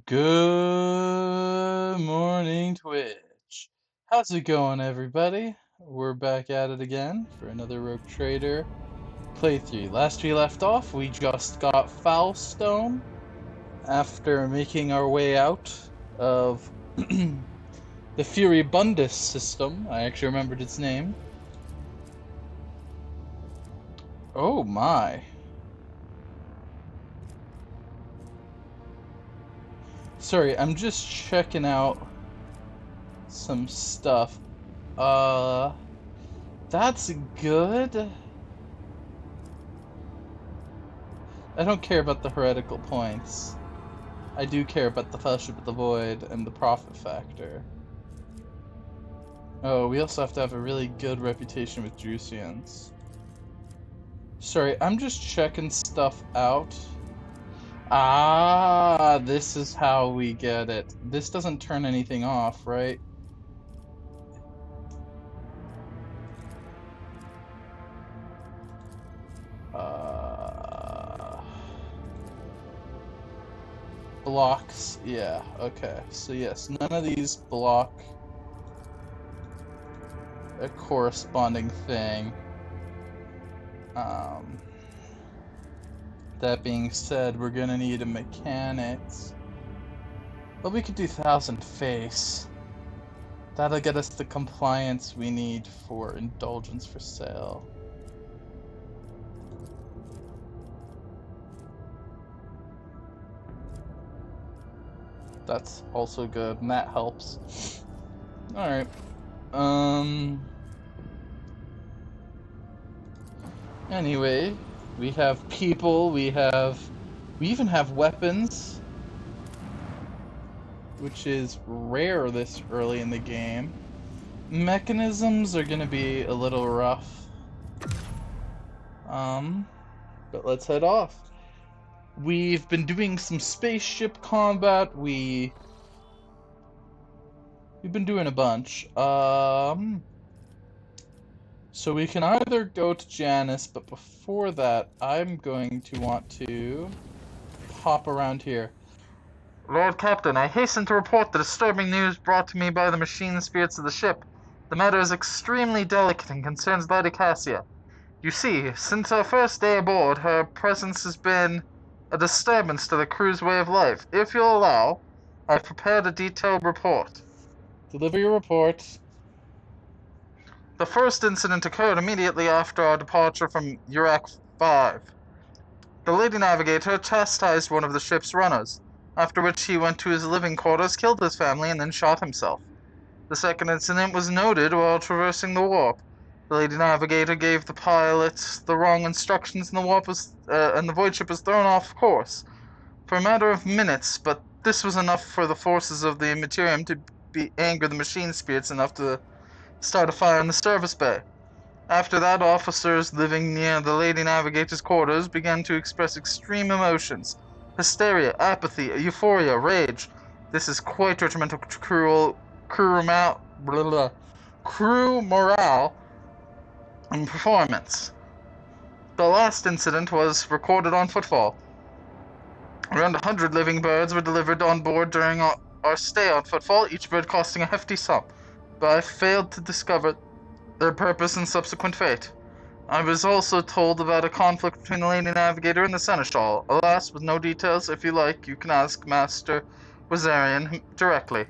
Good morning, Twitch. How's it going, everybody? We're back at it again for another Rogue Trader playthrough. Last we left off, we just got Foulstone after making our way out of the Furibundus system. I actually remembered its name. Oh my. Sorry, I'm just checking out some stuff. Uh, that's good. I don't care about the heretical points. I do care about the Fellowship of the Void and the profit factor. Oh, we also have to have a really good reputation with Drusians. Sorry, I'm just checking stuff out. Ah, this is how we get it. This doesn't turn anything off, right? Uh, blocks, yeah, okay. So yes, none of these block a corresponding thing. Um, that being said, we're gonna need a mechanics. But we could do 1000 face. That'll get us the compliance we need for indulgence for sale. That's also good, and that helps. Alright. Anyway, we have people, we even have weapons, which is rare this early in the game. Mechanisms are gonna be a little rough. But let's head off. We've been doing some spaceship combat. We've been doing a bunch. So we can either go to Janus, but before that, I'm going to want to hop around here. Lord Captain, I hasten to report the disturbing news brought to me by the machine spirits of the ship. The matter is extremely delicate and concerns Lady Cassia. You see, since our first day aboard, her presence has been a disturbance to the crew's way of life. If you'll allow, I've prepared a detailed report. Deliver your report. The first incident occurred immediately after our departure from Urak 5. The Lady Navigator chastised one of the ship's runners, after which he went to his living quarters, killed his family, and then shot himself. The second incident was noted while traversing the warp. The Lady Navigator gave the pilot the wrong instructions, and the void ship was thrown off course for a matter of minutes. But this was enough for the forces of the Immaterium to anger the machine spirits enough to start a fire in the service bay. After that, officers living near the Lady Navigator's quarters began to express extreme emotions: hysteria, apathy, euphoria, rage. This is quite detrimental to crew morale and performance. The last incident was recorded on Footfall. Around 100 living birds were delivered on board during our stay on Footfall, each bird costing a hefty sum, but I failed to discover their purpose and subsequent fate. I was also told about a conflict between the Lady Navigator and the Seneschal. Alas, with no details. If you like, you can ask Master Wazarian directly.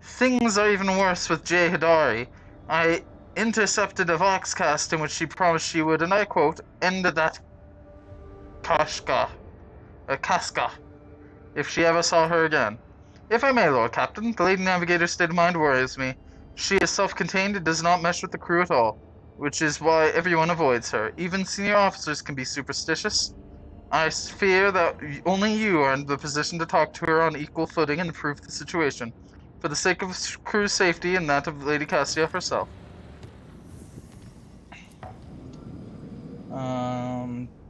Things are even worse with Jay Hidari. I intercepted a voxcast in which she promised she would, and I quote, end that Casca, if she ever saw her again. If I may, Lord Captain, the Lady Navigator's state of mind worries me. She is self-contained and does not mesh with the crew at all, which is why everyone avoids her. Even senior officers can be superstitious. I fear that only you are in the position to talk to her on equal footing and improve the situation, for the sake of crew's safety and that of Lady Cassia herself.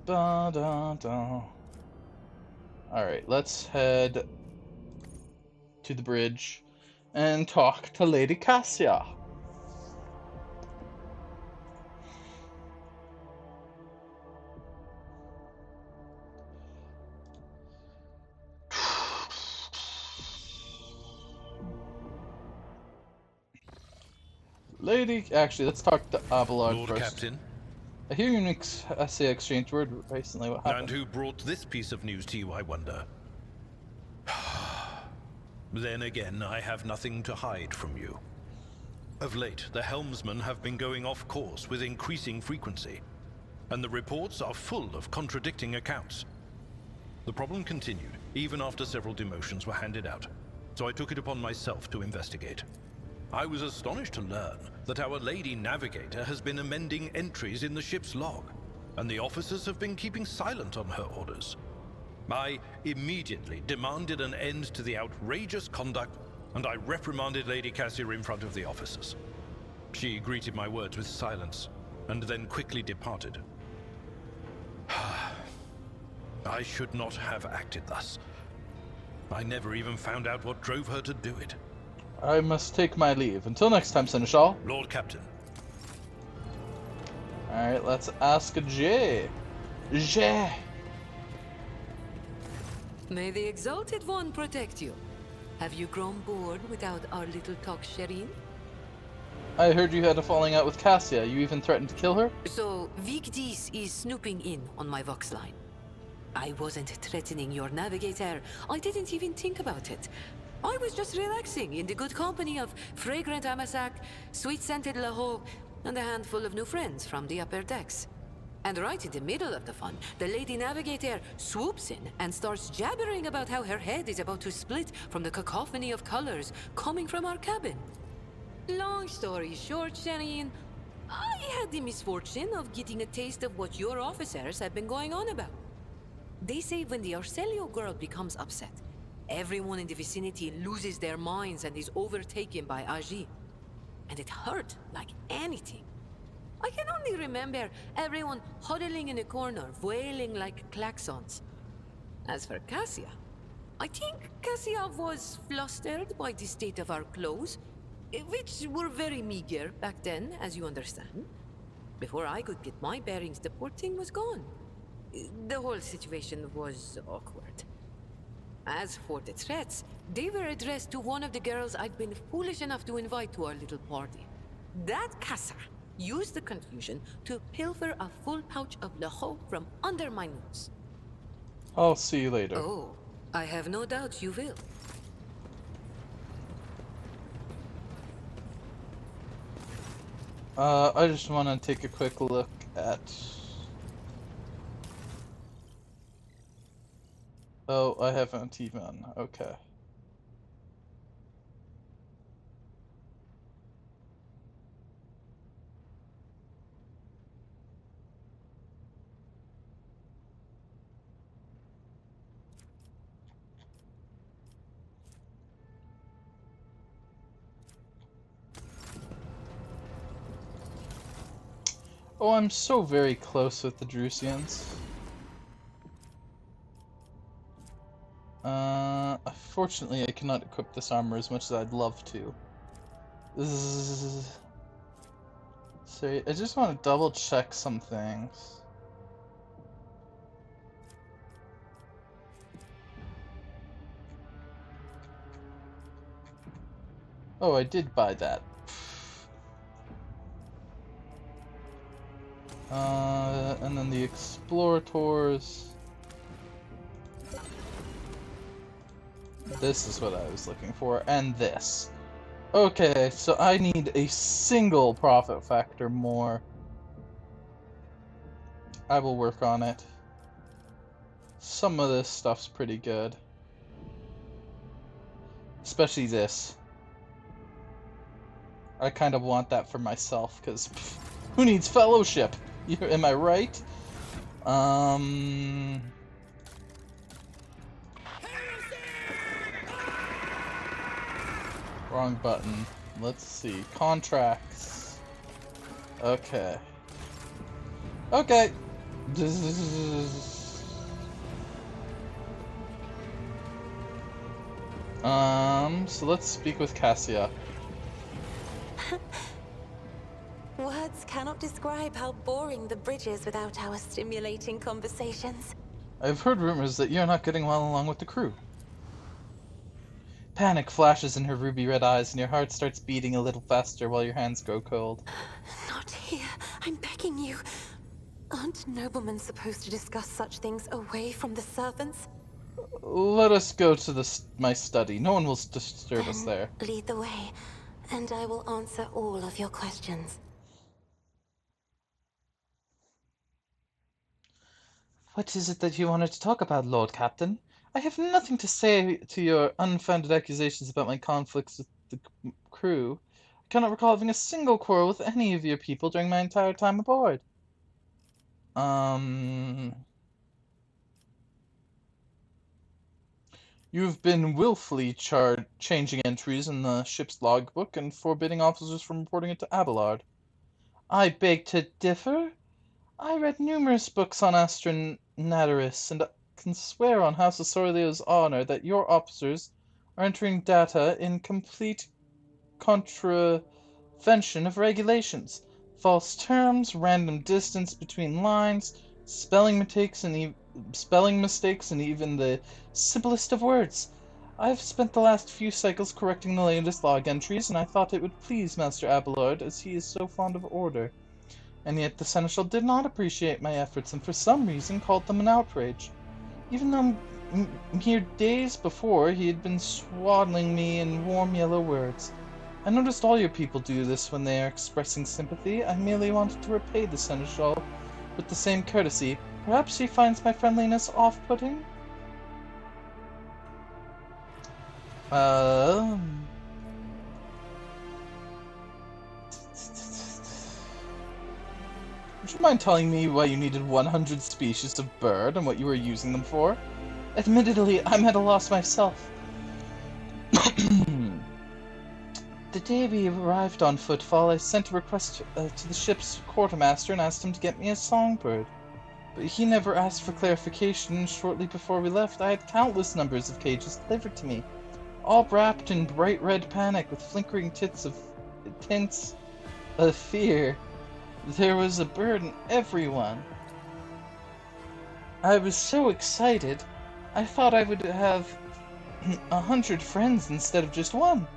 Da da da. Alright, let's head to the bridge and talk to Lady Cassia. Lady, actually, let's talk to Abelard Lord first. Captain. I hear you say exchange word recently. What happened? And who brought this piece of news to you, I wonder? Then again, I have nothing to hide from you. Of late, the helmsmen have been going off course with increasing frequency, and the reports are full of contradicting accounts. The problem continued, even after several demotions were handed out, so I took it upon myself to investigate. I was astonished to learn that our Lady Navigator has been amending entries in the ship's log, and the officers have been keeping silent on her orders. I immediately demanded an end to the outrageous conduct, and I reprimanded Lady Cassia in front of the officers. She greeted my words with silence, and then quickly departed. I should not have acted thus. I never even found out what drove her to do it. I must take my leave. Until next time, Seneschal. Lord Captain. Alright, let's ask Jay. Jay. May the Exalted One protect you. Have you grown bored without our little talk, Shireen? I heard you had a falling out with Cassia. You even threatened to kill her? So, Vigdis is snooping in on my Vox line. I wasn't threatening your navigator. I didn't even think about it. I was just relaxing in the good company of fragrant Amasak, sweet-scented Laho, and a handful of new friends from the upper decks. And right in the middle of the fun, the Lady Navigator swoops in and starts jabbering about how her head is about to split from the cacophony of colors coming from our cabin. Long story short, Shireen, I had the misfortune of getting a taste of what your officers have been going on about. They say when the Arcelio girl becomes upset, everyone in the vicinity loses their minds and is overtaken by Agi. And it hurt like anything. I can only remember everyone huddling in a corner, wailing like klaxons. As for Cassia, I think Cassia was flustered by the state of our clothes, which were very meager back then, as you understand. Before I could get my bearings, the poor thing was gone. The whole situation was awkward. As for the threats, they were addressed to one of the girls I'd been foolish enough to invite to our little party. That Casa used the confusion to pilfer a full pouch of Laho from under my nose. I'll see you later. Oh, I have no doubt you will. I just want to take a quick look at... Oh, I haven't even. Okay. Oh, I'm so very close with the Drusians. Unfortunately, I cannot equip this armor as much as I'd love to. Sorry, I just want to double check some things. Oh, I did buy that. And then the Explorators. This is what I was looking for, and this. Okay, so I need a single profit factor more. I will work on it. Some of this stuff's pretty good. Especially this. I kind of want that for myself, because who needs fellowship? Am I right? Wrong button. Let's see. Contracts. Okay. Okay. So let's speak with Cassia. Words cannot describe how boring the bridge is without our stimulating conversations. I've heard rumors that you're not getting well along with the crew. Panic flashes in her ruby-red eyes, and your heart starts beating a little faster while your hands grow cold. Not here. I'm begging you. Aren't noblemen supposed to discuss such things away from the servants? Let us go to my study. No one will disturb us Then there. lead the way, and I will answer all of your questions. What is it that you wanted to talk about, Lord Captain? I have nothing to say to your unfounded accusations about my conflicts with the crew. I cannot recall having a single quarrel with any of your people during my entire time aboard. You've been willfully changing entries in the ship's logbook and forbidding officers from reporting it to Abelard. I beg to differ. I read numerous books on Astronatarus, and can swear on House Asorlio's honor that your officers are entering data in complete contravention of regulations. False terms, random distance between lines, spelling mistakes, and even the simplest of words. I've spent the last few cycles correcting the latest log entries, and I thought it would please Master Abelard, as he is so fond of order. And yet the Seneschal did not appreciate my efforts, and for some reason called them an outrage. Even though mere days before he had been swaddling me in warm yellow words. I noticed all your people do this when they are expressing sympathy. I merely wanted to repay the Seneschal with the same courtesy. Perhaps he finds my friendliness off-putting? Would you mind telling me why you needed 100 species of bird and what you were using them for? Admittedly, I'm at a loss myself. The day we arrived on Footfall, I sent a request to the ship's quartermaster and asked him to get me a songbird. But he never asked for clarification, and shortly before we left, I had countless numbers of cages delivered to me, all wrapped in bright red panic with flickering tints of fear. There was a bird in every one. I was so excited, I thought I would have 100 friends instead of just one.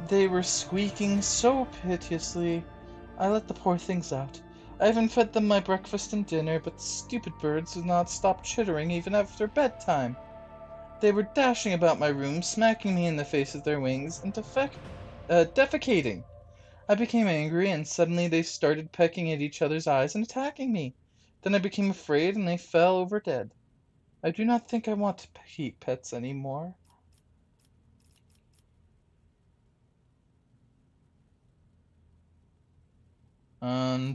They were squeaking so piteously. I let the poor things out. I even fed them my breakfast and dinner, but the stupid birds would not stop chittering even after bedtime. They were dashing about my room, smacking me in the face with their wings, and defecating. I became angry, and suddenly they started pecking at each other's eyes and attacking me. Then I became afraid, and they fell over dead. I do not think I want to keep pets anymore.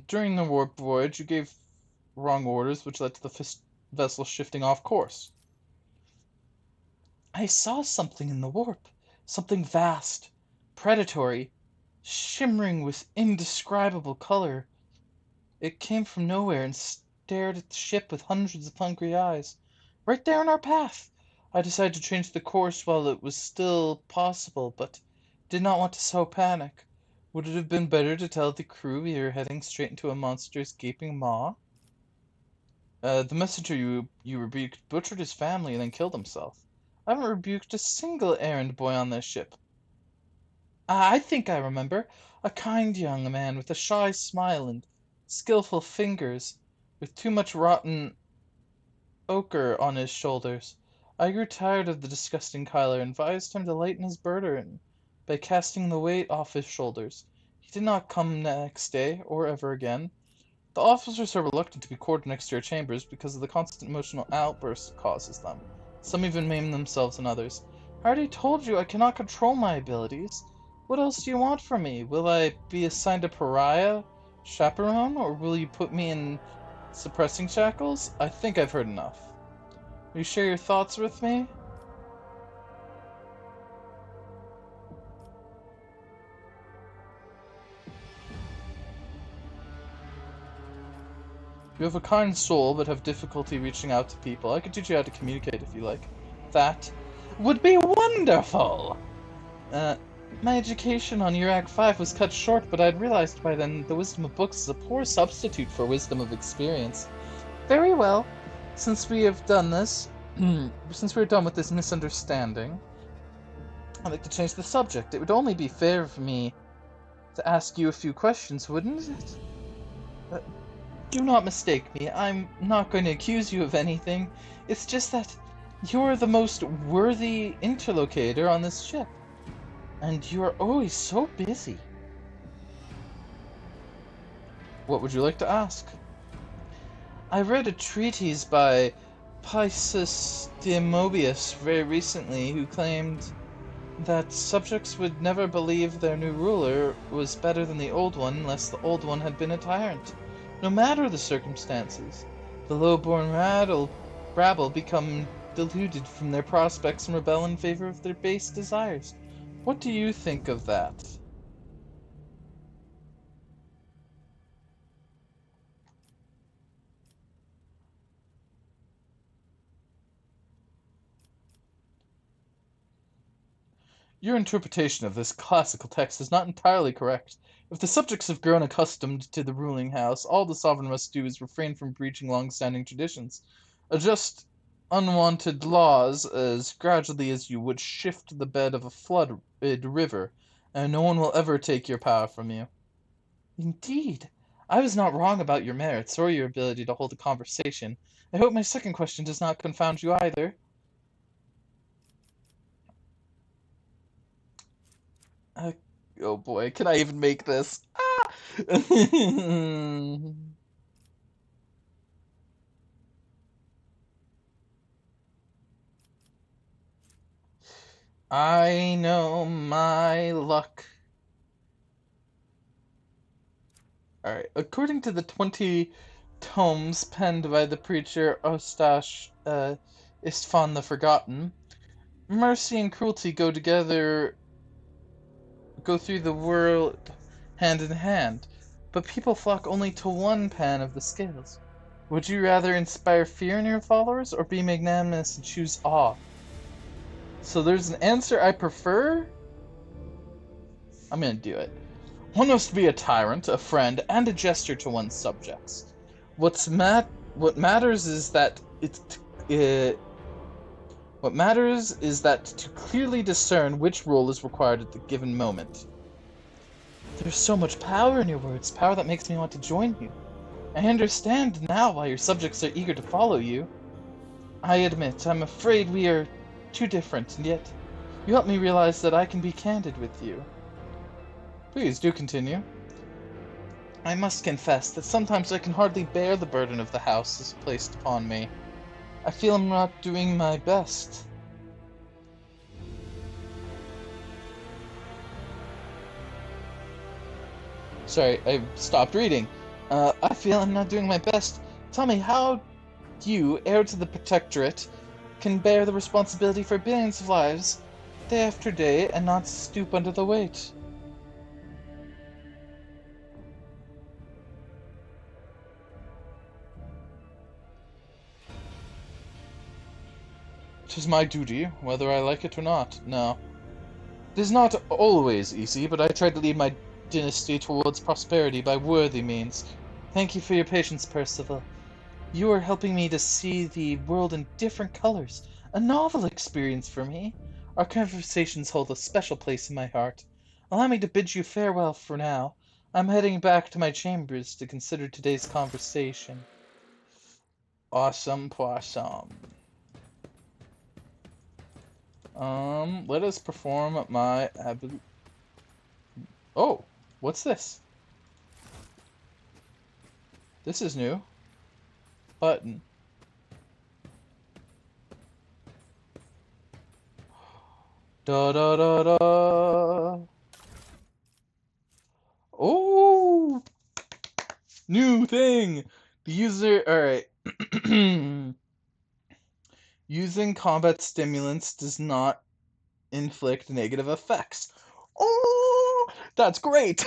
During the warp voyage, you gave wrong orders, which led to the vessel shifting off course. I saw something in the warp. Something vast, predatory, shimmering with indescribable color. It came from nowhere and stared at the ship with hundreds of hungry eyes. Right there in our path! I decided to change the course while it was still possible, but did not want to sow panic. Would it have been better to tell the crew we were heading straight into a monster's gaping maw? The messenger you rebuked butchered his family and then killed himself. I haven't rebuked a single errand boy on this ship. I think I remember. A kind young man with a shy smile and skillful fingers, with too much rotten ochre on his shoulders. I grew tired of the disgusting Kyler and advised him to lighten his burden by casting the weight off his shoulders. He did not come next day, or ever again. The officers are reluctant to be quartered next to your chambers because of the constant emotional outbursts it causes them. Some even maim themselves and others. I already told you I cannot control my abilities. What else do you want from me? Will I be assigned a pariah chaperone, or will you put me in suppressing shackles? I think I've heard enough. Will you share your thoughts with me? You have a kind soul, but have difficulty reaching out to people. I could teach you how to communicate if you like. That would be wonderful! My education on Urak 5 was cut short, but I'd realized by then the wisdom of books is a poor substitute for wisdom of experience. Very well. Since we have done this, since we're done with this misunderstanding, I'd like to change the subject. It would only be fair for me to ask you a few questions, wouldn't it? Uh, do not mistake me. I'm not going to accuse you of anything. It's just that you're the most worthy interlocutor on this ship, and you are always so busy. What would you like to ask? I read a treatise by Pisistramobius very recently, who claimed that subjects would never believe their new ruler was better than the old one unless the old one had been a tyrant. No matter the circumstances, the low-born rabble become deluded from their prospects and rebel in favor of their base desires. What do you think of that? Your interpretation of this classical text is not entirely correct. If the subjects have grown accustomed to the ruling house, all the sovereign must do is refrain from breaching long-standing traditions. Adjust unwanted laws as gradually as you would shift the bed of a flooded river, and no one will ever take your power from you. Indeed, I was not wrong about your merits or your ability to hold a conversation. I hope my second question does not confound you either. Uh, oh boy, can I even make this? Ah! I know my luck. Alright, according to the 20 tomes penned by the preacher Eustache Istvan the Forgotten, mercy and cruelty go through the world hand in hand, but people flock only to one pan of the scales. Would you rather inspire fear in your followers or be magnanimous and choose awe? So there's an answer I prefer. I'm gonna do it. One must be a tyrant, a friend, and a jester to one's subjects. What matters is that uh, what matters is that to clearly discern which role is required at the given moment. There's so much power in your words, power that makes me want to join you. I understand now why your subjects are eager to follow you. I admit, I'm afraid we are too different, and yet you help me realize that I can be candid with you. Please do continue. I must confess that sometimes I can hardly bear the burden of the house is placed upon me. I feel I'm not doing my best. Sorry, I stopped reading. I feel I'm not doing my best. Tell me, how you, heir to the Protectorate, can bear the responsibility for billions of lives, day after day, and not stoop under the weight? 'Tis my duty, whether I like it or not. No. It is not always easy, but I try to lead my dynasty towards prosperity by worthy means. Thank you for your patience, Percival. You are helping me to see the world in different colors. A novel experience for me. Our conversations hold a special place in my heart. Allow me to bid you farewell for now. I'm heading back to my chambers to consider today's conversation. Awesome possum. Let us perform my Oh, what's this? This is new. Button. Da da da da. Oh, new thing. The user. All right. Using combat stimulants does not inflict negative effects. Oh, that's great.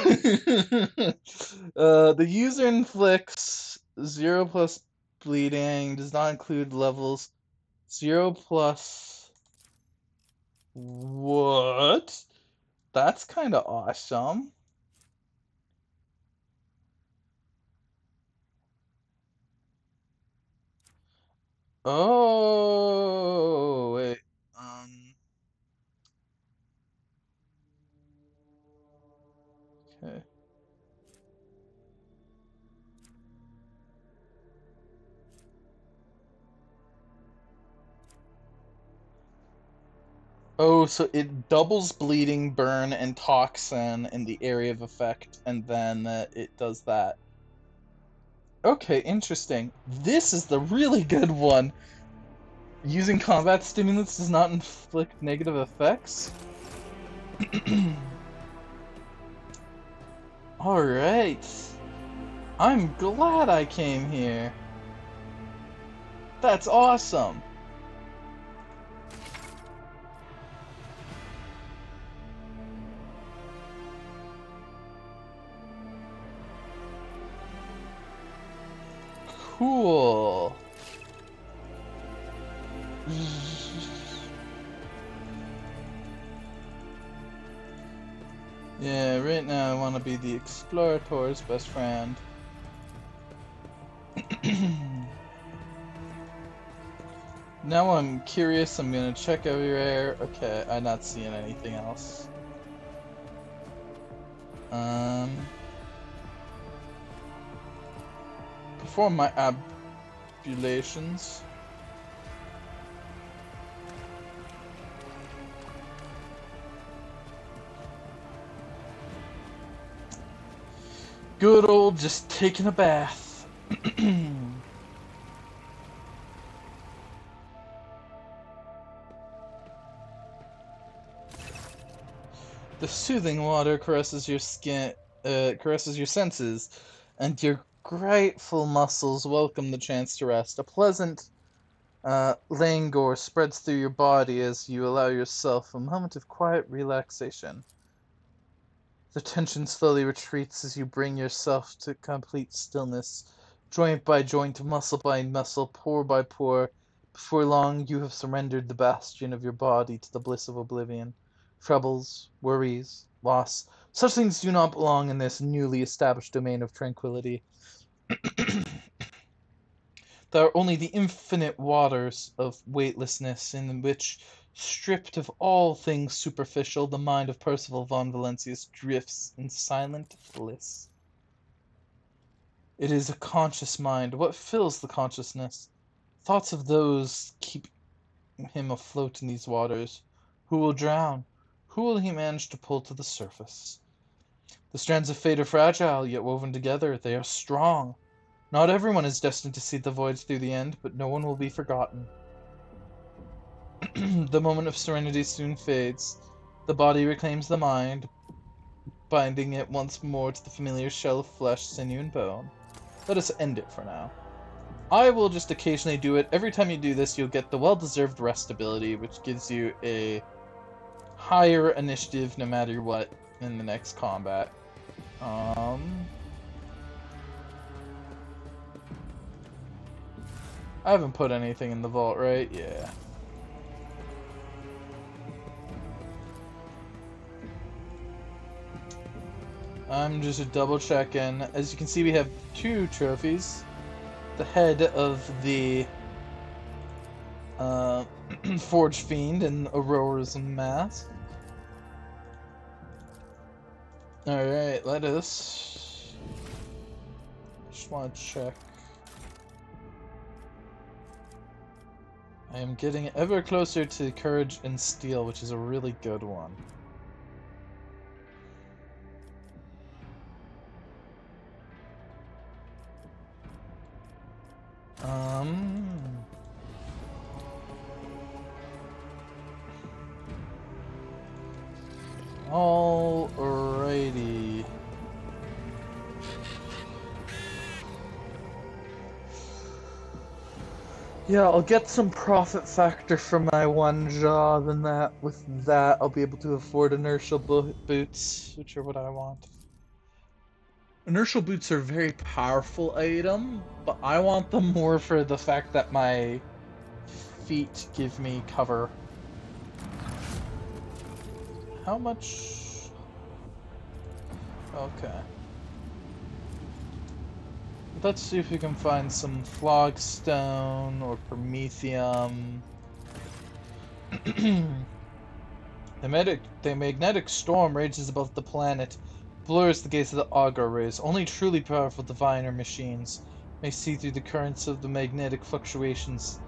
The user inflicts 0 plus bleeding, does not include levels 0 plus. What? That's kind of awesome. Oh, wait. Um, Oh, so it doubles bleeding, burn, and toxin in the area of effect, and then it does that. Okay, interesting. This is the really good one. Using combat stimulants does not inflict negative effects? Alright. I'm glad I came here. That's awesome. Cool. Yeah, right now I want to be the explorator's best friend. Now I'm curious, I'm gonna check everywhere. Okay, I'm not seeing anything else. Perform my abulations. Good old just taking a bath. The soothing water caresses your skin, caresses your senses, and your grateful muscles welcome the chance to rest. A pleasant languor spreads through your body as you allow yourself a moment of quiet relaxation. The tension slowly retreats as you bring yourself to complete stillness, joint by joint, muscle by muscle, pore by pore. Before long, you have surrendered the bastion of your body to the bliss of oblivion. Troubles, worries, loss, such things do not belong in this newly established domain of tranquility. There are only the infinite waters of weightlessness in which, stripped of all things superficial, the mind of Percival von Valancius drifts in silent bliss. It is a conscious mind. What fills the consciousness? Thoughts of those keep him afloat in these waters. Who will drown? Who will he manage to pull to the surface? The strands of fate are fragile, yet woven together, they are strong. Not everyone is destined to see the voids through the end, but no one will be forgotten. The moment of serenity soon fades. The body reclaims the mind, binding it once more to the familiar shell of flesh, sinew, and bone. Let us end it for now. I will just occasionally do it. Every time you do this, you'll get the well-deserved rest ability, which gives you a higher initiative no matter what in the next combat. I haven't put anything in the vault, right? Yeah. I'm just double checking. As you can see, we have 2 trophies. The head of the Forge Fiend and Aurora's mask. Alright, let us... Just want to check. I am getting ever closer to Courage and Steel, which is a really good one. Alrighty. Yeah, I'll get some profit factor from my one job, and that with that I'll be able to afford inertial boots, which are what I want. Inertial boots are a very powerful item, but I want them more for the fact that my feet give me cover. How much? Okay. Let's see if we can find some flogstone or promethium. The magnetic storm rages above the planet, blurs the gates of the augur rays. Only truly powerful diviner machines may see through the currents of the magnetic fluctuations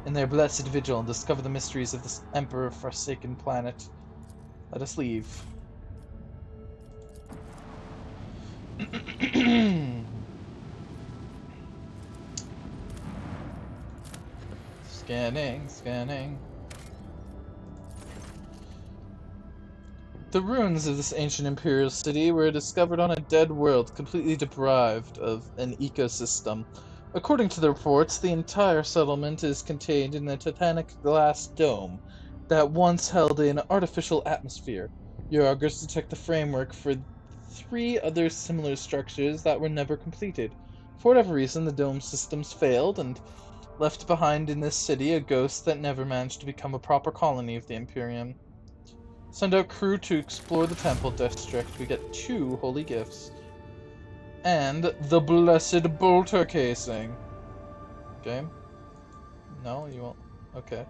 in their blessed vigil and discover the mysteries of this Emperor-forsaken planet. Let us leave. Scanning. The ruins of this ancient imperial city were discovered on a dead world, completely deprived of an ecosystem. According to the reports, the entire settlement is contained in a titanic glass dome that once held an artificial atmosphere. Your augurs detect the framework for 3 other similar structures that were never completed. For whatever reason, the dome systems failed and left behind in this city a ghost that never managed to become a proper colony of the Imperium. Send out crew to explore the temple district. We get 2 holy gifts. And the blessed bolter casing. Okay. No, you won't. Okay.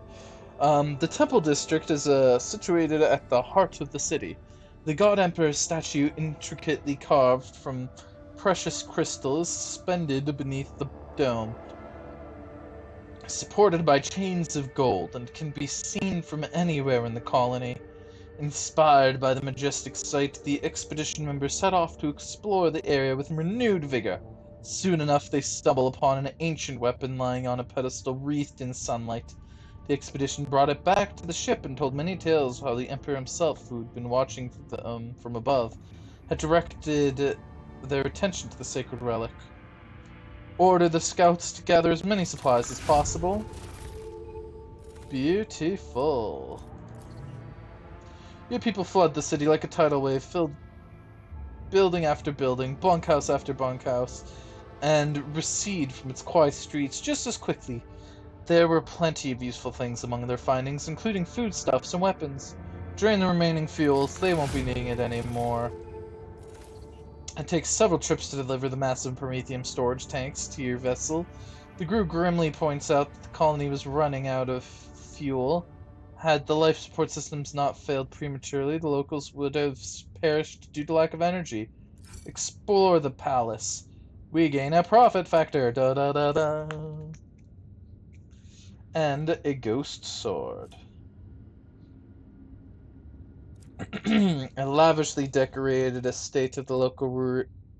The temple district is situated at the heart of the city. The God Emperor's statue, intricately carved from precious crystals, suspended beneath the dome, supported by chains of gold, and can be seen from anywhere in the colony. Inspired by the majestic sight, the expedition members set off to explore the area with renewed vigor. Soon enough, they stumble upon an ancient weapon lying on a pedestal wreathed in sunlight. The expedition brought it back to the ship and told many tales of how the Emperor himself, who had been watching from above, had directed their attention to the sacred relic. Order the scouts to gather as many supplies as possible. Beautiful. Your people flood the city like a tidal wave, filled building after building, bunkhouse after bunkhouse, and recede from its quiet streets just as quickly. There were plenty of useful things among their findings, including foodstuffs and weapons. Drain the remaining fuels, they won't be needing it anymore. It takes several trips to deliver the massive Prometheum storage tanks to your vessel. The crew grimly points out that the colony was running out of fuel. Had the life support systems not failed prematurely, the locals would have perished due to lack of energy. Explore the palace. We gain a profit factor. Da da da da. And a ghost sword. A lavishly decorated estate of the local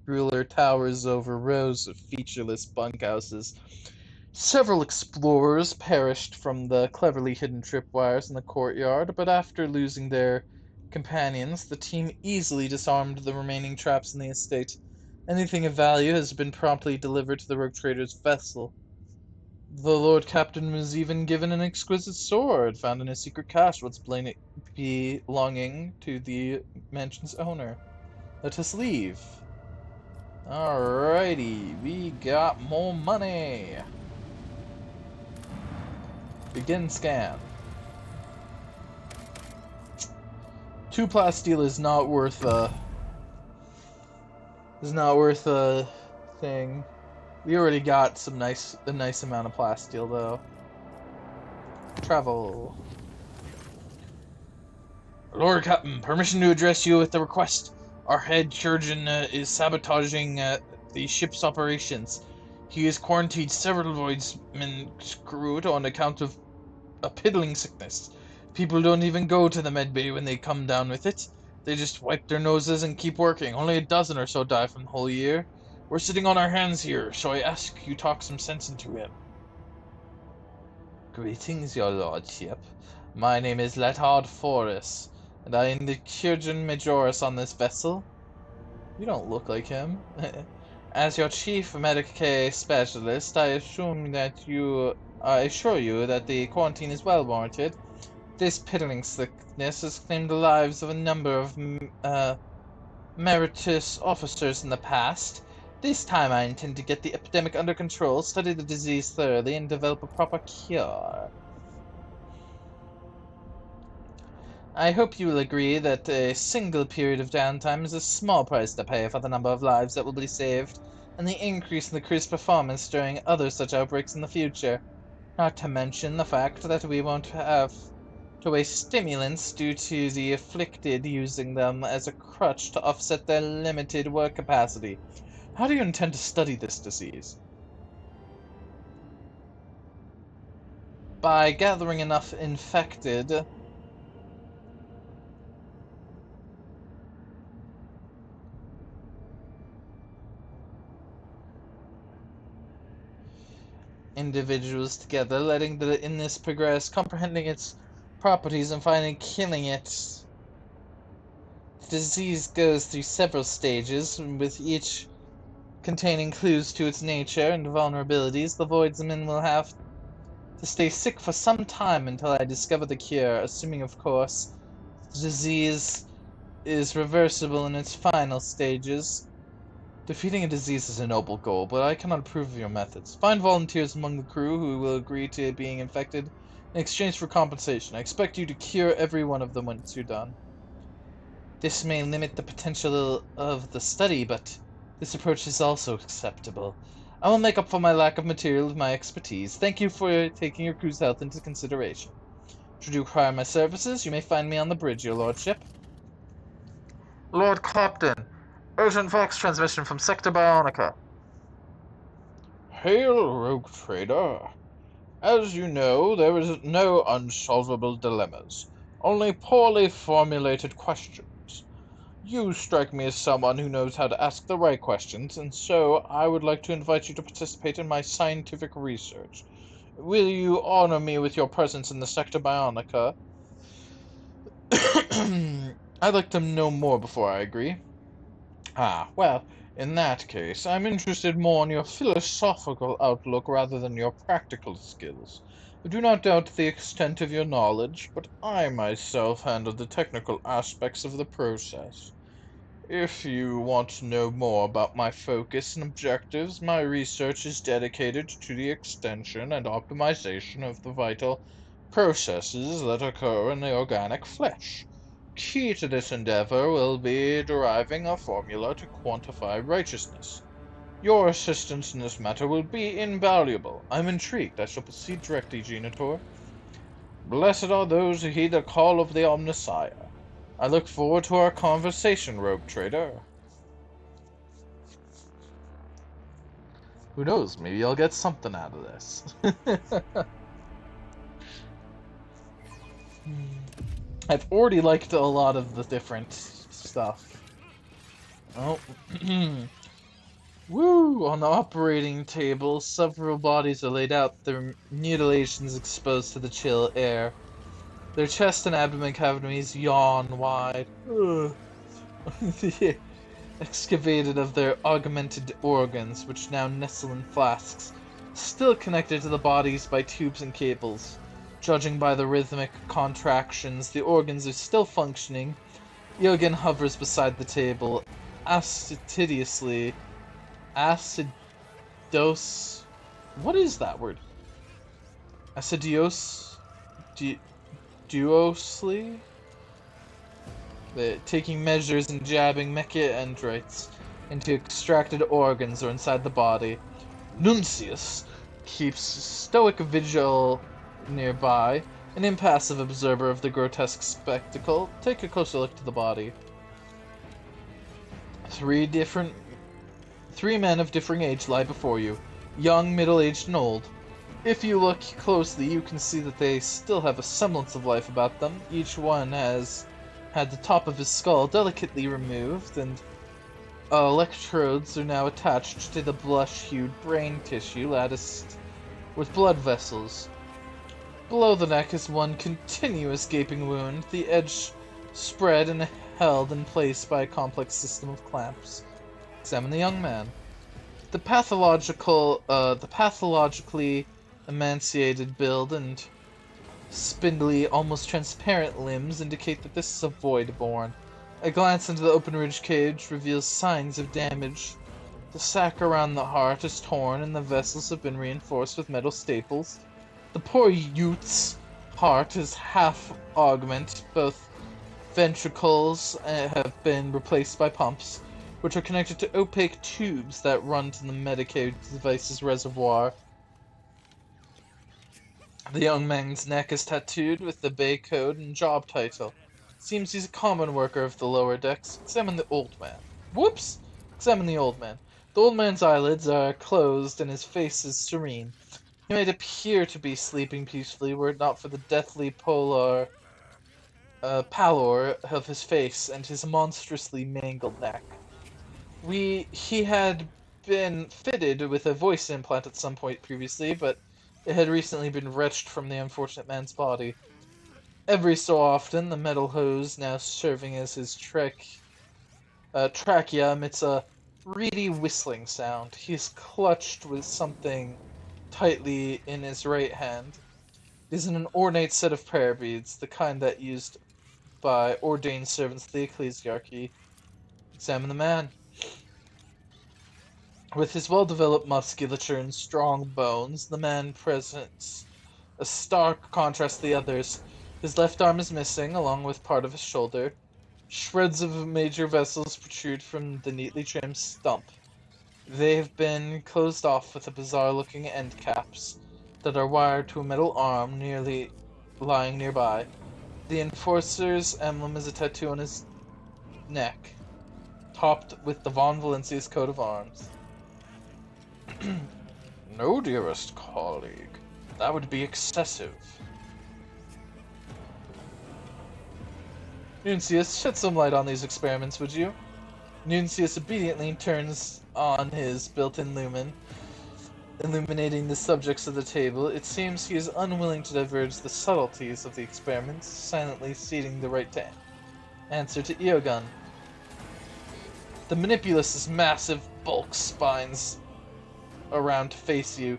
ruler towers over rows of featureless bunkhouses. Several explorers perished from the cleverly hidden tripwires in the courtyard, but after losing their companions, the team easily disarmed the remaining traps in the estate. Anything of value has been promptly delivered to the rogue trader's vessel. The Lord Captain was even given an exquisite sword found in a secret cache once belonging to the mansion's owner. Let us leave. Alrighty, we got more money. Begin scan. 2 plasteel is not worth a thing. We already got a nice amount of plasteel though. Travel. Lord Captain, permission to address you with a request. Our head surgeon is sabotaging the ship's operations. He has quarantined several voidsmen screwed on account of a piddling sickness. People don't even go to the medbay when they come down with it. They just wipe their noses and keep working. Only a dozen or so die from the whole year. We're sitting on our hands here, so I ask you talk some sense into him. Greetings, your lordship. My name is Letard Forrest, and I am the Surgeon Majoris on this vessel. You don't look like him. As your chief medicae specialist, I assure you that the quarantine is well warranted. This piddling sickness has claimed the lives of a number of meritorious officers in the past. This time I intend to get the epidemic under control, study the disease thoroughly, and develop a proper cure. I hope you will agree that a single period of downtime is a small price to pay for the number of lives that will be saved, and the increase in the crew's performance during other such outbreaks in the future. Not to mention the fact that we won't have to waste stimulants due to the afflicted using them as a crutch to offset their limited work capacity. How do you intend to study this disease? by gathering enough infected individuals together, letting the illness progress, comprehending its properties, and finally killing it. The disease goes through several stages, with each containing clues to its nature and vulnerabilities. The Voidsman will have to stay sick for some time until I discover the cure, assuming, of course, the disease is reversible in its final stages. Defeating a disease is a noble goal, but I cannot approve of your methods. Find volunteers among the crew who will agree to being infected in exchange for compensation. I expect you to cure every one of them once you're done. This may limit the potential of the study, but this approach is also acceptable. I will make up for my lack of material with my expertise. Thank you for taking your crew's health into consideration. Should you require my services, you may find me on the bridge, your lordship. Lord Clopton, urgent Vox transmission from Sector Bionica. Hail, rogue trader. As you know, there is no unsolvable dilemmas, only poorly formulated questions. You strike me as someone who knows how to ask the right questions, and so I would like to invite you to participate in my scientific research. Will you honor me with your presence in the Sector Bionica? I'd like to know more before I agree. Ah, well, in that case, I'm interested more in your philosophical outlook rather than your practical skills. I do not doubt the extent of your knowledge, but I myself handle the technical aspects of the process. If you want to know more about my focus and objectives, my research is dedicated to the extension and optimization of the vital processes that occur in the organic flesh. Key to this endeavor will be deriving a formula to quantify righteousness. Your assistance in this matter will be invaluable. I'm intrigued. I shall proceed directly, Genitor. Blessed are those who heed the call of the Omnissiah. I look forward to our conversation, rogue trader. Who knows? Maybe I'll get something out of this. I've already liked a lot of the different stuff. Oh. Woo! On the operating table, several bodies are laid out, their mutilations exposed to the chill air. Their chest and abdomen cavities yawn wide. Excavated of their augmented organs, which now nestle in flasks, still connected to the bodies by tubes and cables. Judging by the rhythmic contractions, the organs are still functioning. Eogunn hovers beside the table, acidiously. Acidos. What is that word? Acidios. Duosly? Taking measures and jabbing mecha-dendrites into extracted organs or inside the body. Nuncius keeps stoic vigil nearby, an impassive observer of the grotesque spectacle. Take a closer look to the body. Three men of differing age lie before you, young, middle-aged, and old. If you look closely, you can see that they still have a semblance of life about them. Each one has had the top of his skull delicately removed, and electrodes are now attached to the blush-hued brain tissue latticed with blood vessels. Below the neck is one continuous gaping wound, the edge spread and held in place by a complex system of clamps. Examine the young man. The pathologically emaciated build and spindly, almost transparent limbs indicate that this is a void-born. A glance into the open ridge cage reveals signs of damage. The sac around the heart is torn and the vessels have been reinforced with metal staples. The poor youth's heart is half augment. Both ventricles have been replaced by pumps, which are connected to opaque tubes that run to the Medicaid device's reservoir. The young man's neck is tattooed with the Bay Code and job title. Seems he's a common worker of the lower decks. Examine the old man. Whoops! Examine the old man. The old man's eyelids are closed and his face is serene. He might appear to be sleeping peacefully were it not for the deathly pallor of his face and his monstrously mangled neck. He had been fitted with a voice implant at some point previously, but it had recently been wrenched from the unfortunate man's body. Every so often, the metal hose, now serving as his trachea, emits a reedy whistling sound. He is clutched with something tightly in his right hand. It is an ornate set of prayer beads, the kind that used by ordained servants of the ecclesiarchy. Examine the man. With his well-developed musculature and strong bones, the man presents a stark contrast to the others. His left arm is missing, along with part of his shoulder. Shreds of major vessels protrude from the neatly trimmed stump. They have been closed off with bizarre-looking end caps that are wired to a metal arm nearly lying nearby. The Enforcer's emblem is a tattoo on his neck, topped with the Von Valencia's coat of arms. No, dearest colleague. That would be excessive. Nuncius, shed some light on these experiments, would you? Nuncius obediently turns on his built-in lumen, illuminating the subjects of the table. It seems he is unwilling to diverge the subtleties of the experiments, silently ceding the right to answer to Eogunn. The Manipulus's massive bulk spines around to face you,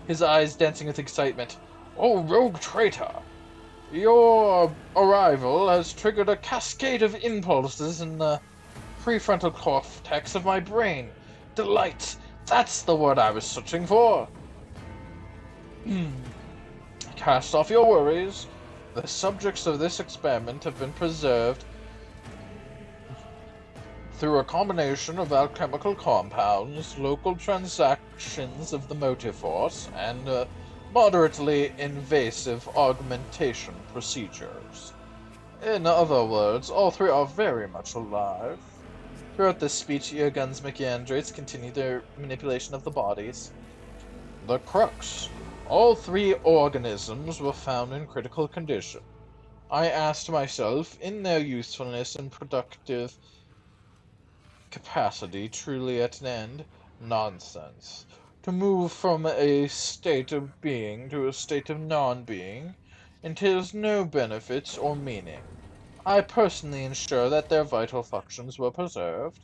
his eyes dancing with excitement. Oh, rogue traitor! Your arrival has triggered a cascade of impulses in the prefrontal cortex of my brain. Delight! That's the word I was searching for! Cast off your worries. The subjects of this experiment have been preserved through a combination of alchemical compounds, local transactions of the motive force, and moderately invasive augmentation procedures. In other words, all three are very much alive. Throughout this speech, Eogunn's Machiandrates continue their manipulation of the bodies. The crux. All three organisms were found in critical condition. I asked myself, in their usefulness and productive capacity truly at an end? Nonsense. To move from a state of being to a state of non-being entails no benefits or meaning. I personally ensure that their vital functions were preserved.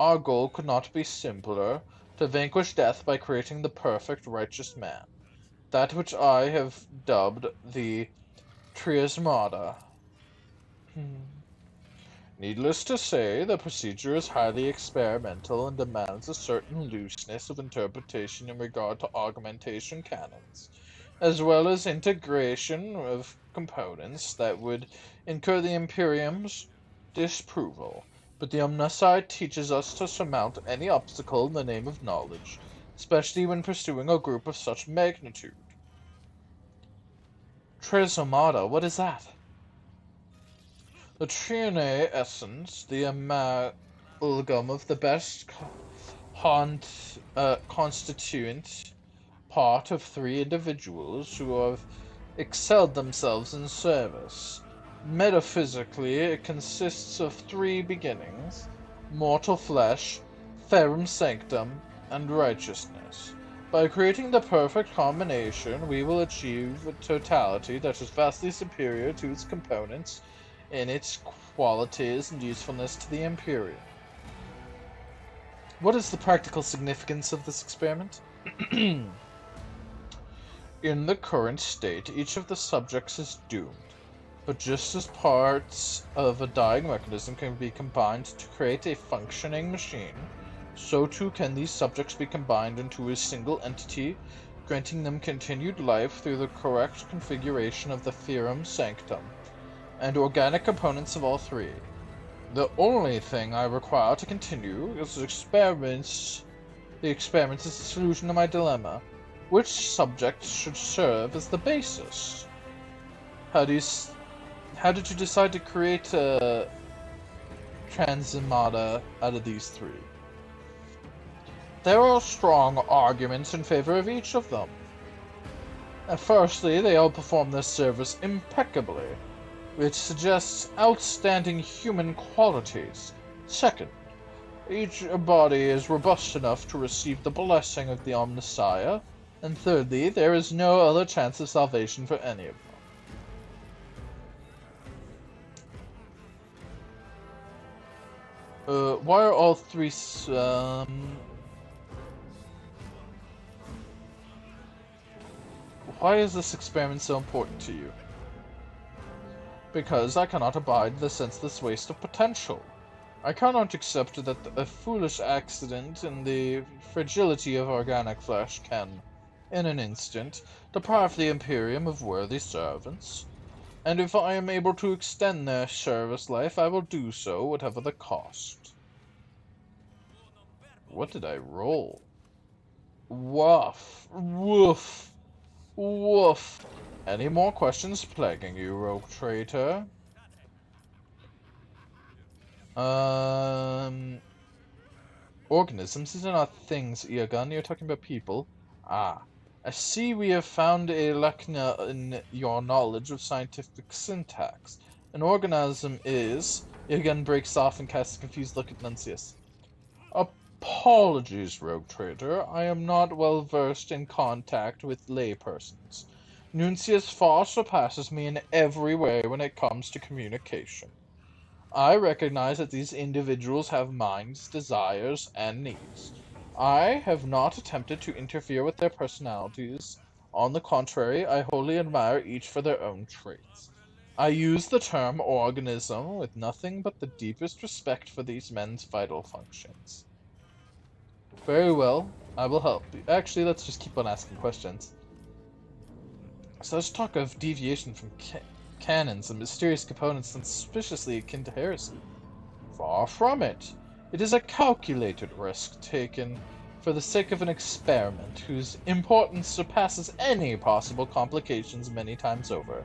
Our goal could not be simpler, to vanquish death by creating the perfect righteous man. That which I have dubbed the Triasmata. Needless to say, the procedure is highly experimental and demands a certain looseness of interpretation in regard to augmentation canons, as well as integration of components that would incur the Imperium's disapproval. But the Omnicide teaches us to surmount any obstacle in the name of knowledge, especially when pursuing a group of such magnitude. Trisomata, what is that? The Triune essence, the amalgam of the best constituent part of three individuals who have excelled themselves in service. Metaphysically, it consists of three beginnings: mortal flesh, ferrum sanctum, and righteousness. By creating the perfect combination, we will achieve a totality that is vastly superior to its components in its qualities and usefulness to the Imperium. What is the practical significance of this experiment? In the current state, each of the subjects is doomed, but just as parts of a dying mechanism can be combined to create a functioning machine, so too can these subjects be combined into a single entity, granting them continued life through the correct configuration of the Ferrum Sanctum and organic components of all three. The only thing I require to continue is the experiments is the solution to my dilemma. Which subject should serve as the basis? How did you decide to create a Transimata out of these three? There are strong arguments in favor of each of them. Firstly, they all perform their service impeccably, which suggests outstanding human qualities. Second, each body is robust enough to receive the blessing of the Omnissiah. And thirdly, there is no other chance of salvation for any of them. Why are all three, why is this experiment so important to you? Because I cannot abide the senseless waste of potential. I cannot accept that a foolish accident in the fragility of organic flesh can, in an instant, deprive the Imperium of worthy servants. And if I am able to extend their service life, I will do so, whatever the cost. What did I roll? Woof. Woof. Woof. Any more questions plaguing you, rogue traitor? Organisms? These are not things, Eogunn. You're talking about people. Ah. I see we have found a lacuna in your knowledge of scientific syntax. An organism is... Eogunn breaks off and casts a confused look at Nuncius. Apologies, rogue trader. I am not well versed in contact with laypersons. Nuncius far surpasses me in every way when it comes to communication. I recognize that these individuals have minds, desires, and needs. I have not attempted to interfere with their personalities. On the contrary, I wholly admire each for their own traits. I use the term organism with nothing but the deepest respect for these men's vital functions. Very well, I will help. Actually, let's just keep on asking questions. Such talk of deviation from canons and mysterious components sounds suspiciously akin to heresy. Far from it. It is a calculated risk taken for the sake of an experiment whose importance surpasses any possible complications many times over.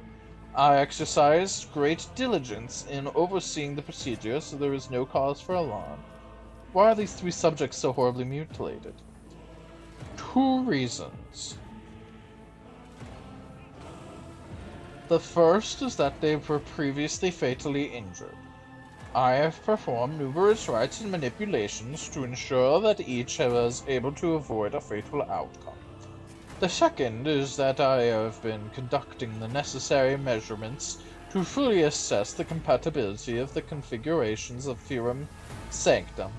I exercised great diligence in overseeing the procedure, so there is no cause for alarm. Why are these three subjects so horribly mutilated? 2 reasons. The first is that they were previously fatally injured. I have performed numerous rites and manipulations to ensure that each was able to avoid a fatal outcome. The second is that I have been conducting the necessary measurements to fully assess the compatibility of the configurations of Ferrum Sanctum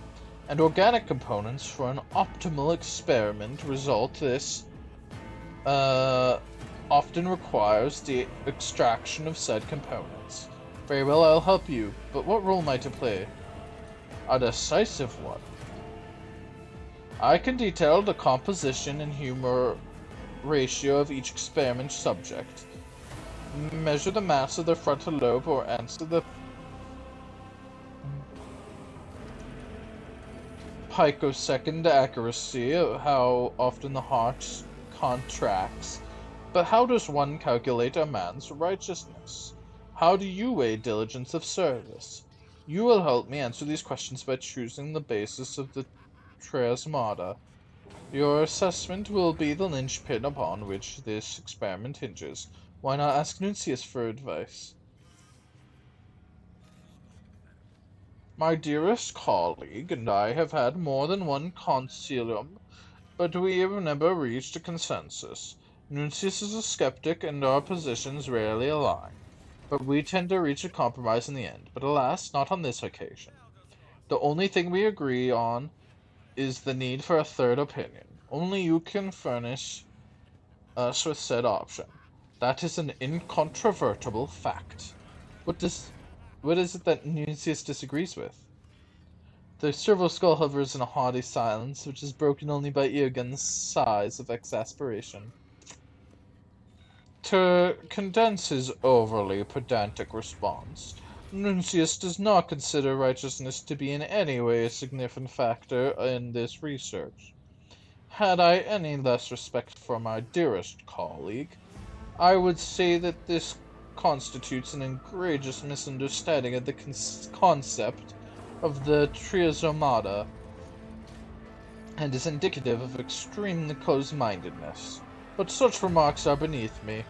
and organic components for an optimal experiment result. This often requires the extraction of said components. Very well, I'll help you, but what role might I play? A decisive one. I can detail the composition and humor ratio of each experiment subject, measure the mass of their frontal lobe, or answer the picosecond accuracy of how often the heart contracts. But how does one calculate a man's righteousness? How do you weigh diligence of service? You will help me answer these questions by choosing the basis of the Triasmata. Your assessment will be the linchpin upon which this experiment hinges. Why not ask Nuncius for advice? My dearest colleague and I have had more than one concilium, but we have never reached a consensus. Nuncius is a skeptic, and our positions rarely align. But we tend to reach a compromise in the end. But alas, not on this occasion. The only thing we agree on is the need for a third opinion. Only you can furnish us with said option. That is an incontrovertible fact. What is it that Nuncius disagrees with? The serval skull hovers in a haughty silence, which is broken only by Eogunn's sighs of exasperation. To condense his overly pedantic response, Nuncius does not consider righteousness to be in any way a significant factor in this research. Had I any less respect for my dearest colleague, I would say that this constitutes an egregious misunderstanding of the concept of the Triasomata, and is indicative of extremely close-mindedness. but such remarks are beneath me.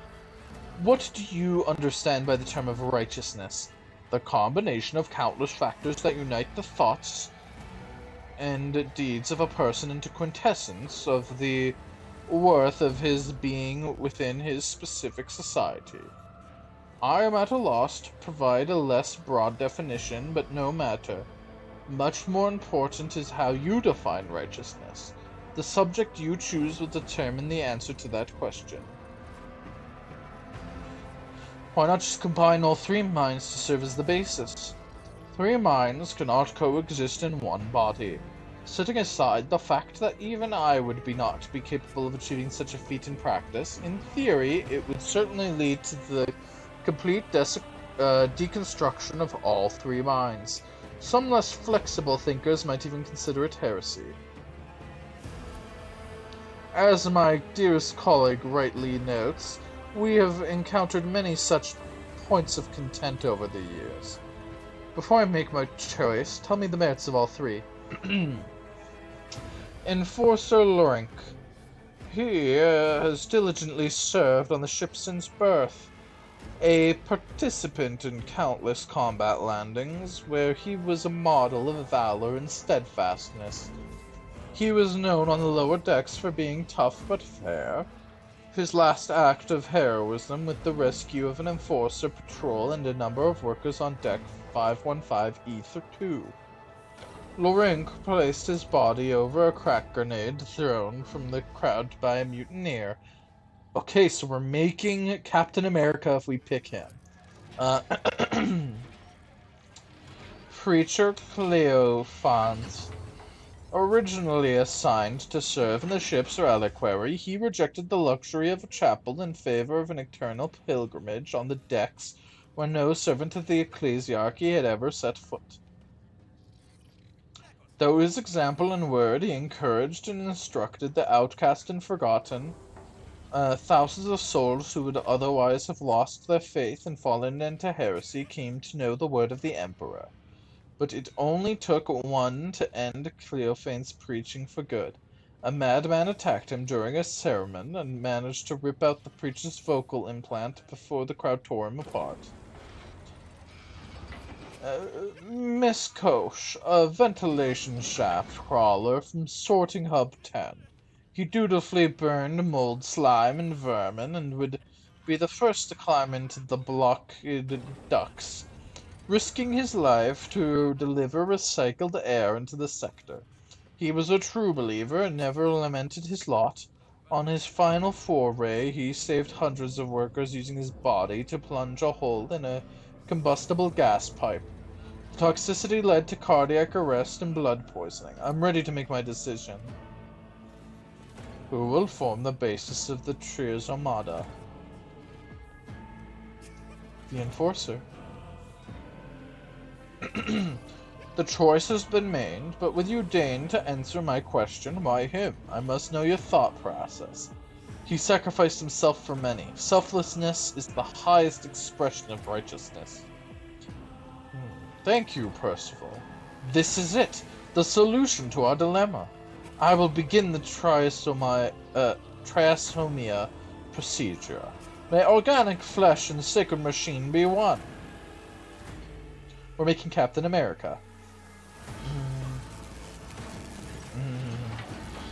What do you understand by the term of righteousness? The combination of countless factors that unite the thoughts and deeds of a person into quintessence of the worth of his being within his specific society. I am at a loss to provide a less broad definition, but no matter. Much more important is how you define righteousness. The subject you choose will determine the answer to that question. Why not just combine all three minds to serve as the basis? Three minds cannot coexist in one body. Setting aside the fact that even I would not be capable of achieving such a feat in practice, in theory it would certainly lead to the complete deconstruction of all three minds. Some less flexible thinkers might even consider it heresy. As my dearest colleague rightly notes, we have encountered many such points of content over the years. Before I make my choice, tell me the merits of all three. Enforcer Lorink. He has diligently served on the ship since birth. A participant in countless combat landings, where he was a model of valor and steadfastness. He was known on the lower decks for being tough but fair. His last act of heroism with the rescue of an enforcer patrol and a number of workers on deck 515 Ether 2. Lorink placed his body over a crack grenade thrown from the crowd by a mutineer. Okay, so we're making Captain America if we pick him. Preacher Cleophant. Originally assigned to serve in the ship's reliquary, he rejected the luxury of a chapel in favor of an eternal pilgrimage on the decks where no servant of the ecclesiarchy had ever set foot. Though his example and word he encouraged and instructed the outcast and forgotten, thousands of souls who would otherwise have lost their faith and fallen into heresy came to know the word of the Emperor. But it only took one to end Cleophant's preaching for good. A madman attacked him during a sermon and managed to rip out the preacher's vocal implant before the crowd tore him apart. Miss Koch, a ventilation shaft crawler from Sorting Hub 10. He dutifully burned mold, slime, and vermin, and would be the first to climb into the blocked ducts, risking his life to deliver recycled air into the sector. He was a true believer and never lamented his lot. On his final foray, he saved hundreds of workers using his body to plunge a hole in a combustible gas pipe. The toxicity led to cardiac arrest and blood poisoning. I'm ready to make my decision. Who will form the basis of the Trier's Armada? The Enforcer. The choice has been made, but will you deign to answer my question, why him? I must know your thought process. He sacrificed himself for many. Selflessness is the highest expression of righteousness. Thank you, Percival. This is it, the solution to our dilemma. I will begin the triasomia procedure. May organic flesh and sacred machine be one. We're making Captain America.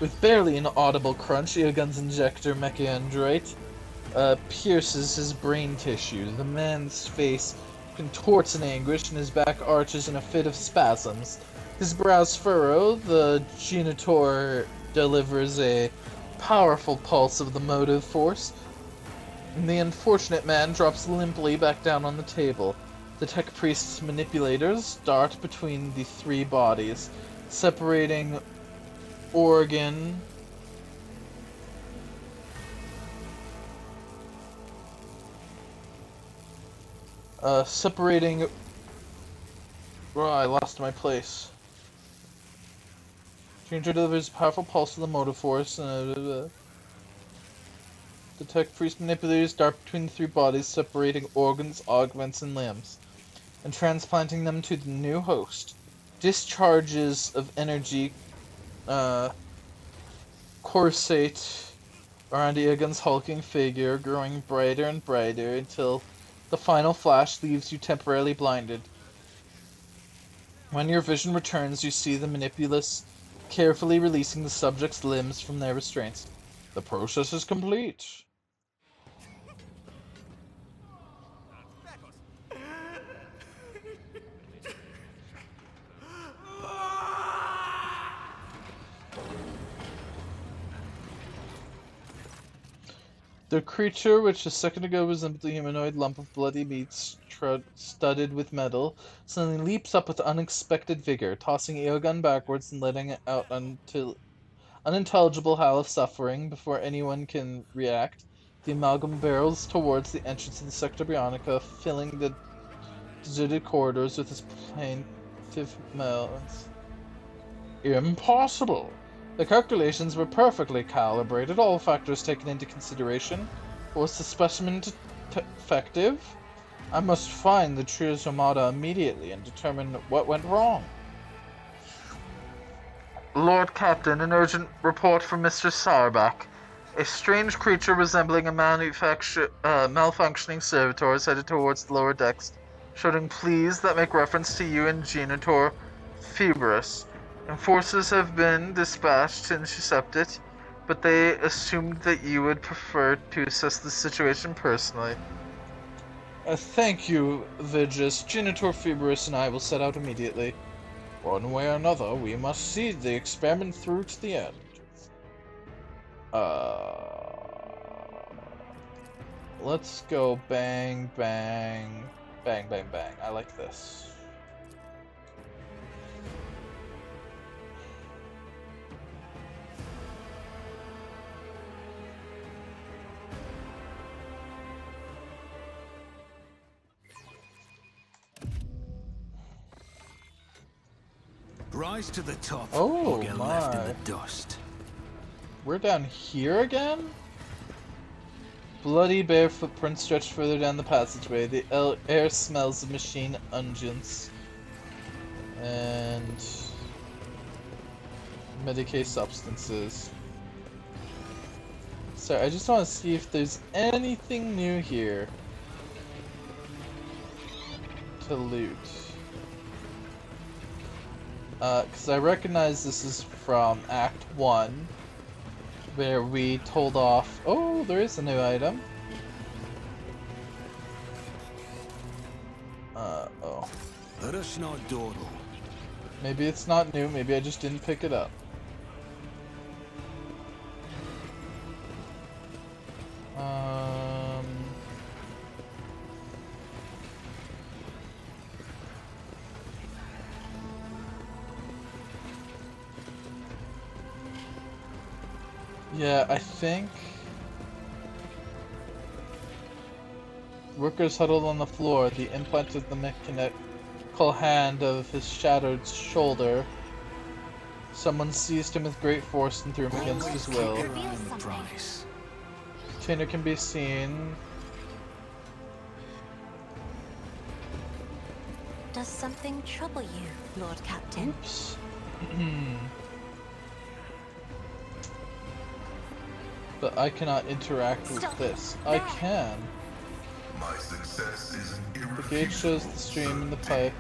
With barely an audible crunch, Eogunn's injector mecha-android pierces his brain tissue. The man's face contorts in anguish and his back arches in a fit of spasms. His brows furrow, the genitor delivers a powerful pulse of the motive force, and the unfortunate man drops limply back down on the table. The tech priest's manipulators dart between the three bodies, separating Oregon I lost my place. Changer delivers a powerful pulse of the motive force. The tech priest manipulators dart between the three bodies, separating organs, augments, and limbs, and transplanting them to the new host. Discharges of energy corsate around Eogunn's hulking figure, growing brighter and brighter until the final flash leaves you temporarily blinded. When your vision returns, you see the manipulus carefully releasing the subject's limbs from their restraints. The process is complete. The creature, which a second ago resembled a humanoid lump of bloody meat studded with metal, suddenly leaps up with unexpected vigor, tossing Eogunn backwards and letting out until unintelligible howl of suffering. Before anyone can react, the amalgam barrels towards the entrance of the Sector Bionica, filling the deserted corridors with its plaintive moans. Impossible! The calculations were perfectly calibrated, all factors taken into consideration. Was the specimen defective? I must find the Trios Armada immediately and determine what went wrong. Lord Captain, an urgent report from Mr. Sarback. A strange creature resembling a malfunctioning servitor is headed towards the lower decks, shouting pleas that make reference to you and Genitor Februs. Enforcers have been dispatched to intercept it, but they assumed that you would prefer to assess the situation personally. Thank you, Vigis. Genitor Februs and I will set out immediately. One way or another, we must see the experiment through to the end. Let's go bang, bang, bang, bang, bang. I like this. Rise to the top Oh, or get left in the dust. We're down here again? Bloody bare footprints stretch further down the passageway. The air smells of machine unguents and Medicaid substances. Sorry, I just want to see if there's anything new here to loot. Because I recognize this is from Act 1, where we told off... Oh, there is a new item. Oh. Let us not dawdle. Maybe it's not new, maybe I just didn't pick it up. Yeah, I think workers huddled on the floor. The implant of the mechanical hand of his shattered shoulder. Someone seized him with great force and threw him against his will. Container can be seen. Does something trouble you, Lord Captain? Oops. But I cannot interact with this. I can. My success is an The gauge shows the stream in the pipe.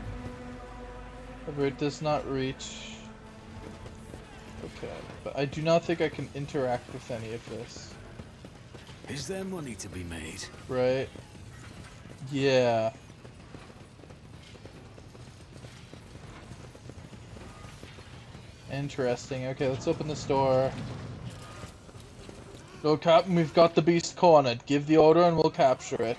However, it does not reach. Okay, but I do not think I can interact with any of this. Is there money to be made? Right? Yeah. Interesting. Okay, let's open this door. No, Captain, we've got the beast cornered. Give the order and we'll capture it.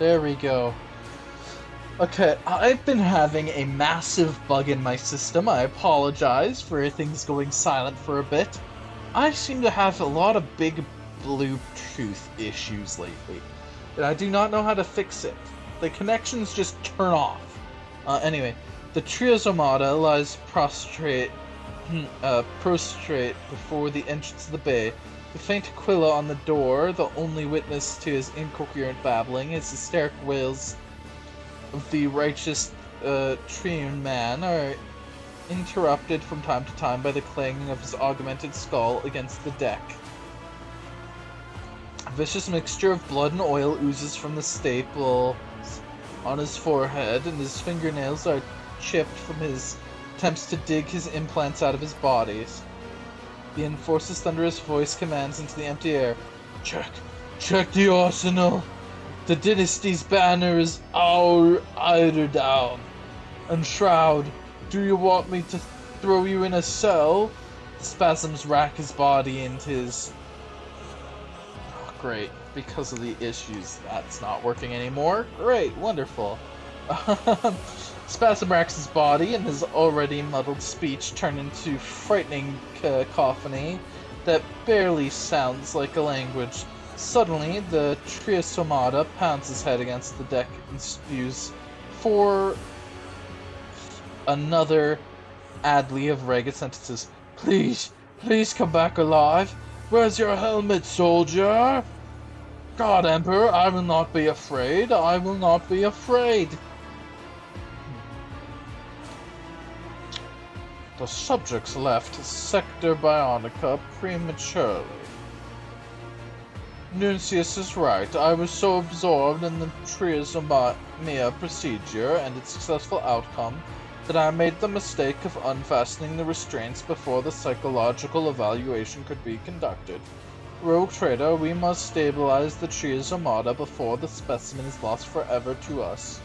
There we go. Okay, I've been having a massive bug in my system. I apologize for things going silent for a bit. I seem to have a lot of big Bluetooth issues lately, and I do not know how to fix it. The connections just turn off. Anyway, the Triazomata lies prostrate before the entrance of the bay. The faint Aquila on the door, the only witness to his incoherent babbling, his hysteric wails of the righteous Trian man are interrupted from time to time by the clanging of his augmented skull against the deck. A vicious mixture of blood and oil oozes from the staple on his forehead, and his fingernails are chipped from his attempts to dig his implants out of his bodies. The Enforcer's thunderous voice commands into the empty air. Check the arsenal! The dynasty's banner is eider down. And Shroud, do you want me to throw you in a cell? The spasms rack his body into his... Oh, great. Because of the issues, that's not working anymore. Great, wonderful. Spasm racks his body, and his already muddled speech turned into frightening cacophony that barely sounds like a language. Suddenly, the Triasomata pounds his head against the deck and spews for another adley of ragged sentences. Please come back alive. Where's your helmet, soldier? God, Emperor, I will not be afraid. I will not be afraid. The subjects left Sector Bionica prematurely. Nuncius is right. I was so absorbed in the Triasomia procedure and its successful outcome that I made the mistake of unfastening the restraints before the psychological evaluation could be conducted. Rogue Trader, we must stabilize the Triasomata before the specimen is lost forever to us.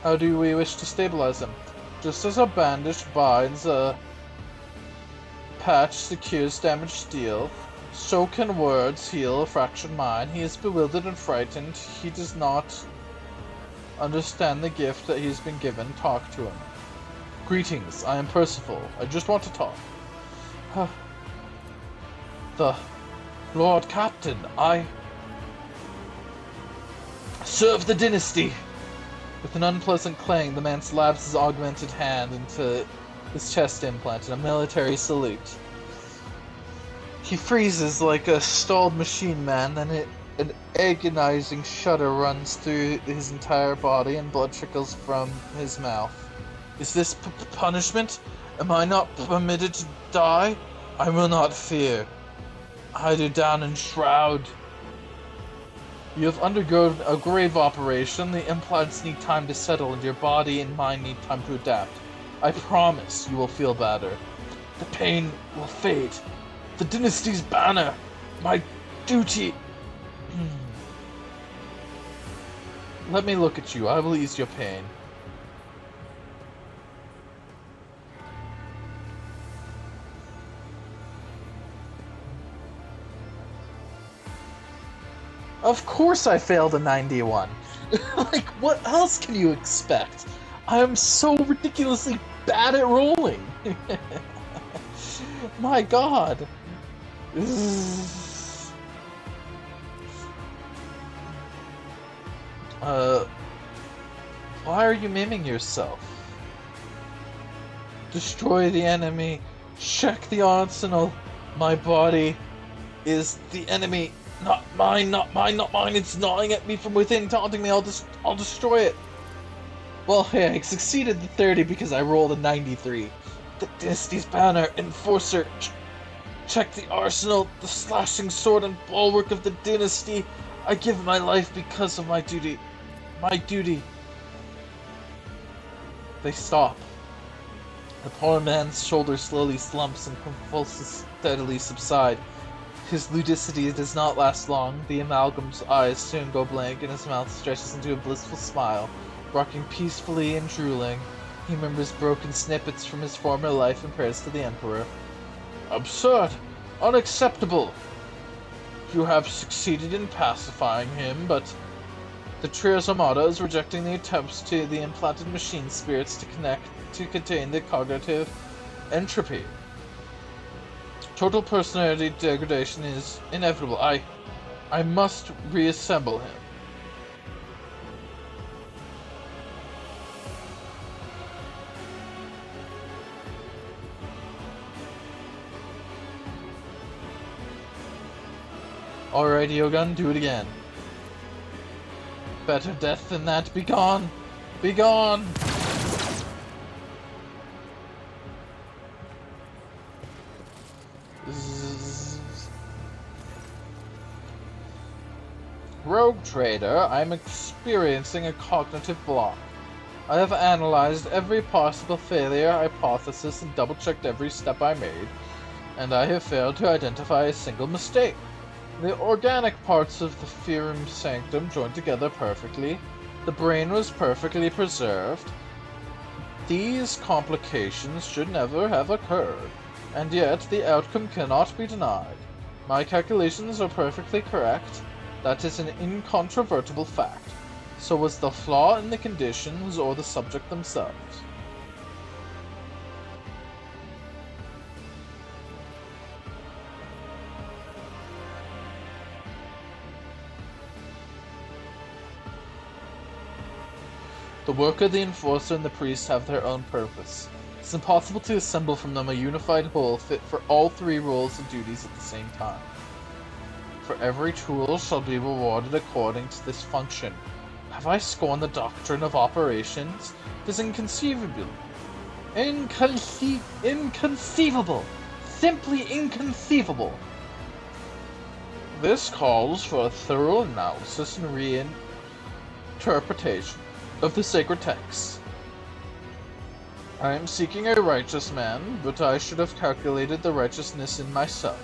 How do we wish to stabilize him? Just as a bandage binds a patch secures damaged steel, so can words heal a fractured mind. He is bewildered and frightened. He does not understand the gift that he has been given. Talk to him. Greetings, I am Percival. I just want to talk. The Lord Captain, I serve the dynasty. With an unpleasant clang, the man slabs his augmented hand into his chest implant in a military salute. He freezes like a stalled machine man, then an agonizing shudder runs through his entire body and blood trickles from his mouth. Is this punishment? Am I not permitted to die? I will not fear. Hide you down and shroud. You have undergone a grave operation. The implants need time to settle, and your body and mind need time to adapt. I promise you will feel better. The pain will fade. The dynasty's banner, my duty. Let me look at you. I will ease your pain. Of course I failed a 91. Like, what else can you expect? I am so ridiculously bad at rolling. My god. Why are you maiming yourself? Destroy the enemy. Check the arsenal. My body is the enemy. Not mine, not mine, not mine. It's gnawing at me from within, taunting me. I'll destroy it. Well, hey, I succeeded the 30 because I rolled a 93. The dynasty's banner, enforcer. Check the arsenal, the slashing sword and bulwark of the dynasty. I give my life because of my duty. My duty. They stop. The poor man's shoulder slowly slumps and convulses steadily subside. His ludicity does not last long. The amalgam's eyes soon go blank, and his mouth stretches into a blissful smile. Rocking peacefully and drooling, he remembers broken snippets from his former life and prayers to the Emperor. Absurd! Unacceptable! You have succeeded in pacifying him, but the Trios Armada is rejecting the attempts to the implanted machine spirits to contain the cognitive entropy. Total personality degradation is inevitable. I must reassemble him. Alright, Eogunn, do it again. Better death than that. Be gone! Be gone! Rogue Trader, I'm experiencing a cognitive block. I have analyzed every possible failure hypothesis and double-checked every step I made, and I have failed to identify a single mistake. The organic parts of the Ferum Sanctum joined together perfectly. The brain was perfectly preserved. These complications should never have occurred, and yet the outcome cannot be denied. My calculations are perfectly correct. That is an incontrovertible fact. So was the flaw in the conditions or the subject themselves? The worker, the enforcer, and the priest have their own purpose. It's impossible to assemble from them a unified whole fit for all three roles and duties at the same time. For every tool shall be rewarded according to this function. Have I scorned the doctrine of operations? It is inconceivable. Inconceivable! Simply inconceivable! This calls for a thorough analysis and reinterpretation of the sacred texts. I am seeking a righteous man, but I should have calculated the righteousness in myself.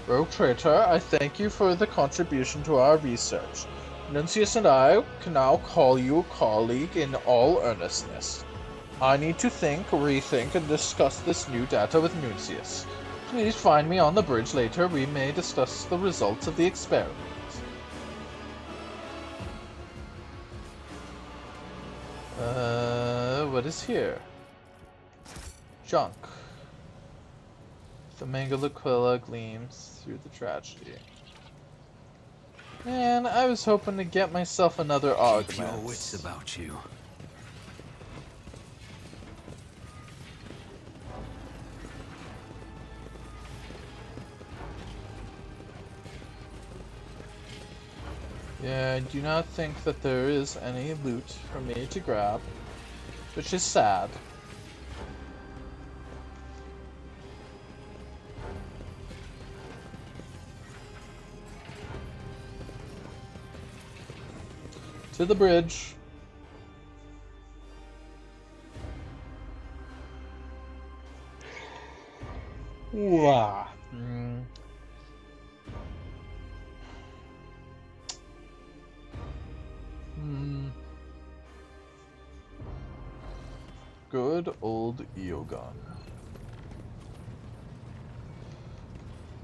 Rogue Traitor, I thank you for the contribution to our research. Nuncius and I can now call you a colleague in all earnestness. I need to think, rethink, and discuss this new data with Nuncius. Please find me on the bridge later. We may discuss the results of the experiment. What is here? Junk. The Mangalaquilla gleams through the tragedy. Man, I was hoping to get myself another augment. Keep your wits about you. Yeah, I do not think that there is any loot for me to grab, which is sad. To the bridge. Wow. Good old Eogunn.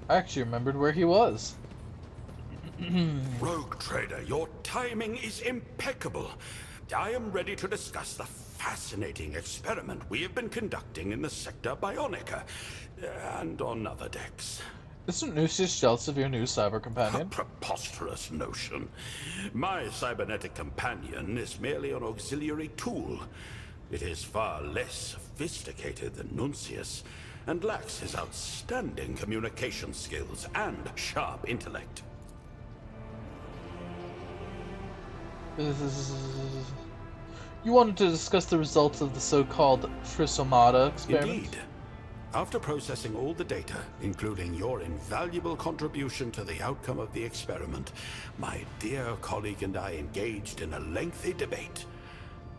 I actually remembered where he was. Rogue Trader, your timing is impeccable. I am ready to discuss the fascinating experiment we have been conducting in the Sector Bionica, and on other decks. Isn't Nuncius jealous of your new cyber A companion? preposterous notion. My cybernetic companion is merely an auxiliary tool. It is far less sophisticated than Nuncius, and lacks his outstanding communication skills and sharp intellect. You wanted to discuss the results of the so-called Trisomata experiment? Indeed. After processing all the data, including your invaluable contribution to the outcome of the experiment, my dear colleague and I engaged in a lengthy debate.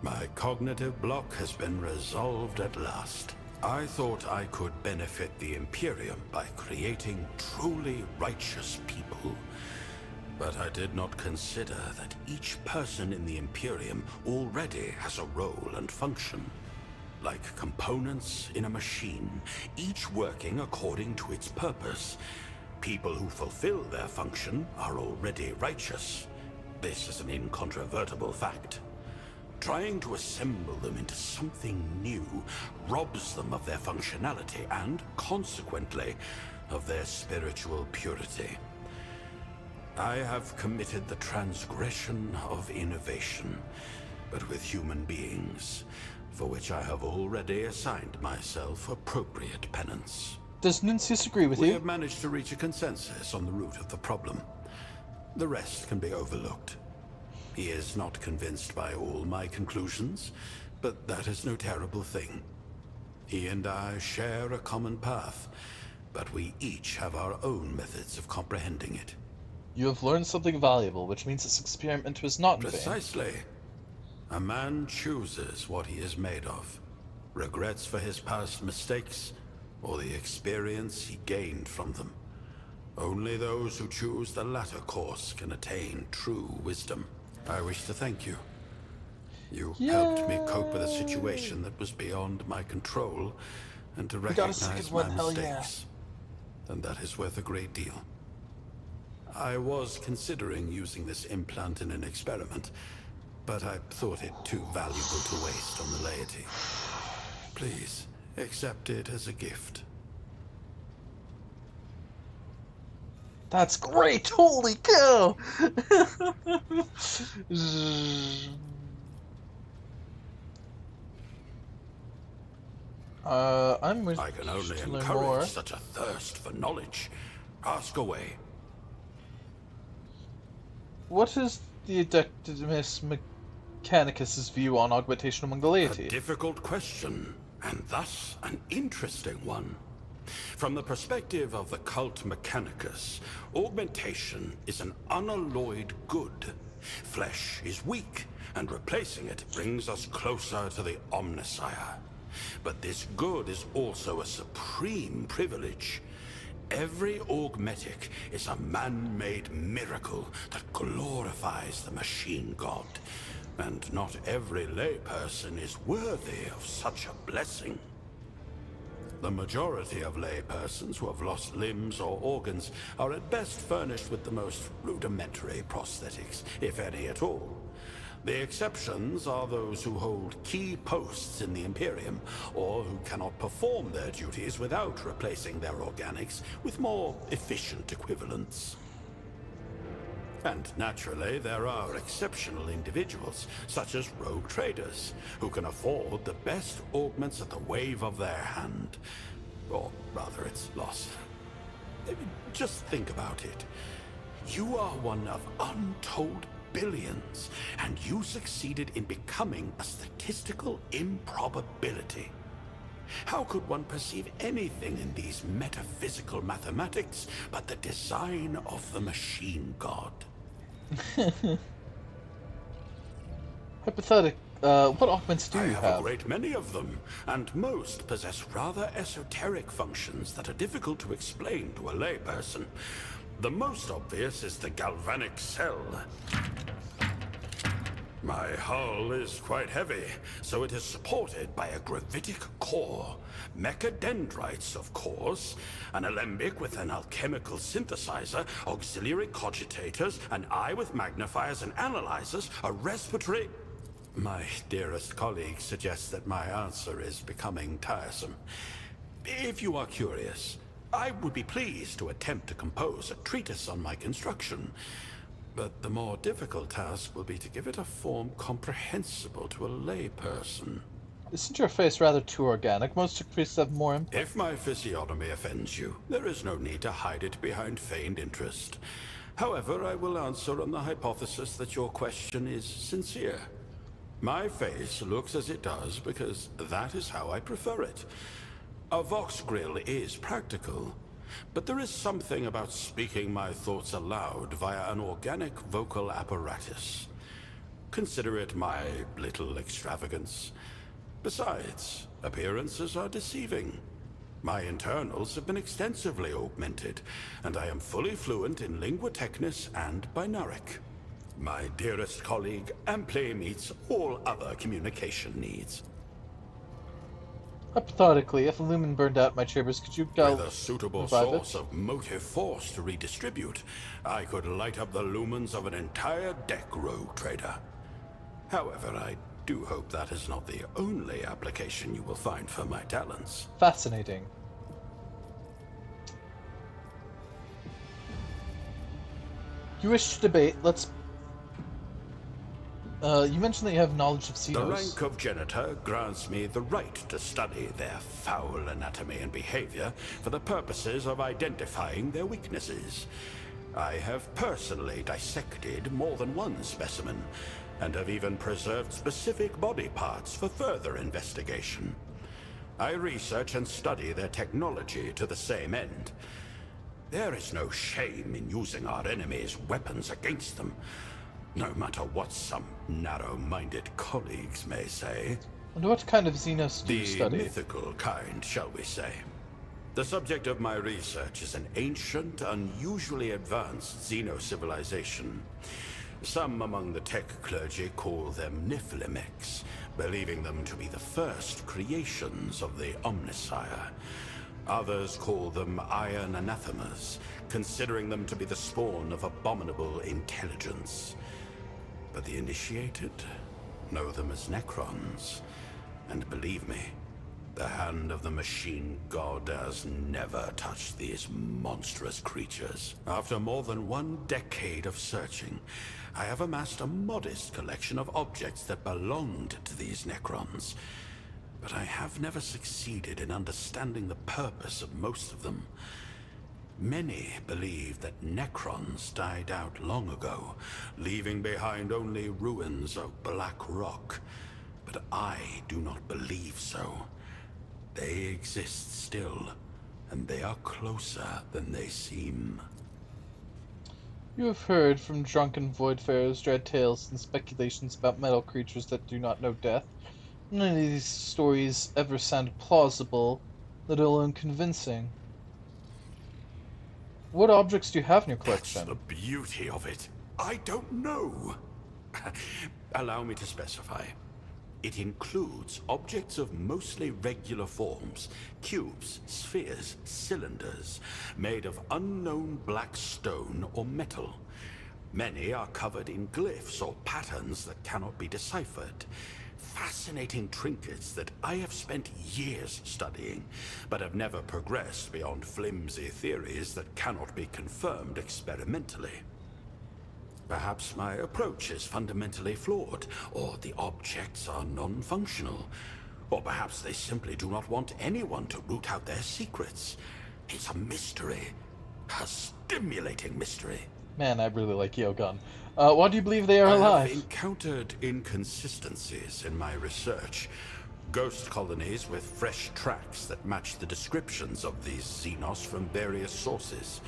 My cognitive block has been resolved at last. I thought I could benefit the Imperium by creating truly righteous people. But I did not consider that each person in the Imperium already has a role and function. like components in a machine, each working according to its purpose. People who fulfill their function are already righteous. This is an incontrovertible fact. Trying to assemble them into something new robs them of their functionality and, consequently, of their spiritual purity. I have committed the transgression of innovation, but with human beings, for which I have already assigned myself appropriate penance. Does Nuncius agree with We you? have managed to reach a consensus on the root of the problem. The rest can be overlooked. He is not convinced by all my conclusions, but that is no terrible thing. He and I share a common path, but we each have our own methods of comprehending it. You have learned something valuable, which means this experiment was not in vain. Precisely. A man chooses what he is made of. Regrets for his past mistakes, or the experience he gained from them. Only those who choose the latter course can attain true wisdom. I wish to thank you. You helped me cope with a situation that was beyond my control, and to got a recognize second my one, hell yeah. mistakes. And that is worth a great deal. I was considering using this implant in an experiment, but I thought it too valuable to waste on the laity. Please, accept it as a gift. That's great! Holy cow! I'm I can only to learn encourage more. such a thirst for knowledge. Ask away. What is the Adeptus Mechanicus' view on augmentation among the A laity? difficult question, and thus an interesting one. From the perspective of the cult Mechanicus, augmentation is an unalloyed good. Flesh is weak, and replacing it brings us closer to the Omnissiah. But this good is also a supreme privilege. Every augmetic is a man-made miracle that glorifies the machine god. And not every layperson is worthy of such a blessing. The majority of laypersons who have lost limbs or organs are at best furnished with the most rudimentary prosthetics, if any at all. The exceptions are those who hold key posts in the Imperium, or who cannot perform their duties without replacing their organics with more efficient equivalents. And naturally, there are exceptional individuals, such as rogue traders, who can afford the best augments at the wave of their hand. Or rather, its loss. Just think about it. You are one of untold billions, and you succeeded in becoming a statistical improbability. How could one perceive anything in these metaphysical mathematics but the design of the machine god? Hypothetic, what augments do I you have have? a great many of them, and most possess rather esoteric functions that are difficult to explain to a layperson. The most obvious is the galvanic cell. My hull is quite heavy, so it is supported by a gravitic core, mechadendrites, of course, an alembic with an alchemical synthesizer, auxiliary cogitators, an eye with magnifiers and analyzers, a respiratory... My dearest colleague suggests that my answer is becoming tiresome. If you are curious, I would be pleased to attempt to compose a treatise on my construction. But the more difficult task will be to give it a form comprehensible to a layperson. Isn't your face rather too organic? Most priests have more input. If my physiognomy offends you, there is no need to hide it behind feigned interest. However, I will answer on the hypothesis that your question is sincere. My face looks as it does because that is how I prefer it. A Vox grill is practical, but there is something about speaking my thoughts aloud via an organic vocal apparatus. Consider it my little extravagance. Besides, appearances are deceiving. My internals have been extensively augmented, and I am fully fluent in lingua technis and binaric. My dearest colleague amply meets all other communication needs. Hypothetically, if a lumen burned out my chambers, could you With a suitable revive source it? of motive force to redistribute, I could light up the lumens of an entire deck, rogue trader. However, I do hope that is not the only application you will find for my talents. Fascinating. You wish to debate? Let's. You mentioned that you have knowledge of The Xenos. rank of Genitor grants me the right to study their foul anatomy and behavior for the purposes of identifying their weaknesses. I have personally dissected more than one specimen, and have even preserved specific body parts for further investigation. I research and study their technology to the same end. There is no shame in using our enemies' weapons against them, no matter what some narrow-minded colleagues may say. And what kind of Xenos do you The study? mythical kind, shall we say. The subject of my research is an ancient, unusually advanced xeno-civilization. Some among the tech clergy call them Nephilimeks, believing them to be the first creations of the Omnissiah. Others call them Iron Anathemas, considering them to be the spawn of abominable intelligence. But the initiated know them as Necrons. And believe me, the hand of the machine god has never touched these monstrous creatures. After more than 1 decade of searching, I have amassed a modest collection of objects that belonged to these Necrons. But I have never succeeded in understanding the purpose of most of them. Many believe that Necrons died out long ago, leaving behind only ruins of black rock. But I do not believe so. They exist still, and they are closer than they seem. You have heard from drunken voidfarers dread tales and speculations about metal creatures that do not know death. None of these stories ever sound plausible, let alone convincing. What objects do you have in your collection? That's the beauty of it. I don't know. Allow me to specify. It includes objects of mostly regular forms, cubes, spheres, cylinders, made of unknown black stone or metal. Many are covered in glyphs or patterns that cannot be deciphered. Fascinating trinkets that I have spent years studying, but have never progressed beyond flimsy theories that cannot be confirmed experimentally. Perhaps my approach is fundamentally flawed, or the objects are non-functional. Or perhaps they simply do not want anyone to root out their secrets. It's a mystery. A stimulating mystery. Man, I really like Eogunn. Why do you believe they are I have alive? encountered inconsistencies in my research. Ghost colonies with fresh tracks that match the descriptions of these Xenos from various sources.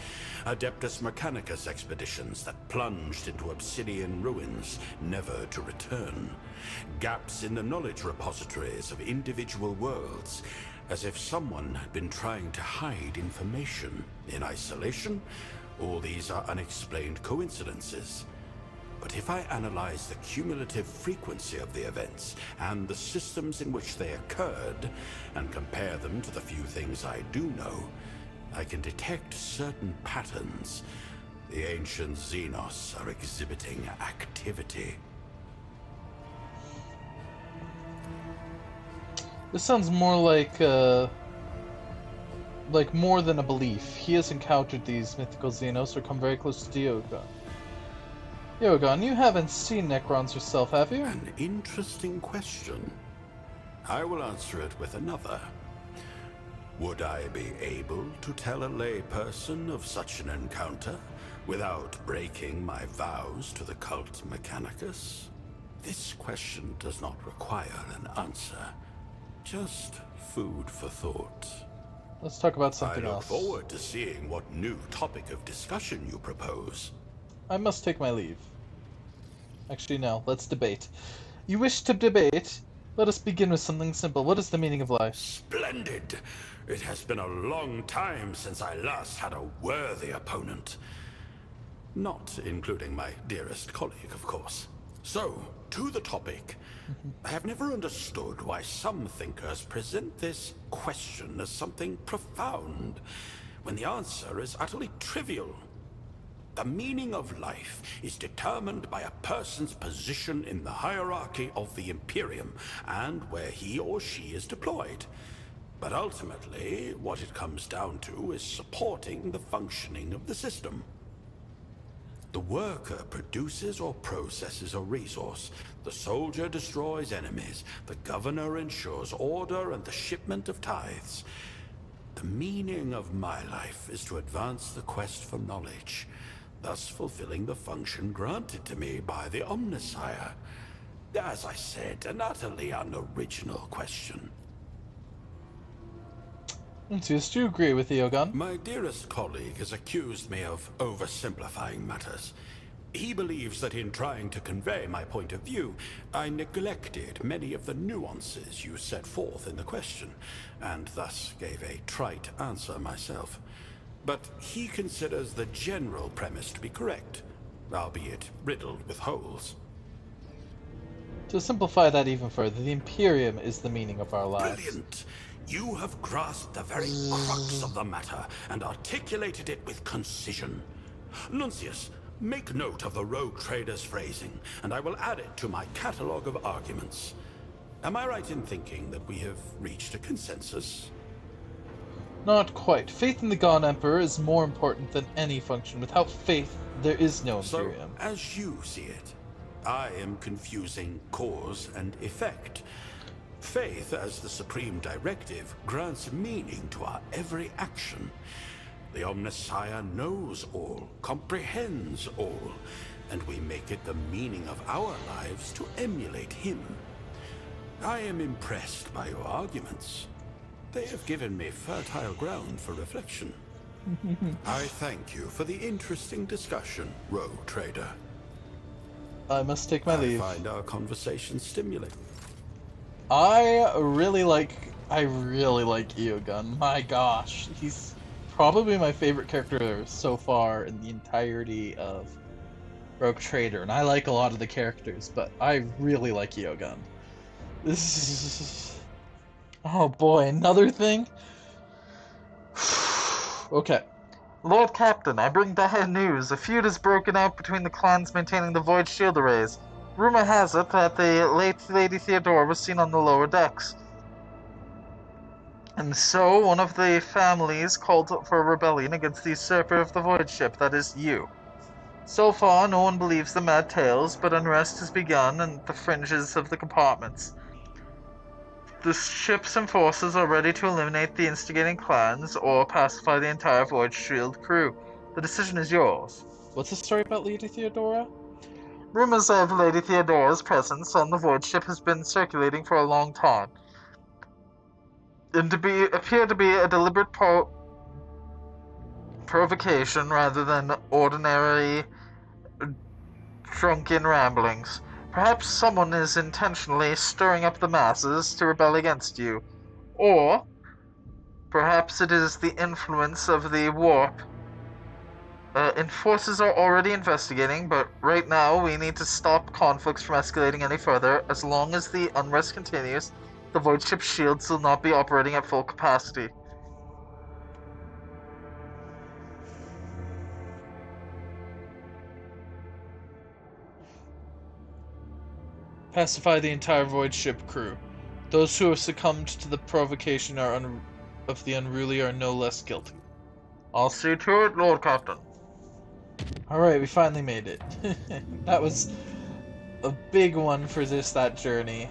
Adeptus Mechanicus expeditions that plunged into obsidian ruins, never to return. Gaps in the knowledge repositories of individual worlds, as if someone had been trying to hide information. In isolation, all these are unexplained coincidences. But if I analyze the cumulative frequency of the events and the systems in which they occurred, and compare them to the few things I do know, I can detect certain patterns. The ancient Xenos are exhibiting activity. This sounds more like more than a belief. He has encountered these mythical Xenos or come very close to Eogunn. Eogunn, you haven't seen Necrons yourself, have you? An interesting question. I will answer it with another. Would I be able to tell a layperson of such an encounter without breaking my vows to the cult Mechanicus? This question does not require an answer. Just food for thought. Let's talk about something I look else. forward to seeing what new topic of discussion you propose. I must take my leave. Actually, no. Let's debate. You wish to debate? Let us begin with something simple. What is the meaning of life? Splendid! It has been a long time since I last had a worthy opponent. Not including my dearest colleague, of course. So, to the topic. I have never understood why some thinkers present this question as something profound, when the answer is utterly trivial. The meaning of life is determined by a person's position in the hierarchy of the Imperium and where he or she is deployed. But ultimately, what it comes down to is supporting the functioning of the system. The worker produces or processes a resource. The soldier destroys enemies. The governor ensures order and the shipment of tithes. The meaning of my life is to advance the quest for knowledge, thus fulfilling the function granted to me by the Omnissiah. As I said, an utterly unoriginal question. Yes, do you agree with Eogunn? My dearest colleague has accused me of oversimplifying matters. He believes that in trying to convey my point of view, I neglected many of the nuances you set forth in the question, and thus gave a trite answer myself. But he considers the general premise to be correct, albeit riddled with holes. To simplify that even further, the Imperium is the meaning of our lives. Brilliant! You have grasped the very crux of the matter and articulated it with concision. Nuncius, make note of the rogue trader's phrasing, and I will add it to my catalogue of arguments. Am I right in thinking that we have reached a consensus? Not quite. Faith in the Gone Emperor is more important than any function. Without faith, there is no Imperium. So, as you see it, I am confusing cause and effect. Faith, as the supreme directive, grants meaning to our every action. The Omnissiah knows all, comprehends all, and we make it the meaning of our lives to emulate him. I am impressed by your arguments. They have given me fertile ground for reflection. I thank you for the interesting discussion, rogue trader. I must take my leave. I find our conversation stimulating. I really like Eogunn. My gosh, he's probably my favorite character so far in the entirety of Rogue Trader, and I like a lot of the characters, but I really like Eogunn. This is... Oh boy, another thing? Okay. Lord Captain, I bring dire news. A feud has broken out between the clans maintaining the Void Shield arrays. Rumor has it that the late Lady Theodora was seen on the lower decks. And so, one of the families called for a rebellion against the usurper of the Void Ship, that is, you. So far, no one believes the mad tales, but unrest has begun at the fringes of the compartments. The ships and forces are ready to eliminate the instigating clans or pacify the entire Void Shield crew. The decision is yours. What's the story about Lady Theodora? Rumors of Lady Theodora's presence on the Void Ship has been circulating for a long time, and appear to be a deliberate provocation rather than ordinary drunken ramblings. Perhaps someone is intentionally stirring up the masses to rebel against you. Or perhaps it is the influence of the warp. Forces are already investigating, but right now we need to stop conflicts from escalating any further. As long as the unrest continues, the Void Ship shields will not be operating at full capacity. Pacify the entire Void Ship crew. Those who have succumbed to the provocation of the unruly are no less guilty. I'll see to it, Lord Captain. Alright, we finally made it. That was a big one for that journey.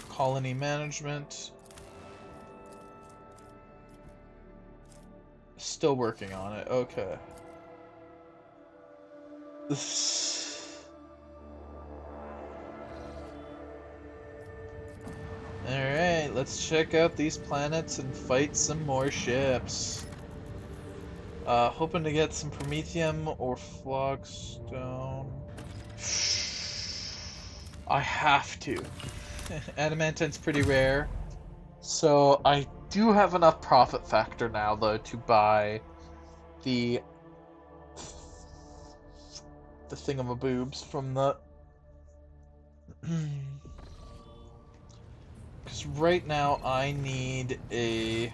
Colony management. Still working on it, okay. Alright, let's check out these planets and fight some more ships. Hoping to get some Promethium or Flogstone. I have to. Adamantine's pretty rare. So I do have enough profit factor now, though, to buy the thingamaboobs from the Because right now I need a...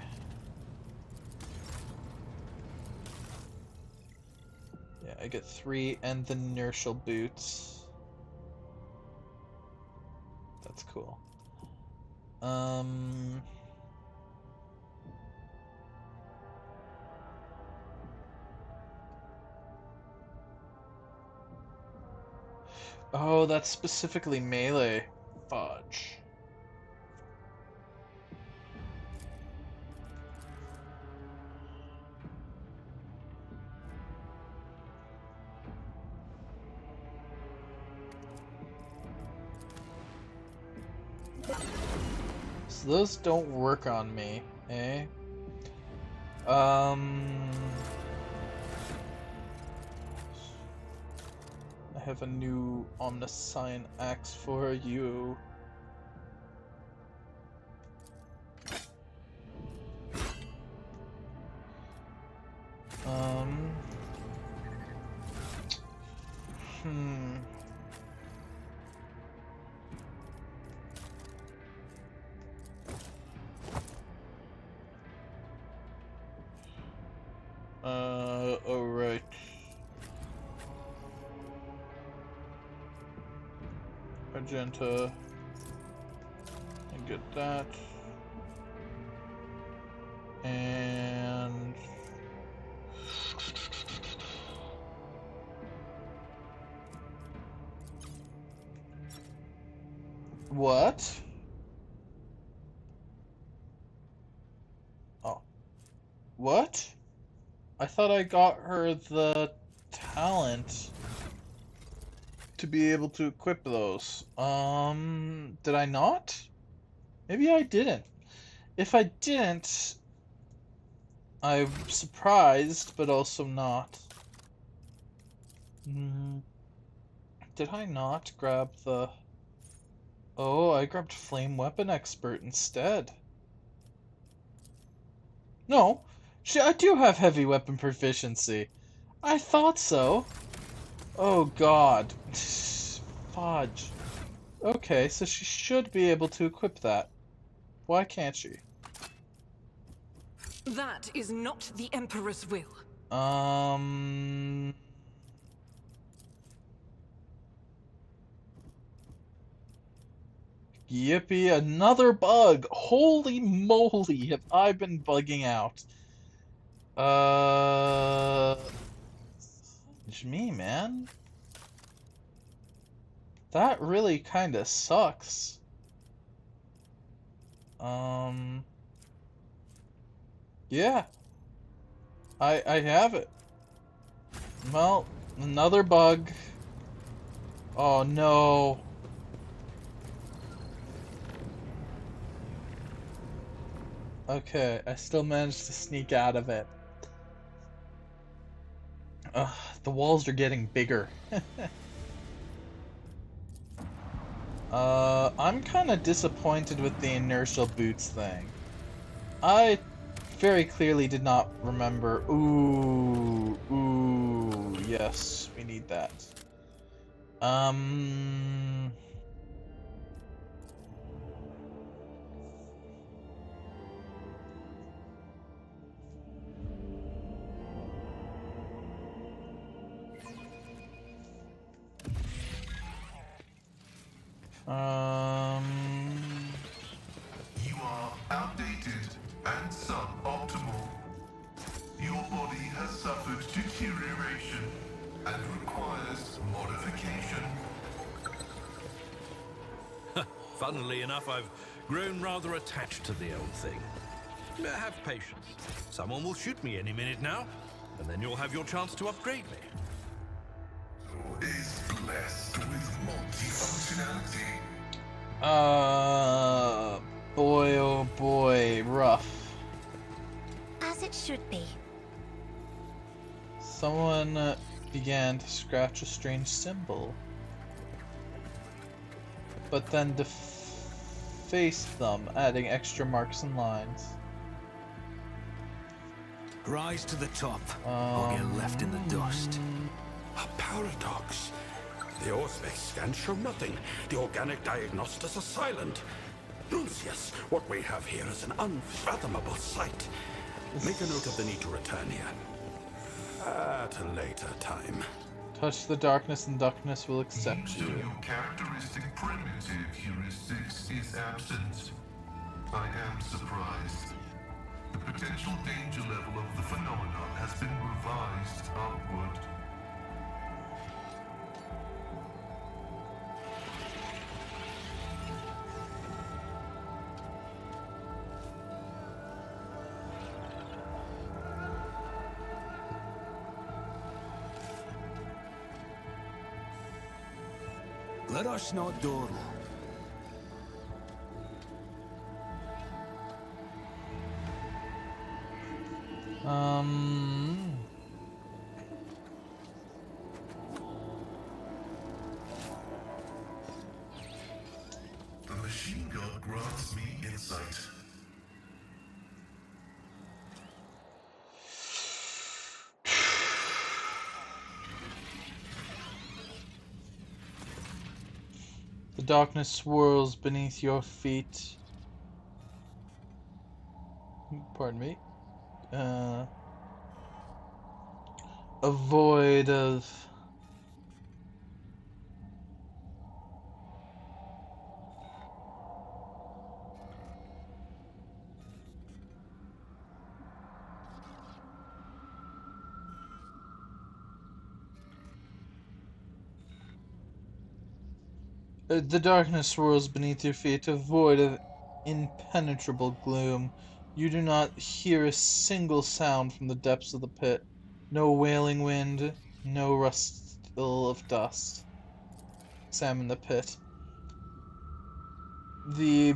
Yeah, I get 3 and the inertial boots. That's cool. Oh, that's specifically melee. Fudge. So those don't work on me, eh? I have a new Omniscient axe for you. Hmm. Alright. Magenta. I get that. And... What? Oh. What? I thought I got her the talent to be able to equip those. Did I not? Maybe I didn't. If I didn't, I'm surprised, but also not. Did I not grab the... Oh, I grabbed Flame Weapon Expert instead. No, I do have heavy weapon proficiency. I thought so. Oh god. Fudge. Okay, so she should be able to equip that. Why can't she? That is not the Emperor's will. Yippee, another bug! Holy moly, have I been bugging out. It's me, man. That really kinda sucks. Yeah. I have it. Well, another bug. Oh no. Okay, I still managed to sneak out of it. The walls are getting bigger. I'm kind of disappointed with the inertial boots thing. I very clearly did not remember. Ooh, yes, we need that. You are outdated and suboptimal. Your body has suffered deterioration and requires modification. Funnily enough, I've grown rather attached to the old thing. Have patience. Someone will shoot me any minute now, and then you'll have your chance to upgrade me. Is blessed with multifunctionality. Boy, oh boy, rough. As it should be. Someone began to scratch a strange symbol, but then defaced them, adding extra marks and lines. Rise to the top, or get left in the dust. A paradox. The Auspex scans show nothing. The organic diagnostics are silent. Nuncius, what we have here is an unfathomable sight. Make a note of the need to return here. At a later time. Touch the darkness and darkness will accept Use you. of your characteristic primitive heuristics is absent. I am surprised. The potential danger level of the phenomenon has been revised upward. Let us not dawdle. The machine god grants me insight. The darkness swirls beneath your feet. Pardon me. A void of the darkness swirls beneath your feet, a void of impenetrable gloom. You do not hear a single sound from the depths of the pit. No wailing wind, no rustle of dust. Examine the pit. The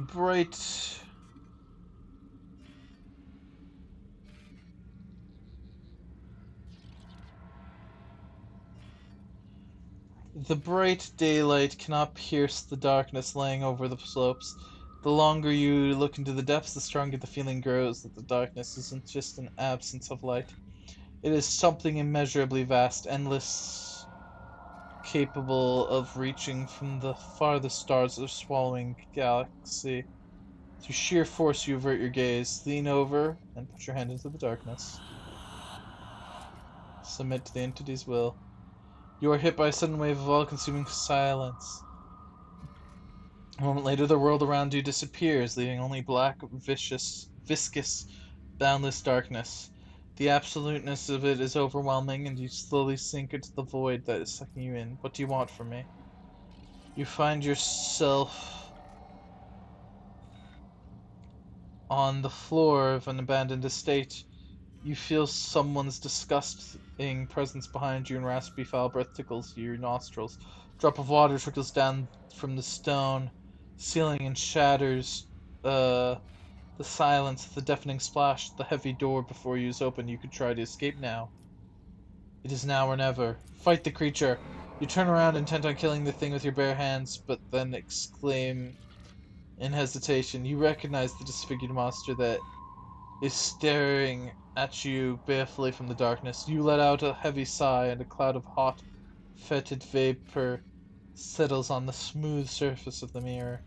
bright daylight cannot pierce the darkness laying over the slopes. The longer you look into the depths, the stronger the feeling grows that the darkness isn't just an absence of light. It is something immeasurably vast, endless, capable of reaching from the farthest stars of the swallowing galaxy. Through sheer force, you avert your gaze, lean over, and put your hand into the darkness. Submit to the entity's will. You are hit by a sudden wave of all-consuming silence. A moment later, the world around you disappears, leaving only black, viscous, boundless darkness. The absoluteness of it is overwhelming, and you slowly sink into the void that is sucking you in. What do you want from me? You find yourself on the floor of an abandoned estate. You feel someone's disgusting presence behind you, and raspy foul breath tickles your nostrils. A drop of water trickles down from the stone ceiling and shatters the silence. The deafening splash. The heavy door before you is open. You could try to escape now. It is now or never. Fight the creature. You turn around, intent on killing the thing with your bare hands, but then exclaim in hesitation. You recognize the disfigured monster that is staring at you balefully from the darkness. You let out a heavy sigh, and a cloud of hot, fetid vapor settles on the smooth surface of the mirror.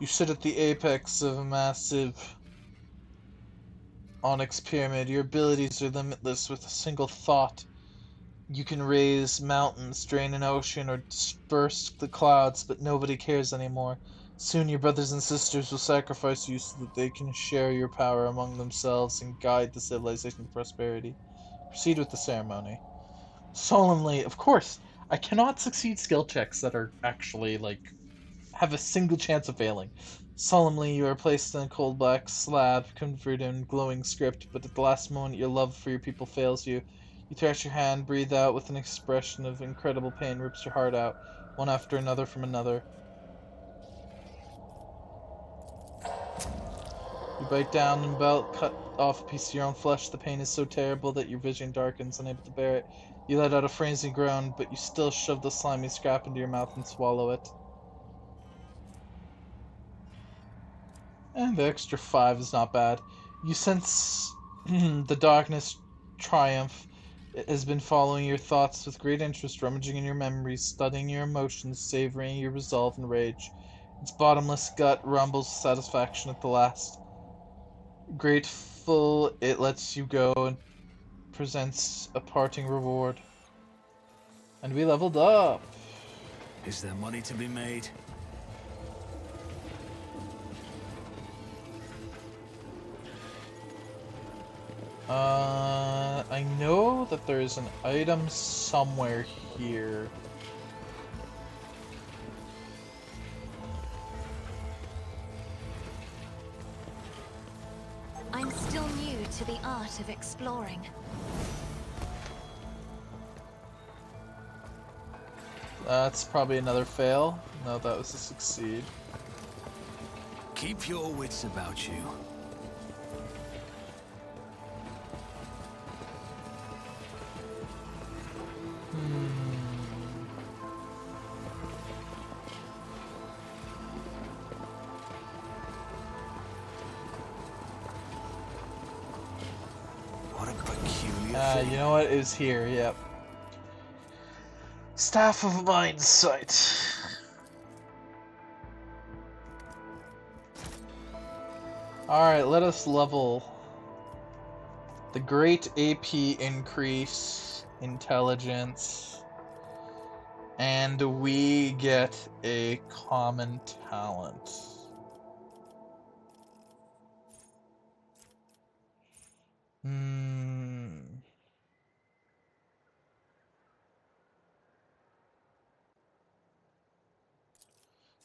You sit at the apex of a massive onyx pyramid. Your abilities are limitless. With a single thought, you can raise mountains, drain an ocean, or disperse the clouds, but nobody cares anymore. Soon your brothers and sisters will sacrifice you so that they can share your power among themselves and guide the civilization to prosperity. Proceed with the ceremony. Solemnly, of course, I cannot succeed skill checks that are actually, have a single chance of failing. Solemnly, you are placed in a cold black slab covered in glowing script, but at the last moment your love for your people fails you. You thrash your hand, breathe out with an expression of incredible pain, rips your heart out, one after another from another. You bite down and about cut off a piece of your own flesh. The pain is so terrible that your vision darkens, unable to bear it. You let out a frenzy groan, but you still shove the slimy scrap into your mouth and swallow it. And the extra 5 is not bad. You sense the darkness triumph. It has been following your thoughts with great interest, rummaging in your memories, studying your emotions, savoring your resolve and rage. Its bottomless gut rumbles with satisfaction at the last. Grateful, it lets you go and presents a parting reward. And we leveled up. Is there money to be made? I know that there is an item somewhere here. I'm still new to the art of exploring. That's probably another fail. No, that was a succeed. Keep your wits about you. What a peculiar thing. You know what? It was here, yep. Staff of Mind Sight. Alright, let us level. The great AP increase, intelligence, and we get a common talent.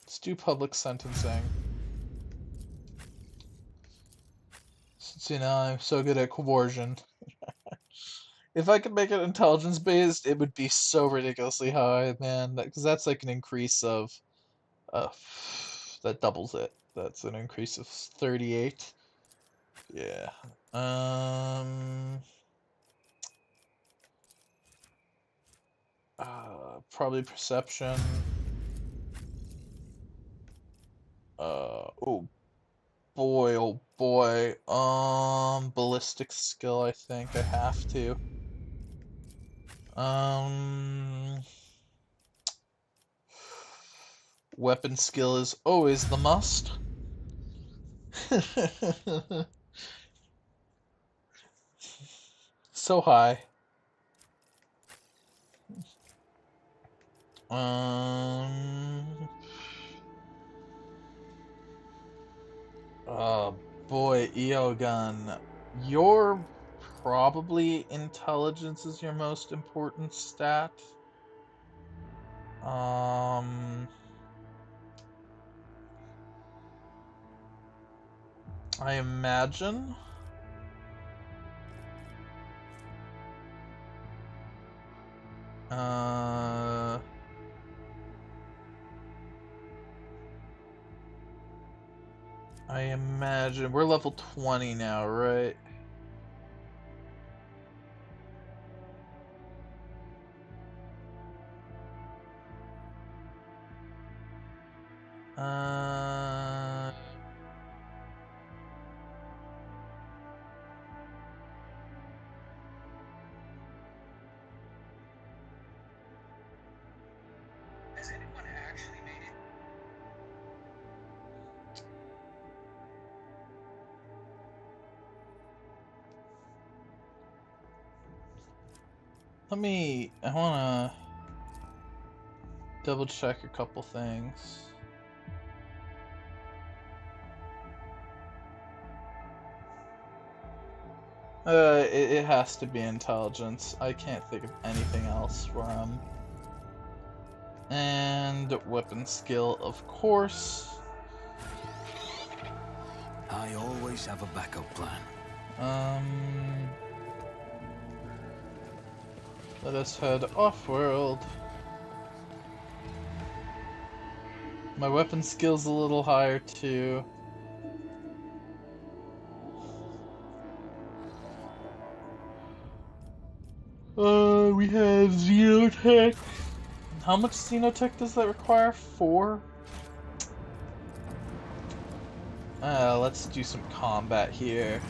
Let's do public sentencing. Since, you know, I'm so good at coercion. If I could make it intelligence based, it would be so ridiculously high, man. Because that's like an increase of, that doubles it. That's an increase of 38. Yeah. Probably perception. Oh boy, oh boy. Ballistic skill, I think I have to. Weapon skill is always the must. So high. Oh boy, Eogunn. Your probably intelligence is your most important stat. I imagine. I imagine we're level 20 now, right? Has anyone actually made it? I wanna double check a couple things. It has to be intelligence. I can't think of anything else for him. And weapon skill, of course. I always have a backup plan. Let us head off-world. My weapon skill's a little higher too. We have Xenotech. How much Xenotech does that require? 4? Let's do some combat here.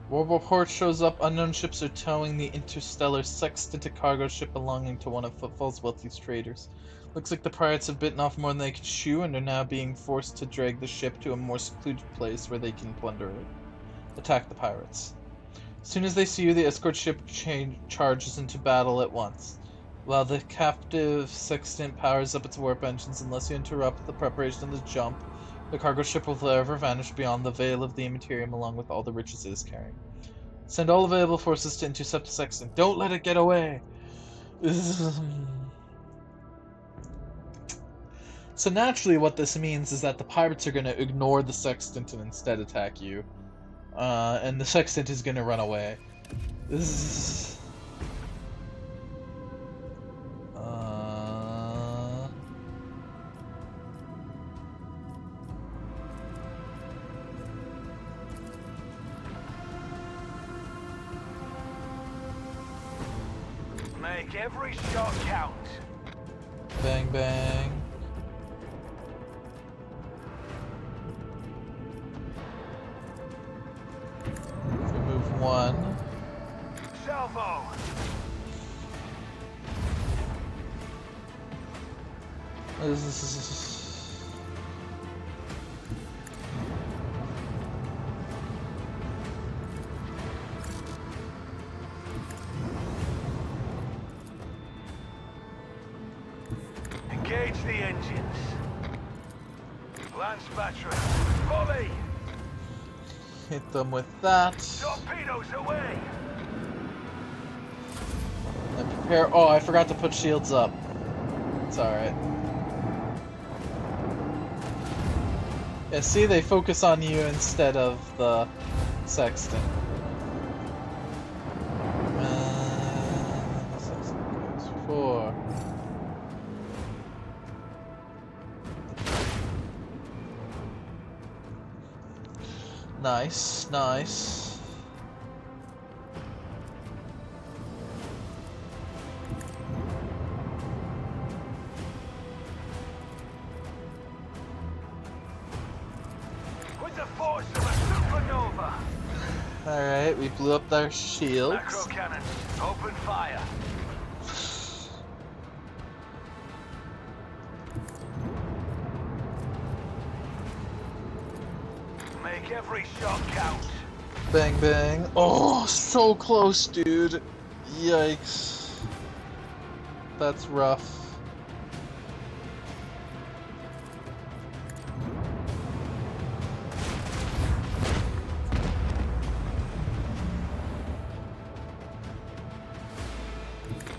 War report shows up. Unknown ships are towing the interstellar Sextant, a cargo ship belonging to one of Footfall's wealthiest traders. Looks like the pirates have bitten off more than they could chew and are now being forced to drag the ship to a more secluded place where they can plunder it. Attack the pirates. As soon as they see you, the escort ship charges into battle at once. While the captive Sextant powers up its warp engines, unless you interrupt the preparation of the jump, the cargo ship will forever vanish beyond the veil of the Immaterium along with all the riches it is carrying. Send all available forces to intercept the Sextant. Don't let it get away! So naturally what this means is that the pirates are going to ignore the Sextant and instead attack you. And the Sextant is going to run away. Make every shot count. Bang bang. Remove one. Salvo. Engage the engines. Lance battery. Volley. Hit them with that. Torpedoes away. And prepare. Oh, I forgot to put shields up. It's alright. Yeah, see, they focus on you instead of the Sextant. The Sextant goes 4. Nice, nice. With the force of a supernova. Alright, we blew up their shields. Macro cannons, open fire. Make every shot count. Bang bang. Oh, so close, dude. Yikes. That's rough.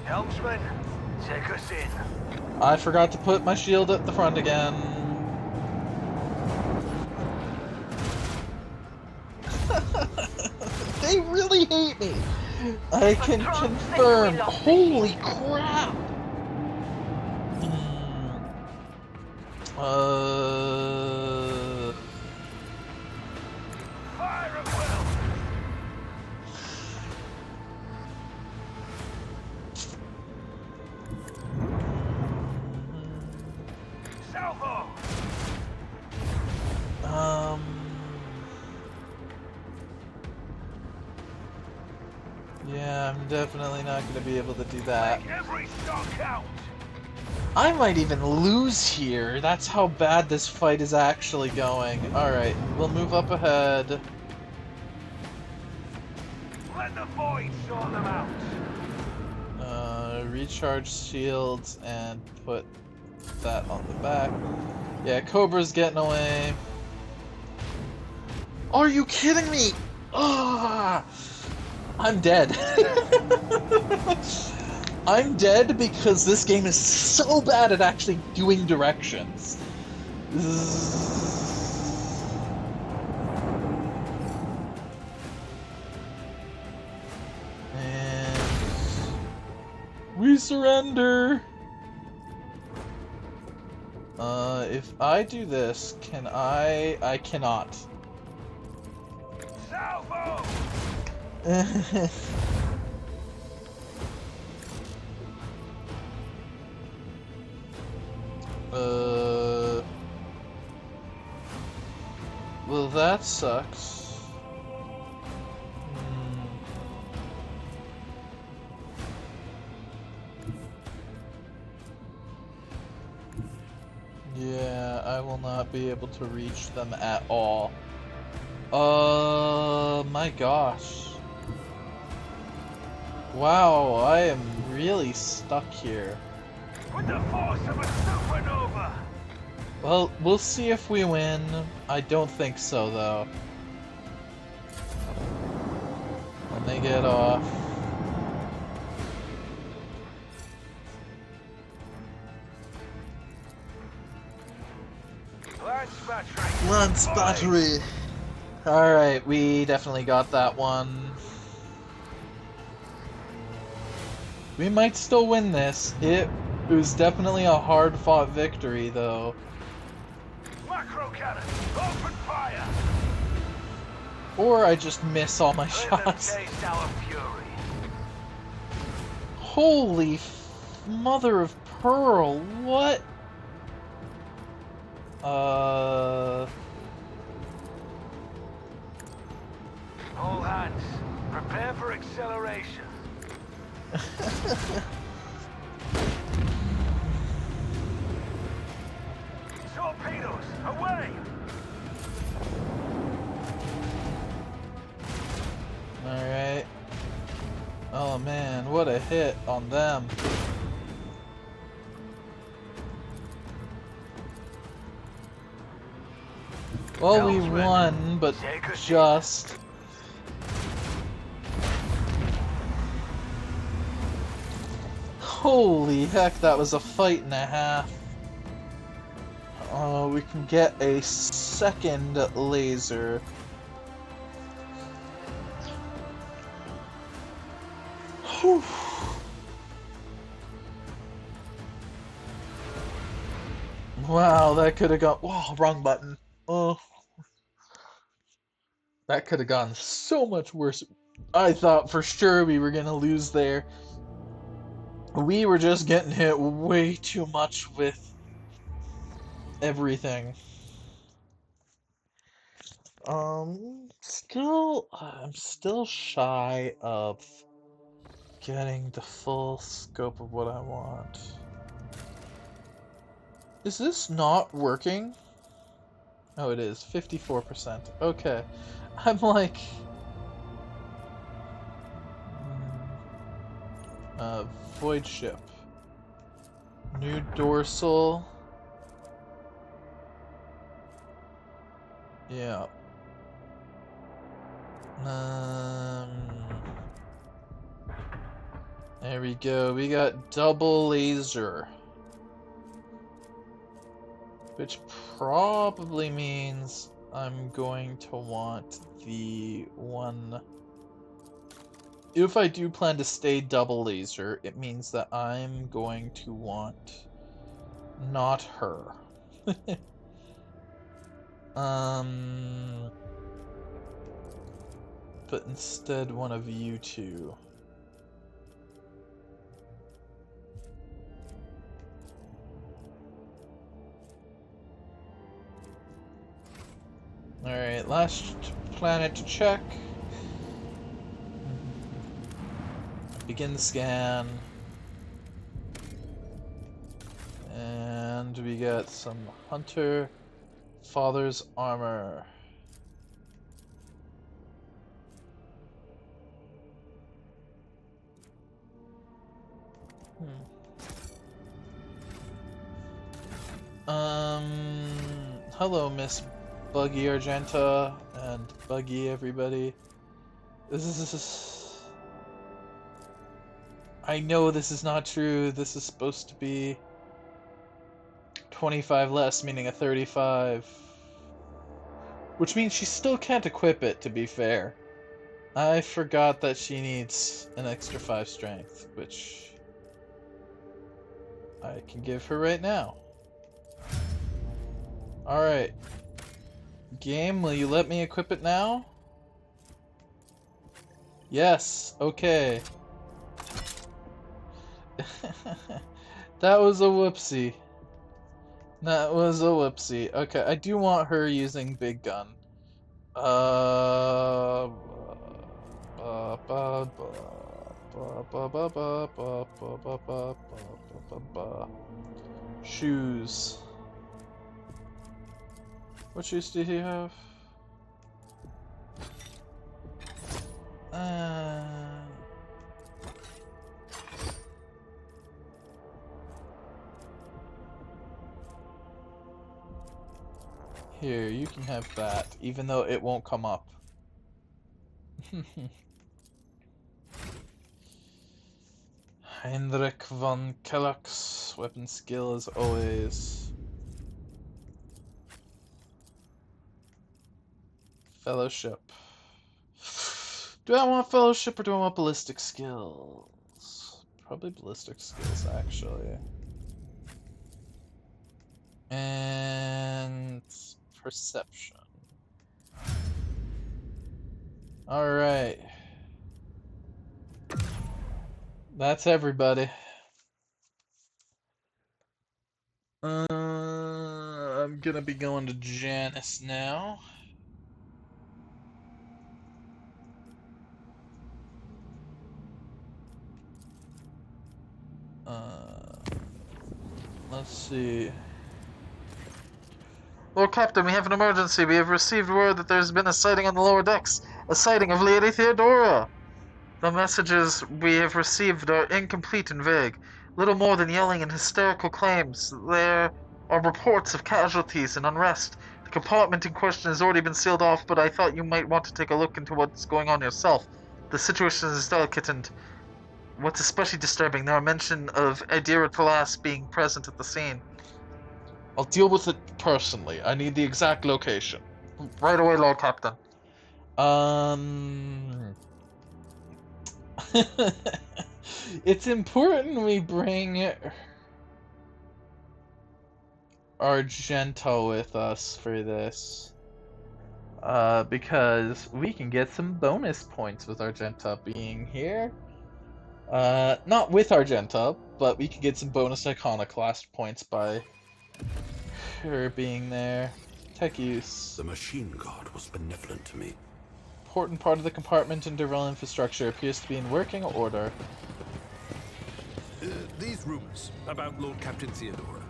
Helmsman, take us in. I forgot to put my shield at the front again. They really hate me. I can confirm. Holy crap. Fire at will. Salvo. Yeah, I'm definitely not going to be able to do that. Make every shot count. I might even lose here. That's how bad this fight is actually going. Alright, we'll move up ahead. Let the void sort them out. Recharge shields and put that on the back. Yeah, Cobra's getting away. Are you kidding me? Ah! I'm dead. I'm dead because this game is so bad at actually doing directions. And we surrender. If I do this, can I cannot. Salvo. Well, that sucks. I will not be able to reach them at all. My gosh. Wow, I am really stuck here. With the force of a supernova! Well, we'll see if we win. I don't think so, though. When they get off. Lance battery! Alright, we definitely got that one. We might still win this. It was definitely a hard-fought victory, though. Macro cannon, open fire! Or I just miss all my shots. Taste our fury. Holy mother of pearl, what? All hands, prepare for acceleration. Torpedoes, away! Alright. Oh man, what a hit on them. Well, we won, but just... Holy heck, that was a fight and a half. Oh, we can get a second laser. Whew. Wow, that could have gone... Whoa, wrong button. Oh. That could have gone so much worse. I thought for sure we were gonna lose there. We were just getting hit way too much with everything. I'm still shy of getting the full scope of what I want. Is this not working? Oh, it is. 54%. Okay. I'm like... Void ship. New dorsal. Yeah. There we go. We got double laser. Which probably means I'm going to want the one... If I do plan to stay double laser, it means that I'm going to want not her. But instead one of you two. Alright, last planet to check. Begin the scan. And we got some Hunter Father's armor. Hello, Miss Buggy Argenta and Buggy everybody. This is... I know this is not true. This is supposed to be 25 less, meaning a 35. Which means she still can't equip it, to be fair. I forgot that she needs an extra 5 strength, which I can give her right now. Alright. Game, will you let me equip it now? Yes, okay. That was a whoopsie. That was a whoopsie. Okay, I do want her using big gun. Shoes. What use do you have? Here, you can have that, even though it won't come up. Heinrich von Kellock's weapon skill as always. Fellowship. Do I want fellowship or do I want ballistic skills? Probably ballistic skills, actually. And perception. Alright. That's everybody. I'm gonna be going to Janice now. Let's see. Lord Captain, we have an emergency. We have received word that there's been a sighting on the lower decks. A sighting of Lady Theodora. The messages we have received are incomplete and vague. Little more than yelling and hysterical claims. There are reports of casualties and unrest. The compartment in question has already been sealed off, but I thought you might want to take a look into what's going on yourself. The situation is delicate, and what's especially disturbing, there are mention of Adira Talas being present at the scene. I'll deal with it personally. I need the exact location. Right away, Lord Captain. It's important we bring Argento with us for this. Because we can get some bonus points with Argenta being here. Not with Argenta, but we can get some bonus Iconoclast points by her being there. Tech use. The machine god was benevolent to me. Important part of the compartment and Derville infrastructure appears to be in working order. These rumors about Lord Captain Theodora,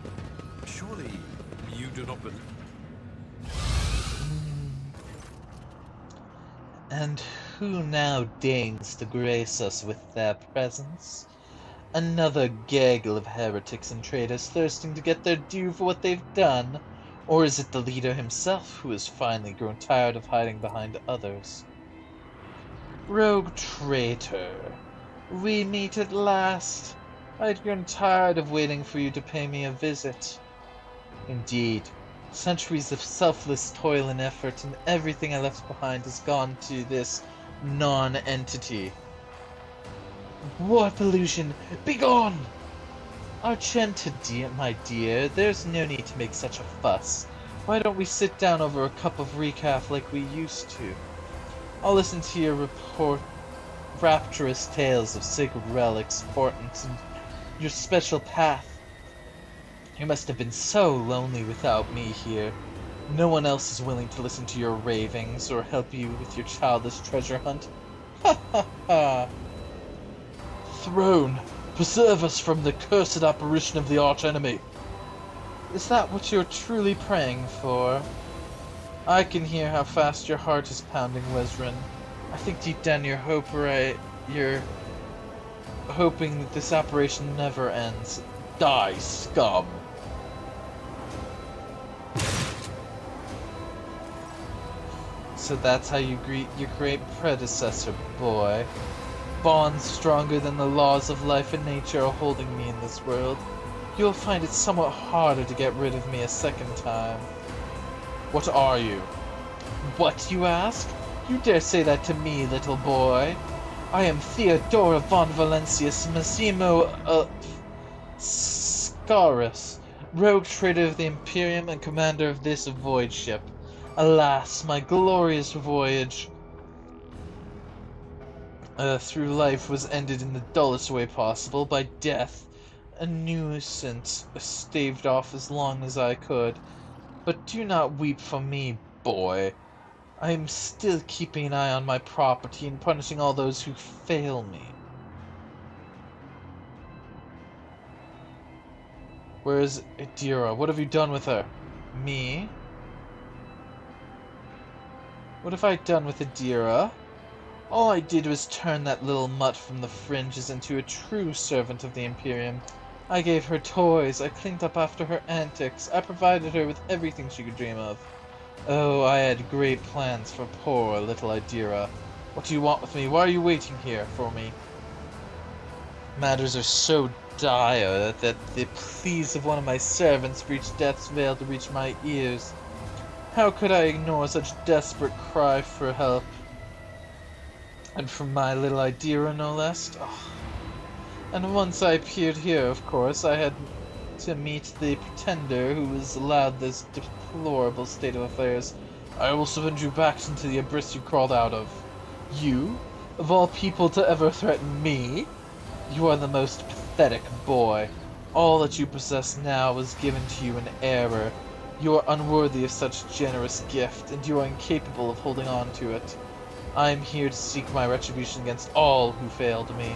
surely you do not believe... And who now deigns to grace us with their presence? Another gaggle of heretics and traitors thirsting to get their due for what they've done? Or is it the leader himself who has finally grown tired of hiding behind others? Rogue traitor, we meet at last. I'd grown tired of waiting for you to pay me a visit. Indeed, centuries of selfless toil and effort, and everything I left behind has gone to this non-entity. Warp illusion, begone! Argenta, dear, my dear, there's no need to make such a fuss. Why don't we sit down over a cup of recaf like we used to? I'll listen to your rapturous tales of sacred relics, portents, and your special path. You must have been so lonely without me here. No one else is willing to listen to your ravings or help you with your childish treasure hunt. Ha ha ha! Throne, preserve us from the cursed apparition of the archenemy. Is that what you're truly praying for? I can hear how fast your heart is pounding, Wezrin. I think deep down you're hoping that this apparition never ends. Die, scum! So that's how you greet your great predecessor, boy. Bonds stronger than the laws of life and nature are holding me in this world. You'll find it somewhat harder to get rid of me a second time. What are you? What, you ask? You dare say that to me, little boy? I am Theodora von Valentius Massimo Scarus, rogue trader of the Imperium and commander of this void ship. Alas, my glorious voyage through life was ended in the dullest way possible, by death. A nuisance staved off as long as I could. But do not weep for me, boy. I am still keeping an eye on my property and punishing all those who fail me. Where is Adira? What have you done with her? Me? What have I done with Adira? All I did was turn that little mutt from the fringes into a true servant of the Imperium. I gave her toys, I cleaned up after her antics, I provided her with everything she could dream of. Oh, I had great plans for poor little Adira. What do you want with me? Why are you waiting here for me? Matters are so dire that the pleas of one of my servants reached death's veil to reach my ears. How could I ignore such desperate cry for help? And from my little Adira, no less? Oh. And once I appeared here, of course, I had to meet the pretender who was allowed this deplorable state of affairs. I will send you back into the abyss you crawled out of. You? Of all people to ever threaten me? You are the most pathetic boy. All that you possess now was given to you in error. You are unworthy of such generous gift, and you are incapable of holding on to it. I am here to seek my retribution against all who failed me.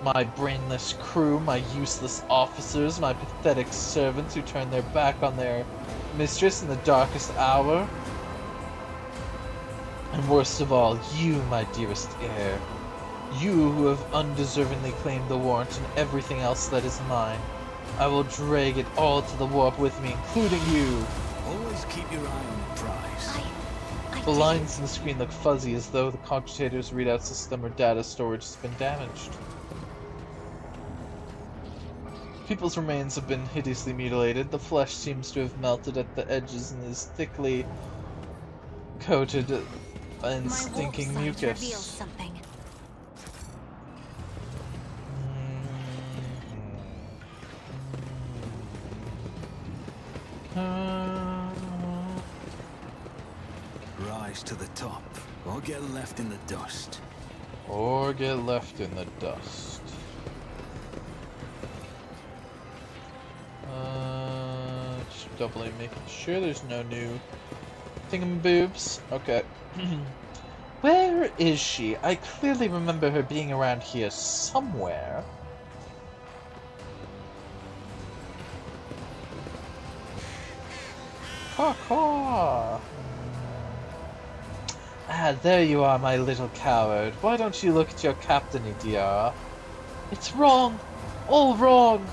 My brainless crew, my useless officers, my pathetic servants who turned their back on their mistress in the darkest hour. And worst of all, you, my dearest heir. You who have undeservingly claimed the warrant and everything else that is mine. I will drag it all to the warp with me, including you. Always keep your eye on the prize. The lines in the screen look fuzzy, as though the cogitator's readout system or data storage has been damaged. People's remains have been hideously mutilated. The flesh seems to have melted at the edges and is thickly coated in stinking mucus. Something. Rise to the top, or get left in the dust. Or get left in the dust. Just doubly making sure there's no new thingamaboobs. Okay. Where is she? I clearly remember her being around here somewhere. Caw-caw! Ah, there you are, my little coward. Why don't you look at your captain, Adira? It's wrong! All wrong!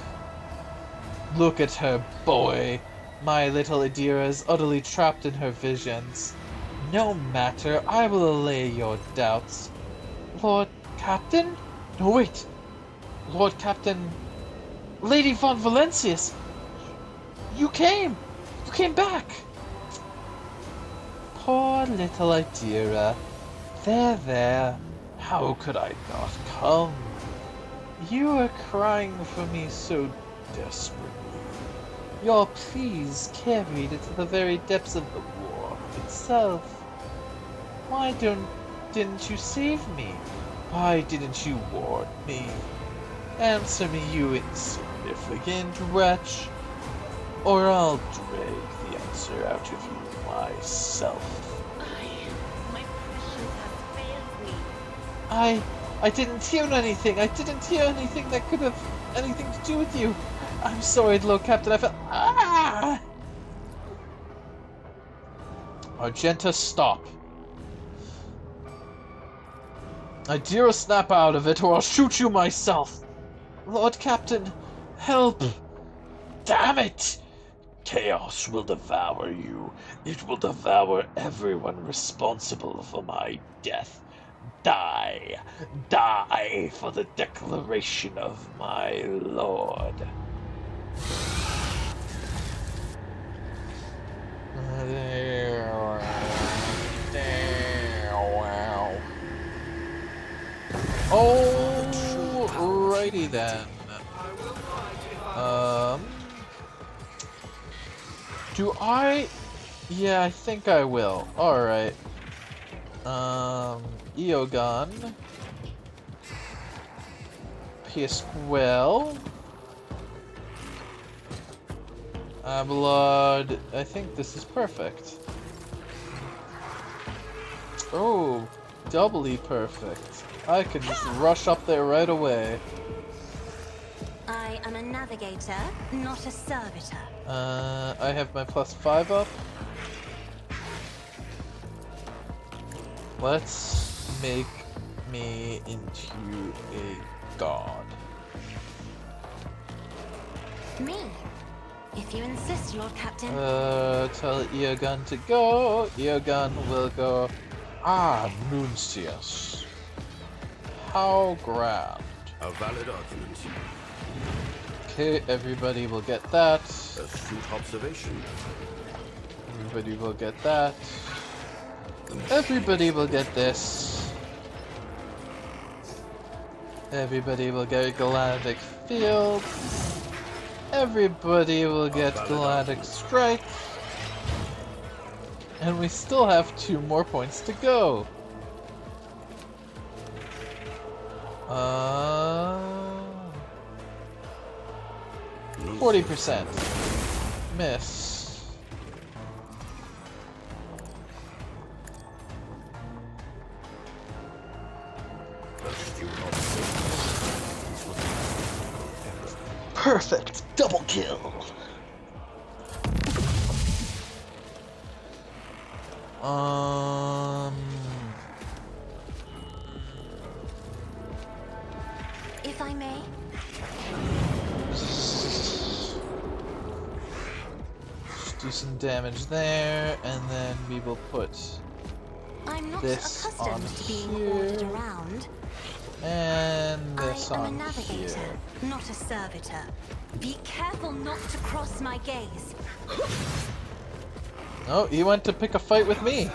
Look at her, boy! My little Adira is utterly trapped in her visions. No matter, I will allay your doubts. Lord Captain? No, wait! Lord Captain... Lady von Valencius! You came! You came back! Poor little Adira. There. How could I not come? You were crying for me so desperately. Your pleas carried it to the very depths of the war itself. Why didn't you save me? Why didn't you warn me? Answer me, you insignificant wretch, or I'll drag the answer out of you myself. My precious has failed me. I didn't hear anything. I didn't hear anything that could have anything to do with you. I'm sorry, Lord Captain. I felt... Ah! Argenta, stop. Adira, snap out of it, or I'll shoot you myself. Lord Captain, help. Damn it! Chaos will devour you. It will devour everyone responsible for my death. Die! Die for the declaration of my lord. Alrighty then. Do I? Yeah, I think I will. Alright. Eogunn. Pasquale. Abelard. I think this is perfect. Oh, doubly perfect. I can just rush up there right away. I am a navigator, not a servitor. I have my +5 up. Let's make me into a god. Me? If you insist, Lord Captain. Tell Eogunn to go. Eogunn will go. Ah, Nuncius. How grand. A valid argument. Okay, everybody will get that. Astute observation. Everybody will get that. Everybody will get this. Everybody will get Galactic Field. Everybody will get Galactic Strike. And we still have 2 more points to go. 40%. Miss. Perfect! Double kill! If I may. Just do some damage there, and then we will put I'm not this on accustomed to being here, ordered around. and this I am on a navigator, here. not a servitor. Be careful not to cross my gaze. Oh, he went to pick a fight with me.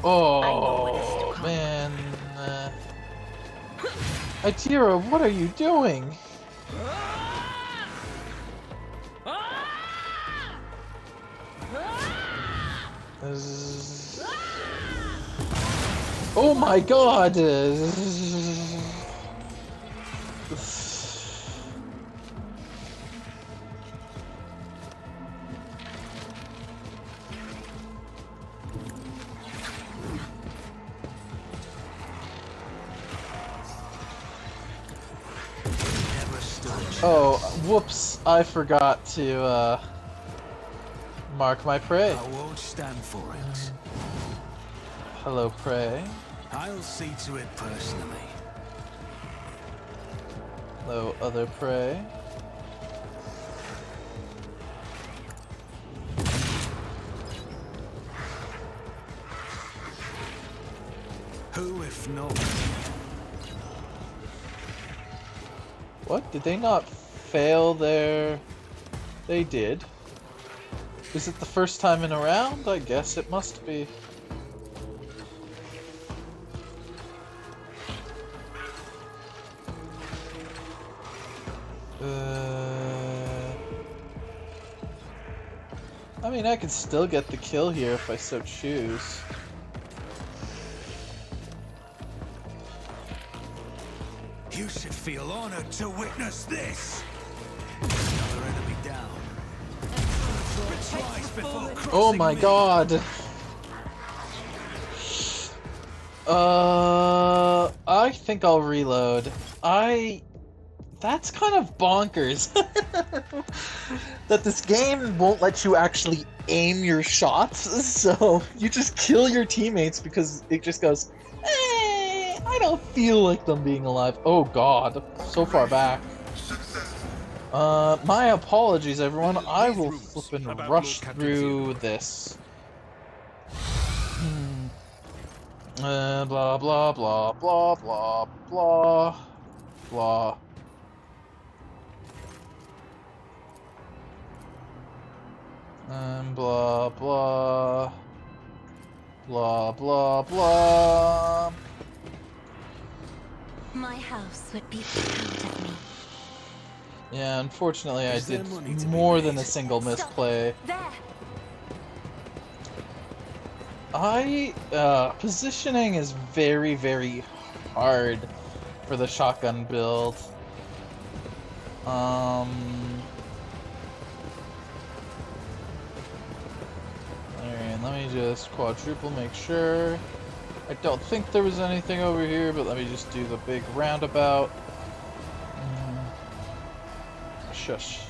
Oh, man. Atira, what are you doing? Oh my god! Oh, whoops, I forgot to, mark my prey. I won't stand for it. Hello, prey. I'll see to it personally. Hello, other prey. Who if not? What? Did they not fail their... They did. Is it the first time in a round? I guess it must be. I mean, I could still get the kill here if I so choose. You should feel honored to witness this. Another enemy down. Twice before Oh my me. god! I think I'll reload. That's kind of bonkers. That this game won't let you actually aim your shots, so you just kill your teammates because it just goes, I don't feel like them being alive. Oh god, so far back. My apologies everyone, I will flip and rush through this. Blah blah blah blah blah blah blah. Blah blah blah blah blah. My house would be proud of me. Yeah, unfortunately I there did money to be more made? than a single misplay. There. Positioning is very, very hard for the shotgun build. Alright, let me just quadruple make sure. I don't think there was anything over here, but let me just do the big roundabout. Shush.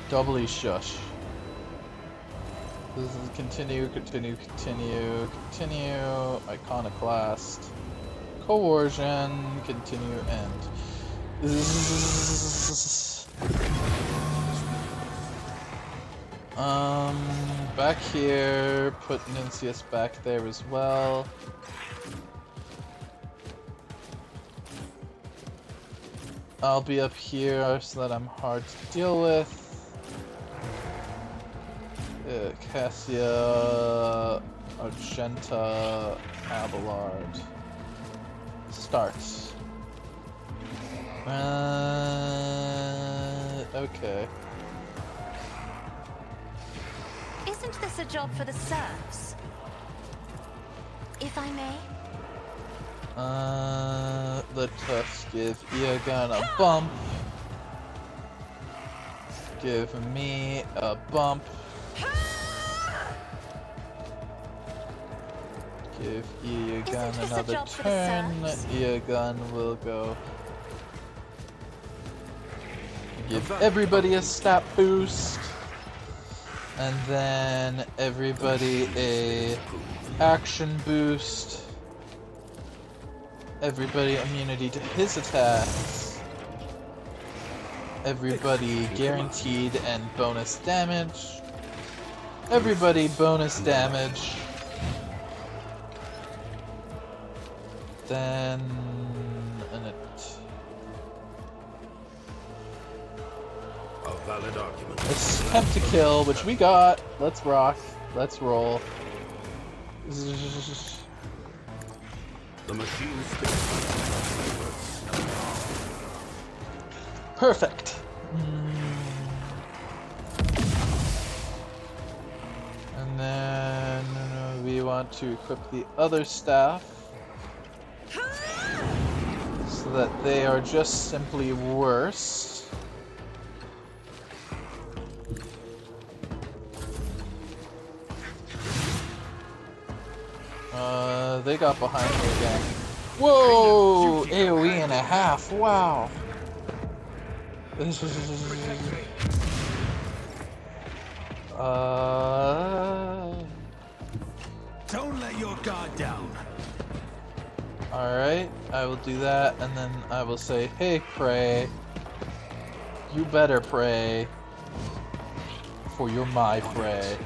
Doubly shush. This is continue. Iconoclast. Coercion. Continue. End. Back here. Put Nuncius back there as well. I'll be up here so that I'm hard to deal with. Cassia, Argenta, Abelard. Start. Okay. Isn't this a job for the serfs? If I may? Let us give Eogunn a bump. Give me a bump. Give Eogunn another turn. Eogunn will go. Give everybody a stat boost. And then everybody a action boost. Everybody immunity to his attacks. Everybody guaranteed and bonus damage. Everybody bonus damage. Then A valid argument. attempt to kill, which we got. Let's rock. Let's roll. The machine spins. Perfect. And then we want to equip the other staff so that they are just simply worse. They got behind me again. Whoa! AoE and a half. Wow. Don't let your guard down. Alright, I will do that, and then I will say, hey, Prey. You better pray. For you're my prey.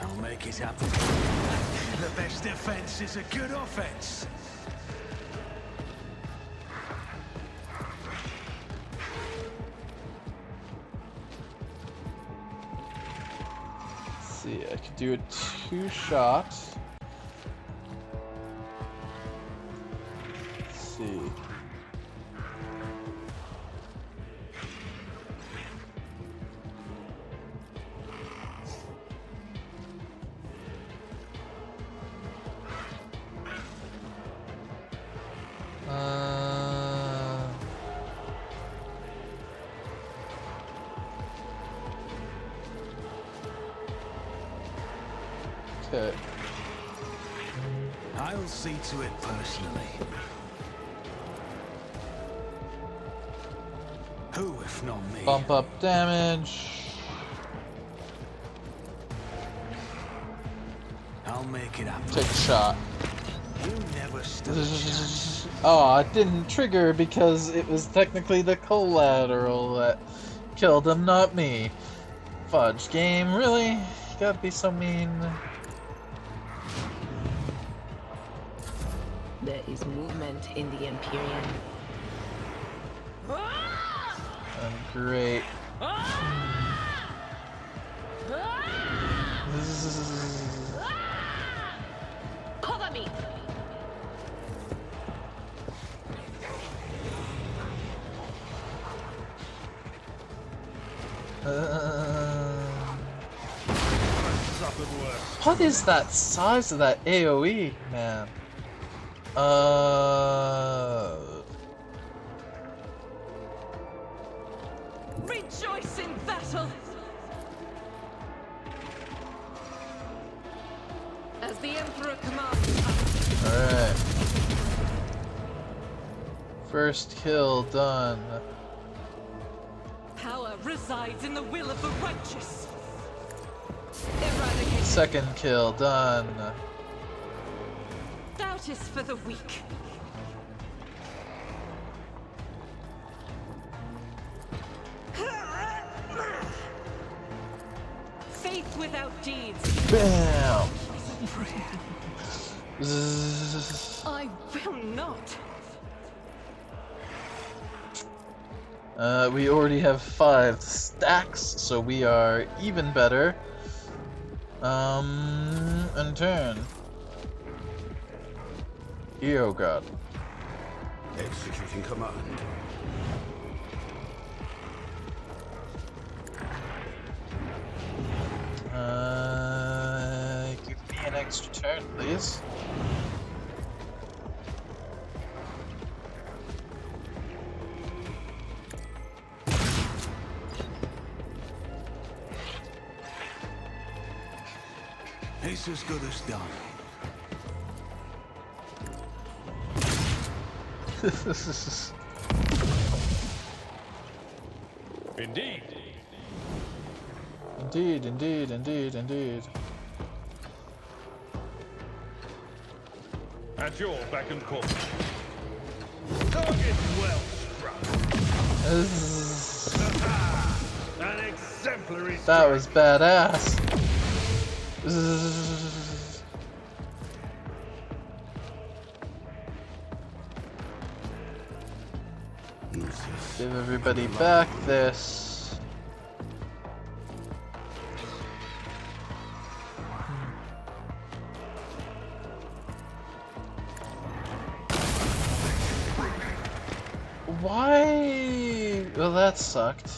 I'll make it happen. The best defense is a good offense. Let's see, I could do a 2-shot. Let's see. Okay. I'll see to it personally. Who, if not me? Bump up damage. I'll make it happen. Take a shot. You never stood a chance. Oh, it didn't trigger because it was technically the collateral that killed him, not me. Fudge game, really? You gotta be so mean. There is movement in the Empyrean. Great. Cover me! What is that size of that AoE, man? Rejoice in battle! As the Emperor commands. Alright. First kill done. Power resides in the will of the righteous. Eradicate. Second kill, done. Doubt is for the weak. Faith without deeds. Bam! I will not. We already have 5 stacks, so we are even better. And turn. Eogunn. Executing command. Give me an extra turn, please. It's as good as done. Indeed. Indeed, indeed, indeed, indeed. At your beck and call. Target well struck. An exemplary strike. That was badass. Give everybody back this. Why? Well, that sucked.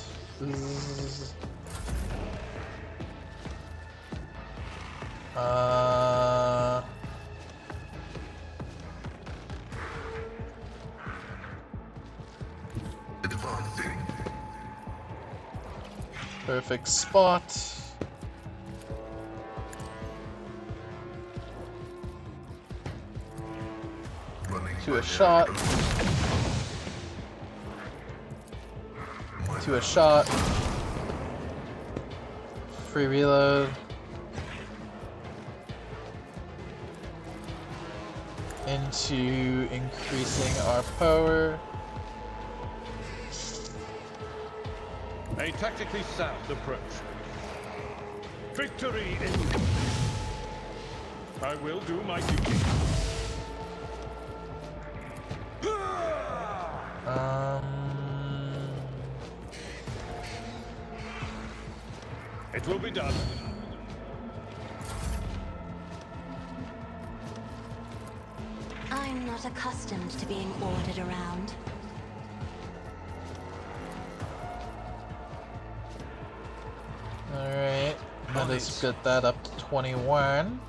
Perfect spot. To a shot. To a shot. Free reload. Into increasing our power. A tactically sound approach. Victory in... I will do my duty. It will be done. I'm not accustomed to being ordered around. Alright, let us get that up to 21.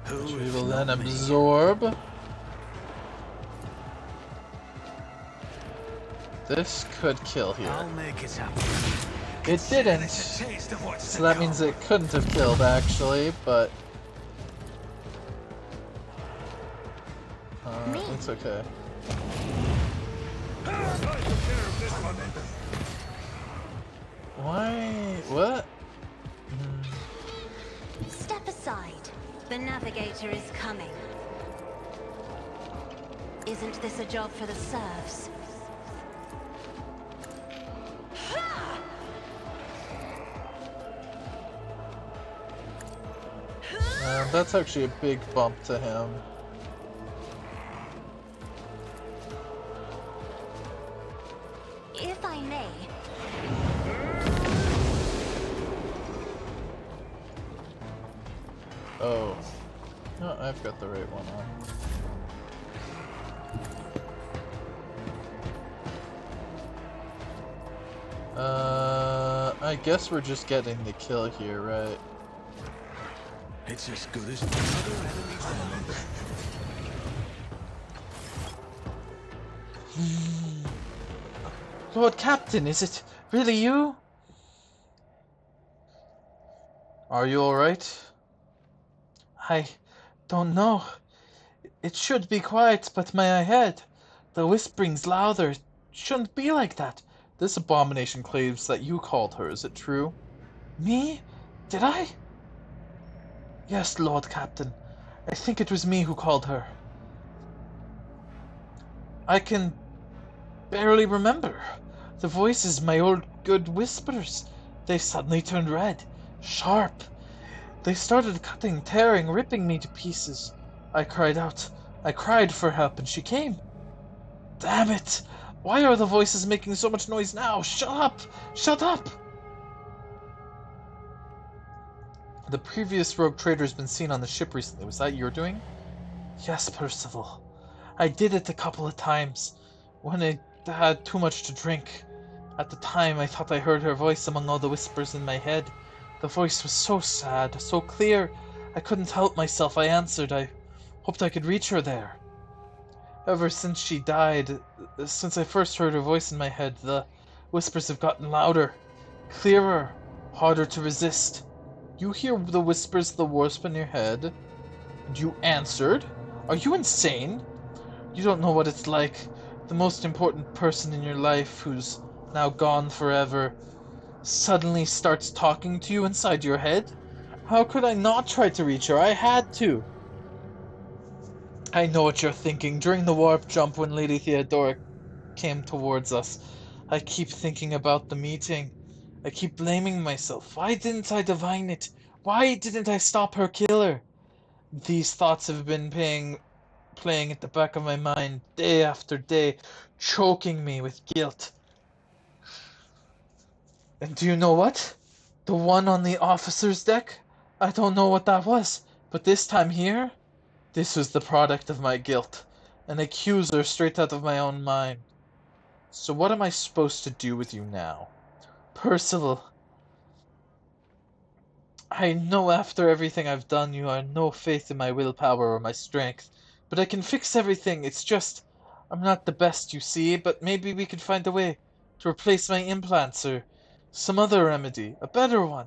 Which we will then absorb. This could kill here. I'll make it happen. It didn't. So that means it couldn't have killed actually, but it's okay. Why? What? Step aside. The navigator is coming. Isn't this a job for the serfs? That's actually a big bump to him. If I may. Oh. No, I've got the right one on. I guess we're just getting the kill here, right? It's as good as another enemy's Lord Captain, is it really you? Are you alright? I don't know. It should be quiet, but my head. The whispering's louder. It shouldn't be like that. This abomination claims that you called her, is it true? Me? Did I? Yes, Lord Captain. I think it was me who called her. I can barely remember. The voices, my old good whispers, they suddenly turned red, sharp. They started cutting, tearing, ripping me to pieces. I cried out. I cried for help, and she came. Damn it! Why are the voices making so much noise now? Shut up! Shut up! The previous rogue trader has been seen on the ship recently. Was that your doing? Yes, Percival. I did it a couple of times, when I had too much to drink. At the time, I thought I heard her voice among all the whispers in my head. The voice was so sad, so clear, I couldn't help myself. I answered. I hoped I could reach her there. Ever since she died, since I first heard her voice in my head, the whispers have gotten louder, clearer, harder to resist. You hear the whispers of the wasp in your head, and you answered? Are you insane? You don't know what it's like. The most important person in your life, who's now gone forever, suddenly starts talking to you inside your head? How could I not try to reach her? I had to. I know what you're thinking. During the warp jump when Lady Theodora came towards us, I keep thinking about the meeting. I keep blaming myself. Why didn't I divine it? Why didn't I stop her killer? These thoughts have been playing at the back of my mind day after day, choking me with guilt. And do you know what? The one on the officer's deck? I don't know what that was, but this time here, this was the product of my guilt. An accuser straight out of my own mind. So what am I supposed to do with you now? Percival, I know after everything I've done you have no faith in my willpower or my strength, but I can fix everything. It's just, I'm not the best, you see, but maybe we could find a way to replace my implants or some other remedy, a better one.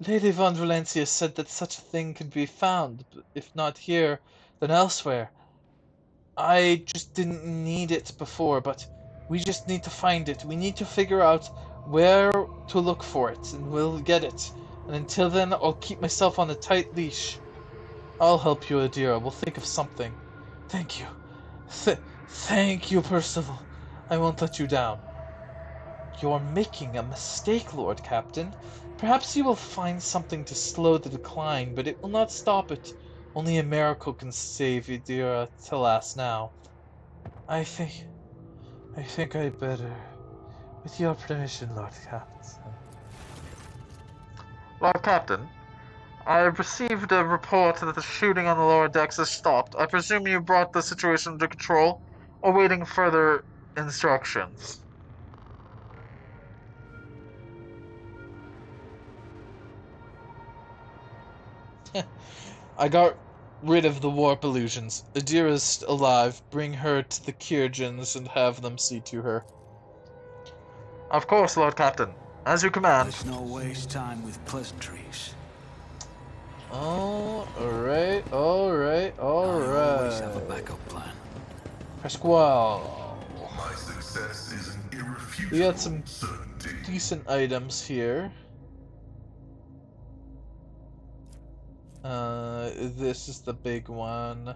Lady Von Valencia said that such a thing could be found, if not here, then elsewhere. I just didn't need it before, but we just need to find it. We need to figure out where to look for it, and we'll get it. And until then, I'll keep myself on a tight leash. I'll help you, Adira. We'll think of something. Thank you. Thank you, Percival. I won't let you down. You're making a mistake, Lord Captain. Perhaps you will find something to slow the decline, but it will not stop it. Only a miracle can save Adira Telas now. I think I'd better. With your permission, Lord Captain. Lord Captain, I received a report that the shooting on the lower decks has stopped. I presume you brought the situation under control, awaiting further instructions. I got rid of the warp illusions. Adira's alive. Bring her to the Kyrgyz and have them see to her. Of course, Lord Captain. As you command. Let's not waste time with pleasantries. Alright. I always have a backup plan. Pasquale. My success is an irrefutable We got some certainty. decent items here. This is the big one.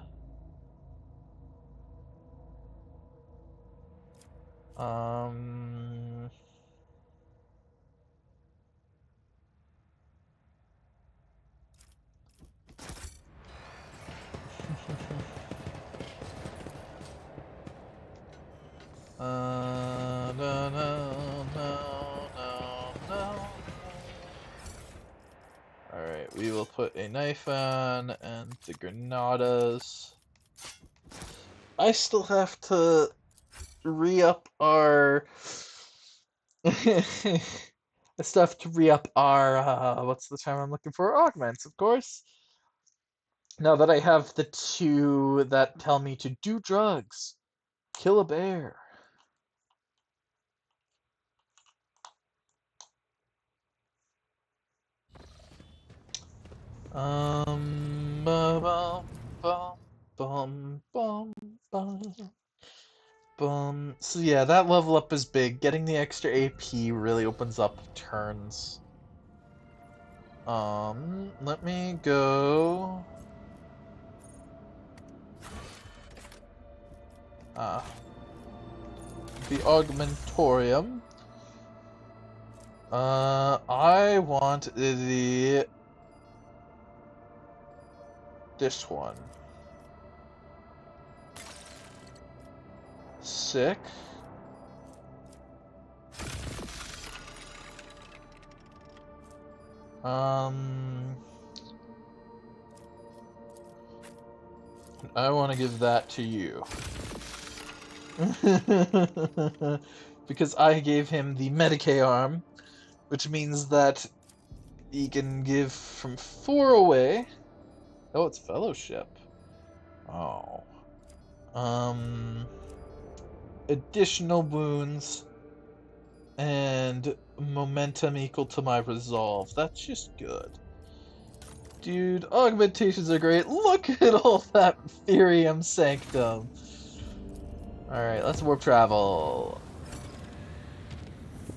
No. Alright, we will put a knife on and the granadas. I still have to re-up our... I still have to re-up our, what's the term I'm looking for? Augments, of course. Now that I have the two that tell me to do drugs. Kill a bear. Bum, bum, bum, bum, bum. So yeah, that level up is big. Getting the extra AP really opens up turns. Let me go... the Augmentorium. I want this one. Sick. I want to give that to you. Because I gave him the Medicae arm, which means that he can give from 4 away. Oh, it's Fellowship. Oh. Additional wounds and momentum equal to my resolve. That's just good. Dude, augmentations are great. Look at all that Therium Sanctum. Alright, let's warp travel.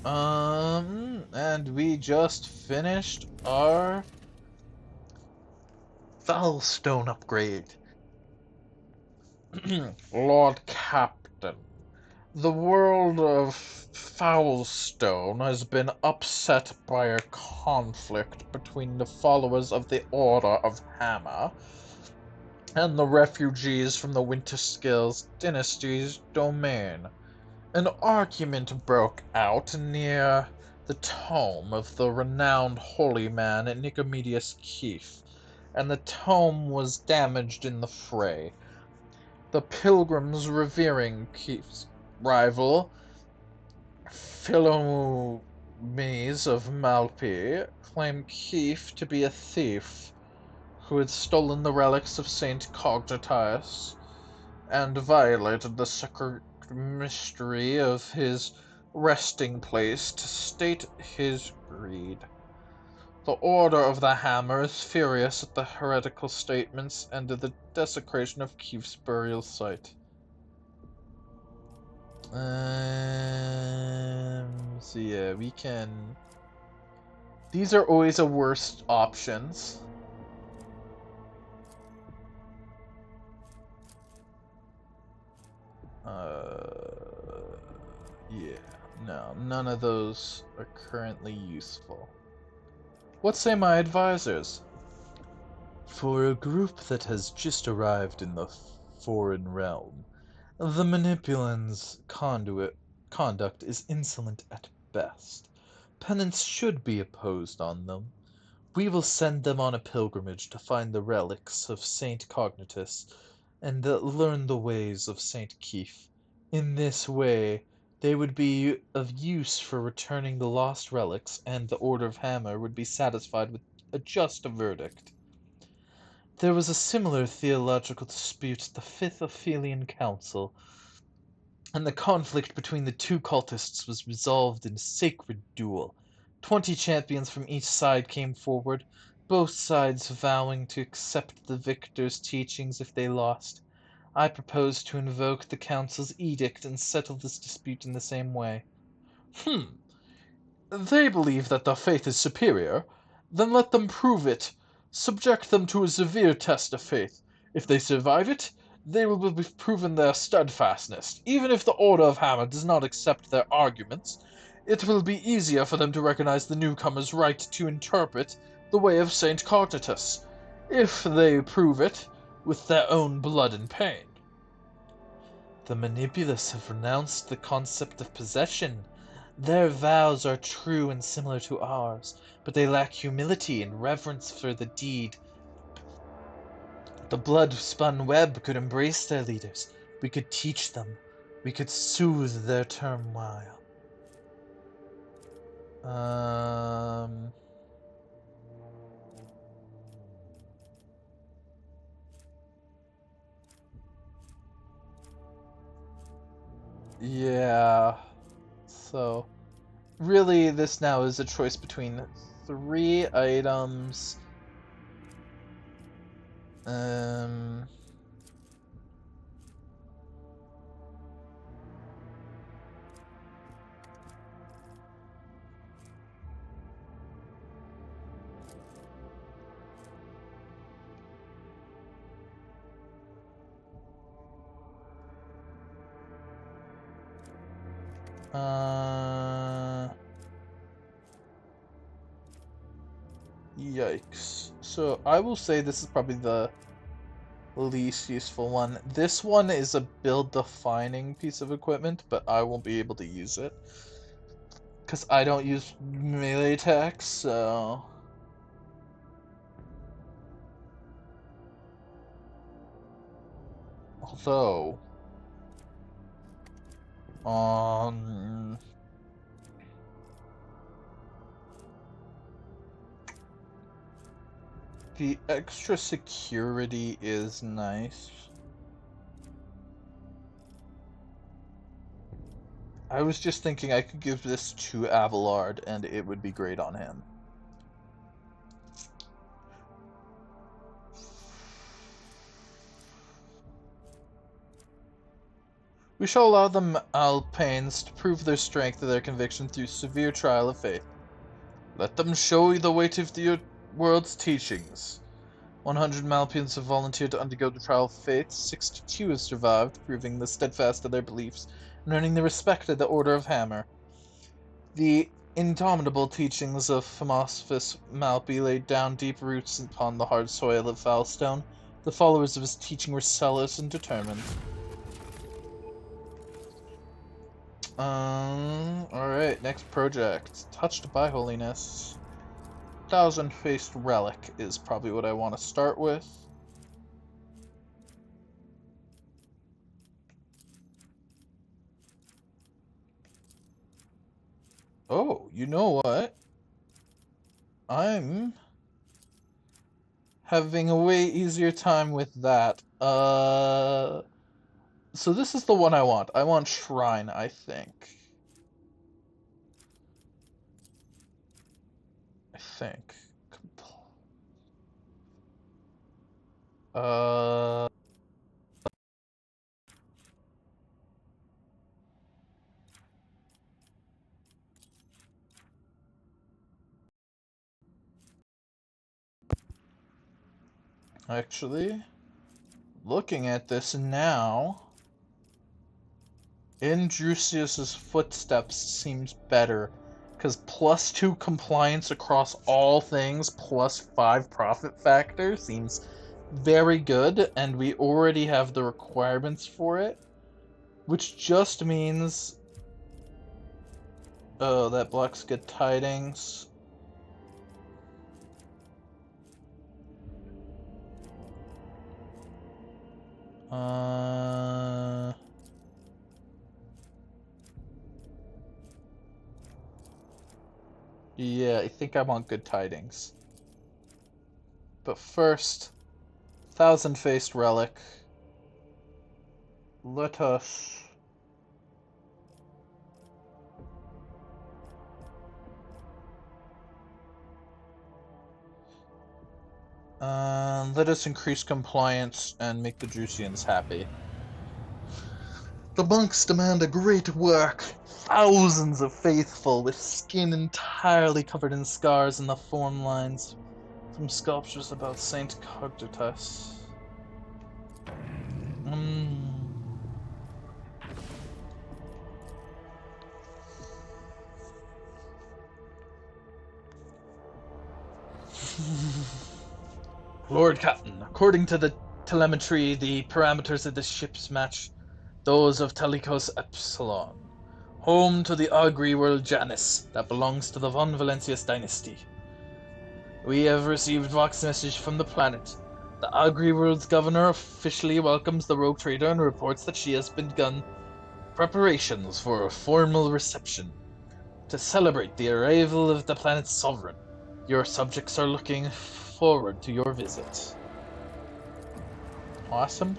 And we just finished our Foulstone upgrade. Lord Captain, the world of Foulstone has been upset by a conflict between the followers of the Order of Hammer and the refugees from the Winterskills dynasty's domain. An argument broke out near the tomb of the renowned holy man Nicomedius Keith, and the tomb was damaged in the fray. The pilgrims revering Keith's rival, Philomenes of Malpi, claim Keith to be a thief who had stolen the relics of Saint Cognitus and violated the sacred mystery of his resting place to state his greed. The Order of the Hammer is furious at the heretical statements and the desecration of Keith's burial site. So yeah, we can... These are always a worst options. Yeah, no, none of those are currently useful. What say my advisors? For a group that has just arrived in the foreign realm, the manipulant's conduct is insolent at best. Penance should be imposed on them. We will send them on a pilgrimage to find the relics of Saint Cognitus and learn the ways of Saint Keith. In this way, they would be of use for returning the lost relics, and the Order of Hammer would be satisfied with a just verdict. There was a similar theological dispute at the Fifth Aphelian Council, and the conflict between the two cultists was resolved in a sacred duel. 20 champions from each side came forward, both sides vowing to accept the victor's teachings if they lost. I propose to invoke the council's edict and settle this dispute in the same way. They believe that their faith is superior. Then let them prove it. Subject them to a severe test of faith. If they survive it, they will be proven their steadfastness. Even if the Order of Hammer does not accept their arguments, it will be easier for them to recognize the newcomer's right to interpret the way of Saint Cognitus, if they prove it with their own blood and pain. The Manipulus have renounced the concept of possession. Their vows are true and similar to ours, but they lack humility and reverence for the deed. The blood-spun web could embrace their leaders. We could teach them. We could soothe their turmoil. Yeah. So, really, this now is a choice between 3 items. Yikes. So I will say this is probably the least useful one. This one is a build-defining piece of equipment, but I won't be able to use it. Because I don't use melee attacks, so... Although... The extra security is nice. I was just thinking I could give this to Abelard and it would be great on him. We shall allow the Alpanes to prove their strength and their conviction through severe trial of faith. Let them show you the weight of the world's teachings. 100 Malpians have volunteered to undergo the trial of faith. 62 have survived, proving the steadfast of their beliefs and earning the respect of the Order of Hammer. The indomitable teachings of Philosophus Malpi laid down deep roots upon the hard soil of Falstone. The followers of his teaching were zealous and determined. Alright, next project. Touched by Holiness. Thousand-Faced Relic is probably what I want to start with. Oh, you know what? I'm having a way easier time with that. So this is the one I want. I want Shrine, I think. Actually, looking at this now, in Drusius's footsteps seems better, because +2 compliance across all things, +5 profit factor seems very good, and we already have the requirements for it, which just means... Oh, that blocks good tidings. Yeah, I think I want good tidings. But first, Thousand-Faced Relic. Let us... let us increase compliance and make the Drusians happy. The monks demand a great work. Thousands of faithful with skin entirely covered in scars and the form lines from sculptures about Saint Cogditus. Lord Captain, according to the telemetry, the parameters of this ship's match those of Talikos Epsilon, home to the Agri world Janus that belongs to the Von Valentius dynasty. We have received Vox message from the planet. The Agri world's governor officially welcomes the rogue trader and reports that she has begun preparations for a formal reception to celebrate the arrival of the planet's sovereign. Your subjects are looking forward to your visit. Possum.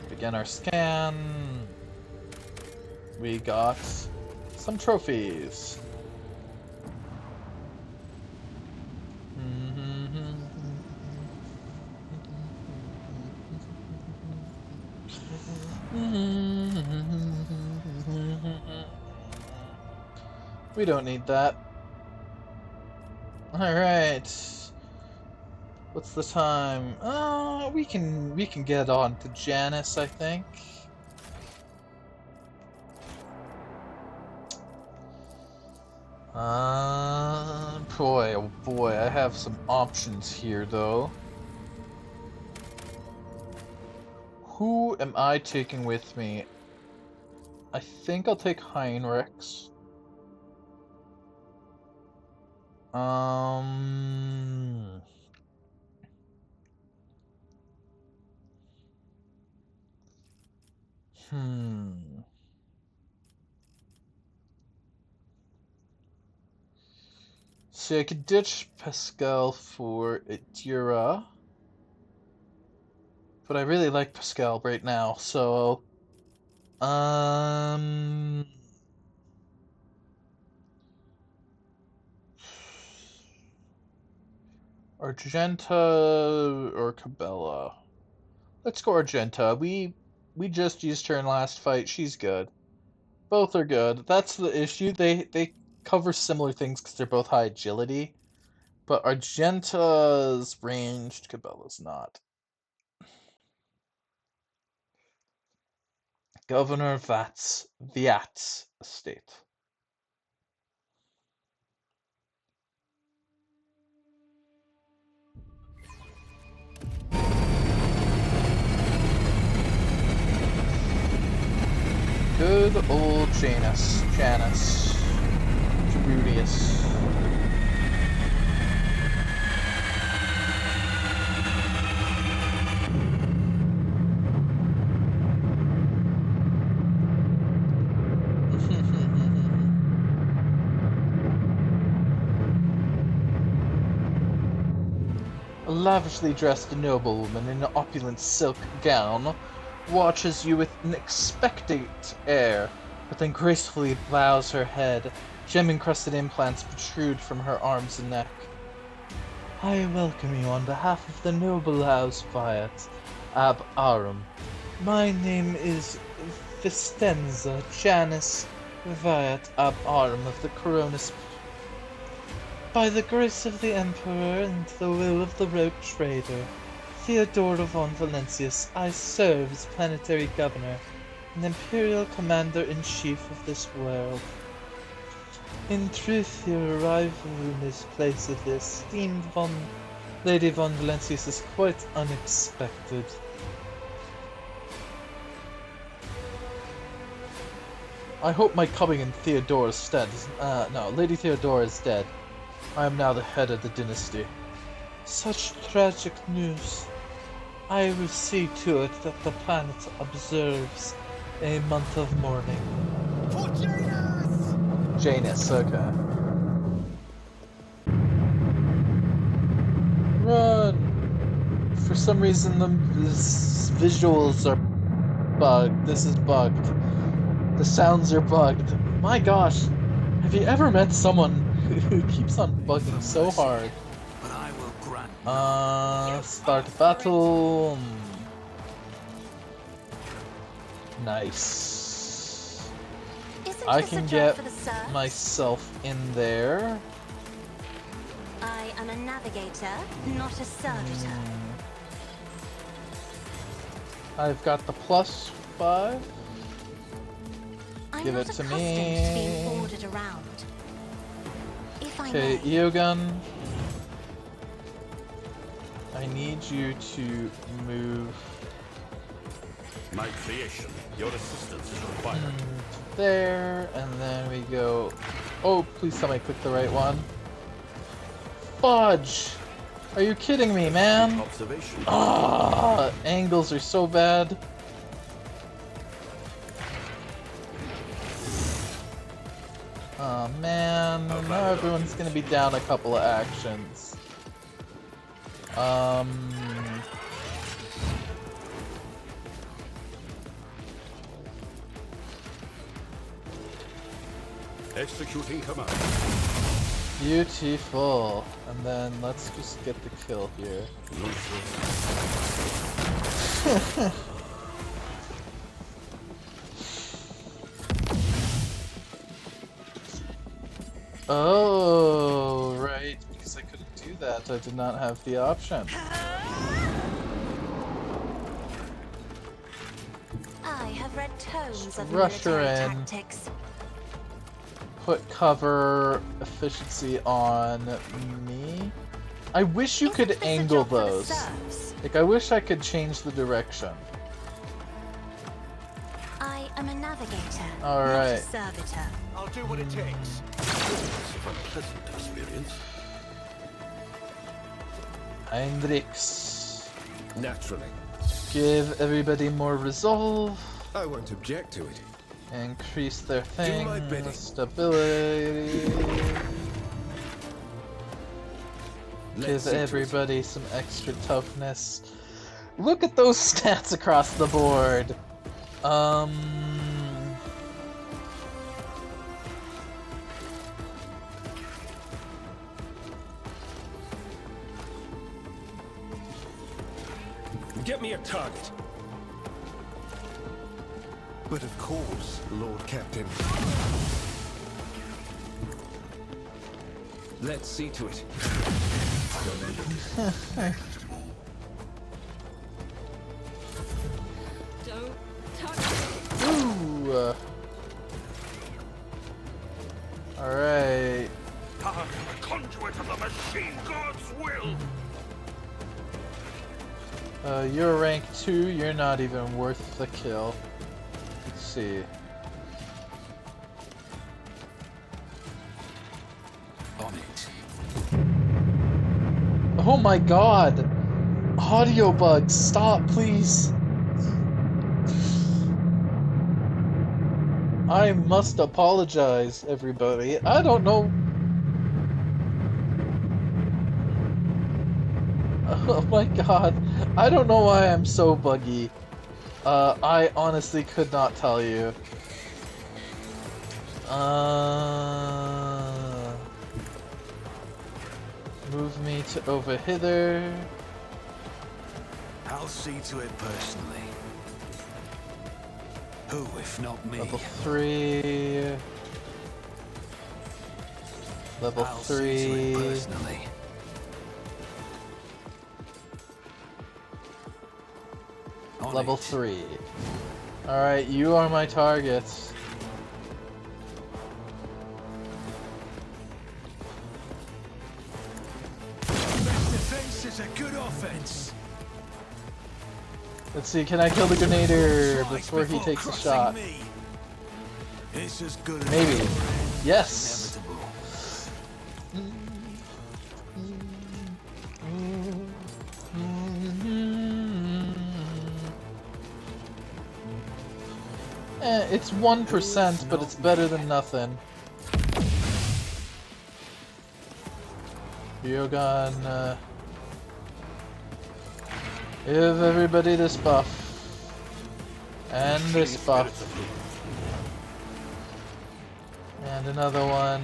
Begin our scan. We got some trophies. We don't need that. Alright. What's the time? We can get on to Janus, I think. Boy, oh boy, I have some options here, though. Who am I taking with me? I think I'll take Heinrichs. Um... Hmm... See, I could ditch Pascal for Itira. But I really like Pascal right now, so... Um... Argenta or Cabela? Let's go Argenta. We just used her in last fight. She's good. Both are good. That's the issue. They cover similar things because they're both high agility. But Argenta's ranged, Cabela's not. Governor Viat's estate. Good old Janus. Gerudius. A lavishly dressed noblewoman in an opulent silk gown watches you with an expectant air, but then gracefully bows her head. Gem-encrusted implants protrude from her arms and neck. I welcome you on behalf of the noble house Viat ab Arum. My name is Vistenza Janus Viat ab Arum of the Coronis. By the grace of the Emperor and the will of the rogue trader, Theodora von Valentius, I serve as planetary governor and imperial commander-in-chief of this world. In truth, your arrival in this place of the esteemed Lady von Valentius is quite unexpected. I hope my coming in Theodora's stead is... no, Lady Theodora is dead. I am now the head of the dynasty. Such tragic news. I will see to it that the planet observes a month of mourning. For Janus! Janus, okay. Run! For some reason the visuals are bugged. This is bugged. The sounds are bugged. My gosh! Have you ever met someone who keeps on bugging so hard? But I will grant Start battle. Nice. I can get myself in there. I am a navigator, not a servitor. I've got the +5. Give it to me. To being ordered around. Okay, Eogunn. I need you to move. My creation, your assistance is required. There, and then we go. Oh, please tell me I clicked the right one. Fudge! Are you kidding me, man? Ah, angles are so bad. Oh man, now everyone's gonna be down a couple of actions. Executing command. Beautiful. And then let's just get the kill here. Oh, right. Because I couldn't do that. I did not have the option. I have read tomes of Rush her military in. tactics. put cover efficiency on me. I wish you could angle those. Like, I wish I could change the direction. I am a navigator, All not a right. servitor. I'll do what it takes. It's a pleasant experience. Heinrichs. Naturally. Give everybody more resolve. I won't object to it. Increase their thing. my bidding. Stability. Let's see Give to it. everybody some extra toughness. Look at those stats across the board. Get me a target. But of course, Lord Captain. Let's see to it. Don't touch me. Ooh. All right. I am a conduit of the machine god's will. You're rank 2. You're not even worth the kill. Let's see. On it. Oh my god! Audio bugs, stop, please! I must apologize, everybody. I don't know. Oh my god. I don't know why I'm so buggy. I honestly could not tell you. Move me to over hither. I'll see to it personally. Who, if not me? Level 3. Level I'll 3. see to it personally. On Level it. 3. Alright, you are my targets. Best defense is a good offense. Let's see, can I kill the Grenader before he takes a shot? Me. It's as good as Maybe. Yes! It's 1%, but it's better than nothing. Eogunn, give everybody this buff. And this buff. And another one.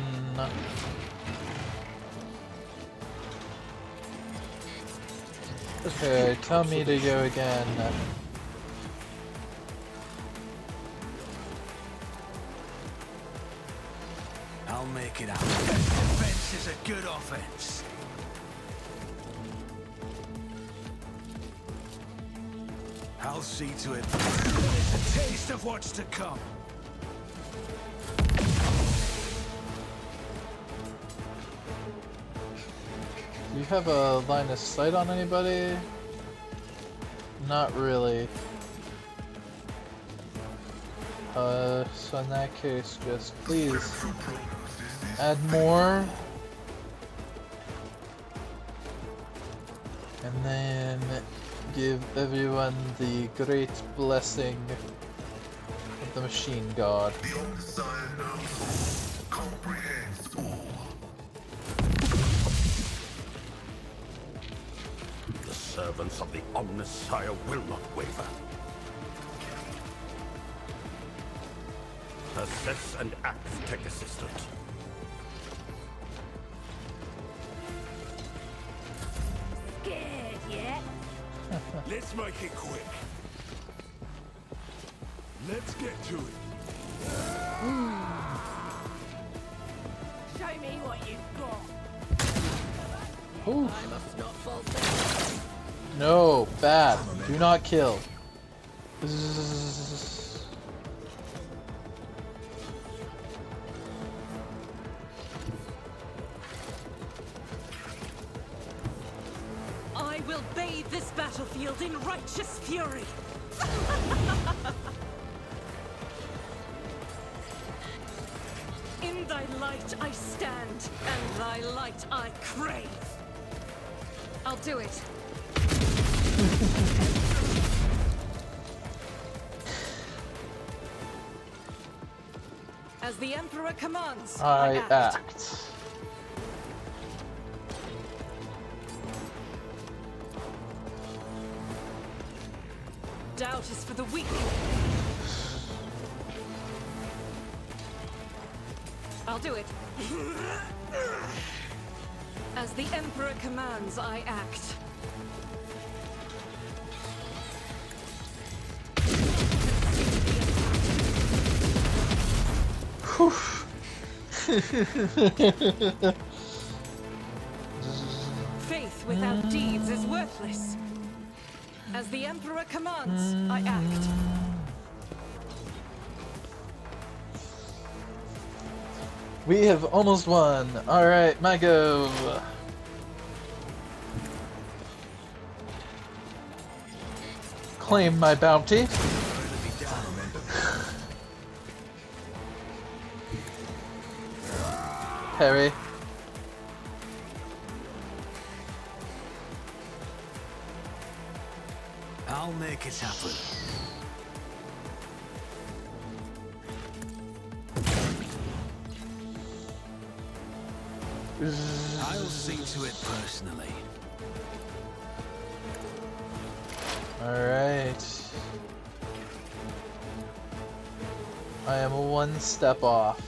Okay, tell me to go again. I'll make it out. Best defense is a good offense. I'll see to it. It's a taste of what's to come. Do you have a line of sight on anybody? Not really. So in that case, just please add more. And then give everyone the great blessing of the machine god. The Omnissiah knows, comprehends all. The servants of the Omnissiah will not waver. Assess and act, tech assistant. Scared yet? Let's make it quick. Let's get to it. Show me what you've got. Ooh. I must not fall back. No, bad. Do not kill. will bathe this battlefield in righteous fury. In thy light I stand, and thy light I crave. I'll do it. As the Emperor commands, I act. Doubt is for the weak. I'll do it. As the Emperor commands, I act. Faith without deeds is worthless. As the Emperor commands, I act. We have almost won. Alright, my go. Claim my bounty. Harry. I'll make it happen. I'll see to it personally. Alright. I am one step off.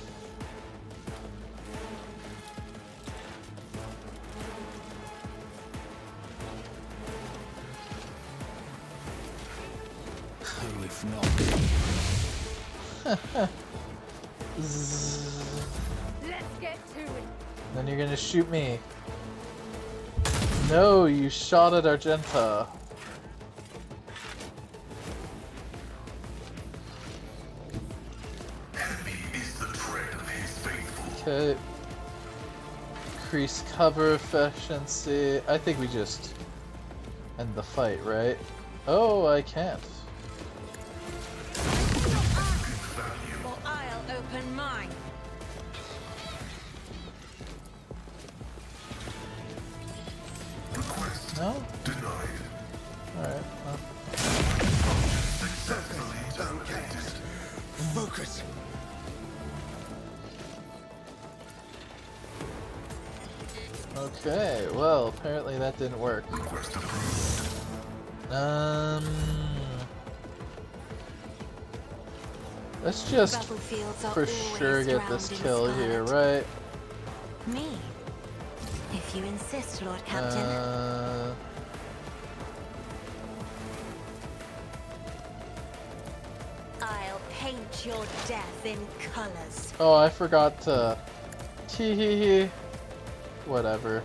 Who if not? Let's get to it. Then you're gonna shoot me. No, you shot at Argenta. Okay. Increase cover efficiency. I think we just end the fight, right? Oh, I can't. Well, I'll open mine. No? Denied. Alright, well. Successfully terminated. Focus. Okay, well, apparently that didn't work. Request approved. Let's just Battlefields are for always sure get this drowned in kill scarlet. here, right? Me? If you insist, Lord Captain. I'll paint your death in colors. Oh, I forgot to... Hee. Whatever.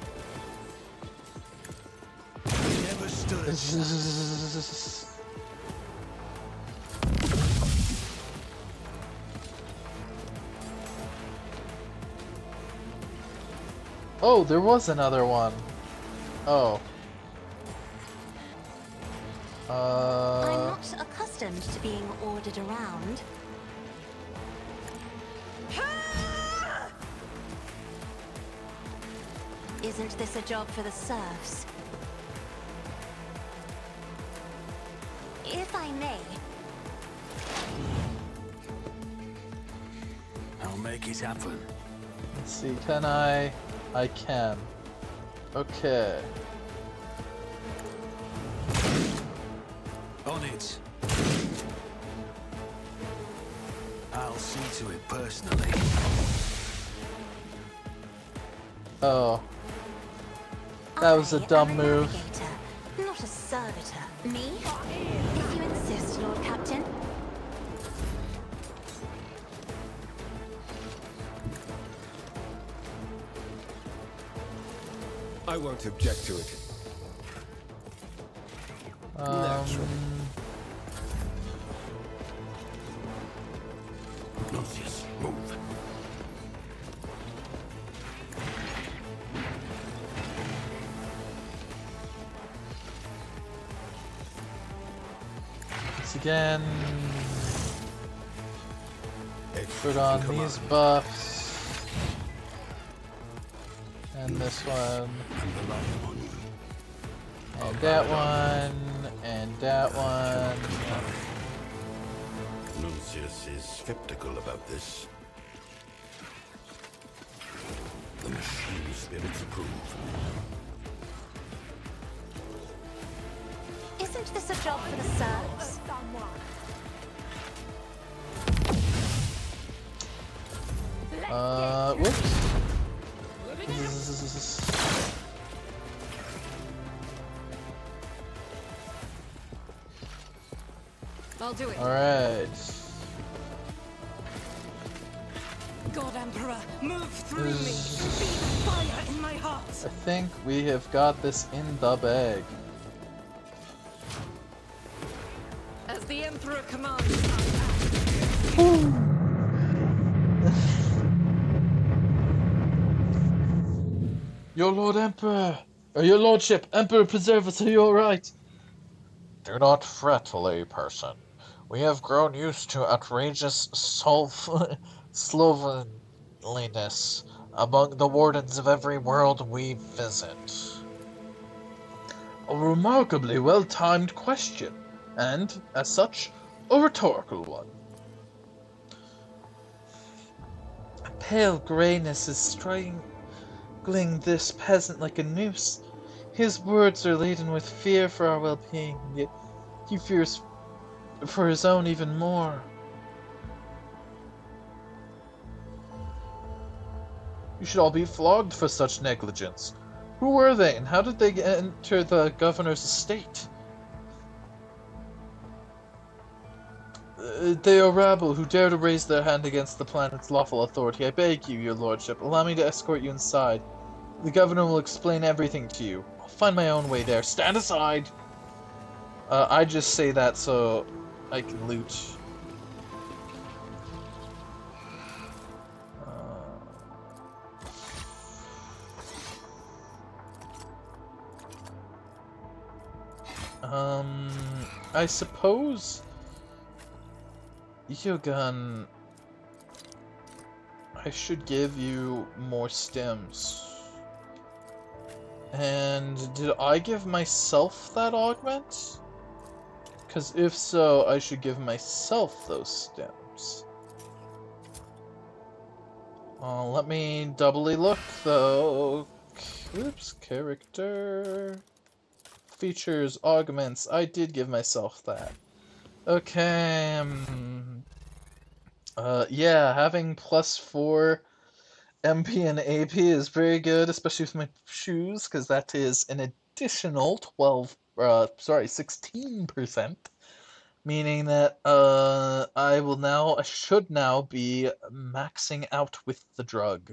Never stood a chance. Oh, there was another one. Oh. I'm not accustomed to being ordered around. Isn't this a job for the serfs? If I may. I'll make it happen. Let's see, can I? I can. Okay. On it. I'll see to it personally. Oh. That was a dumb move. Navigator, not a servitor. Me? If you insist, Lord Captain. I won't object to it. Lucius, move. again. Put on these buffs. And this one. And that one. And that one. Nuncius is skeptical about this. The machine spirits approve. Isn't this a job for the serfs? Whoops. I'll do it. Alright. God Emperor, move through me. Be the fire in my heart. I think we have got this in the bag. As the Emperor commands. Your Lord Emperor! Or your Lordship, Emperor preserve us, are you alright? Do not fret, layperson. We have grown used to outrageous slovenliness among the wardens of every world we visit. A remarkably well-timed question, and, as such, a rhetorical one. A pale greyness is strangling this peasant like a noose. His words are laden with fear for our well-being, yet he fears for his own even more. You should all be flogged for such negligence. Who were they, and how did they enter the governor's estate? They are rabble who dare to raise their hand against the planet's lawful authority. I beg you, your lordship, allow me to escort you inside. The governor will explain everything to you. I'll find my own way there. Stand aside! I just say that so I can loot. I suppose Eogunn, I should give you more stems. And did I give myself that augment? Because if so, I should give myself those stems. Let me doubly look though. Oops, character. Features, augments. I did give myself that. Okay. Yeah, having +4 MP and AP is very good, especially with my shoes, because that is an additional 16%, meaning that I should now be maxing out with the drug.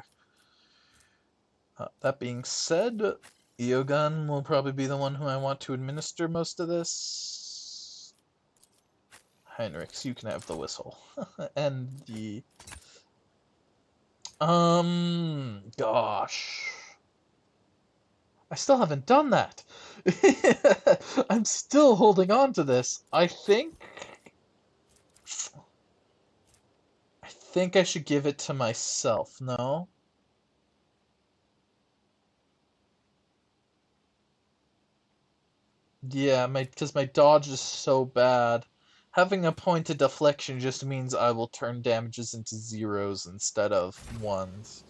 That being said, Eogunn will probably be the one who I want to administer most of this. Heinrichs, you can have the whistle. And the... gosh. I still haven't done that. I'm still holding on to this. I think I should give it to myself, no? Yeah, because my dodge is so bad. Having a point of deflection just means I will turn damages into zeros instead of ones.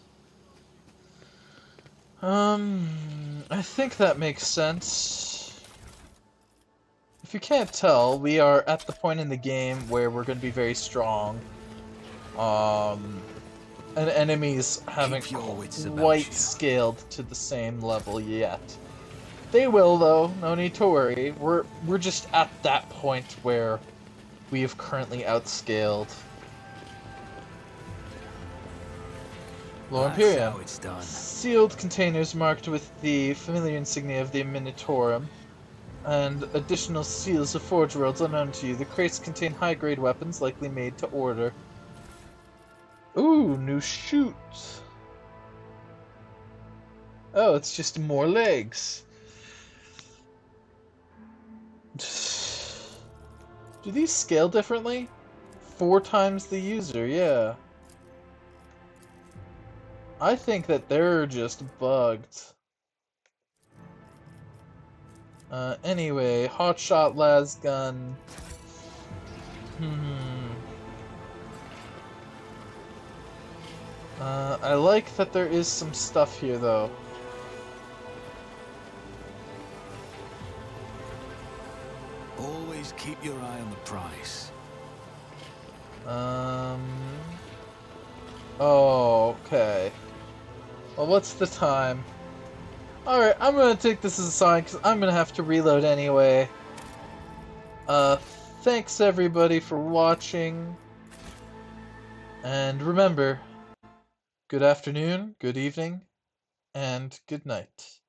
I think that makes sense. If you can't tell, we are at the point in the game where we're going to be very strong. And enemies haven't quite scaled to the same level yet. They will, though. No need to worry. We're just at that point where we have currently outscaled. Lord Imperium. How it's done. Sealed containers marked with the familiar insignia of the Minotaurum, and additional seals of Forge Worlds unknown to you. The crates contain high-grade weapons, likely made to order. Ooh, new chute. Oh, it's just more legs. Do these scale differently? 4 times the user, yeah. I think that they're just bugged. Anyway, hotshot las gun. I like that there is some stuff here, though. Always keep your eye on the price. Oh, okay. Well, what's the time? Alright, I'm gonna take this as a sign, because I'm gonna have to reload anyway. Thanks everybody for watching. And remember, good afternoon, good evening, and good night.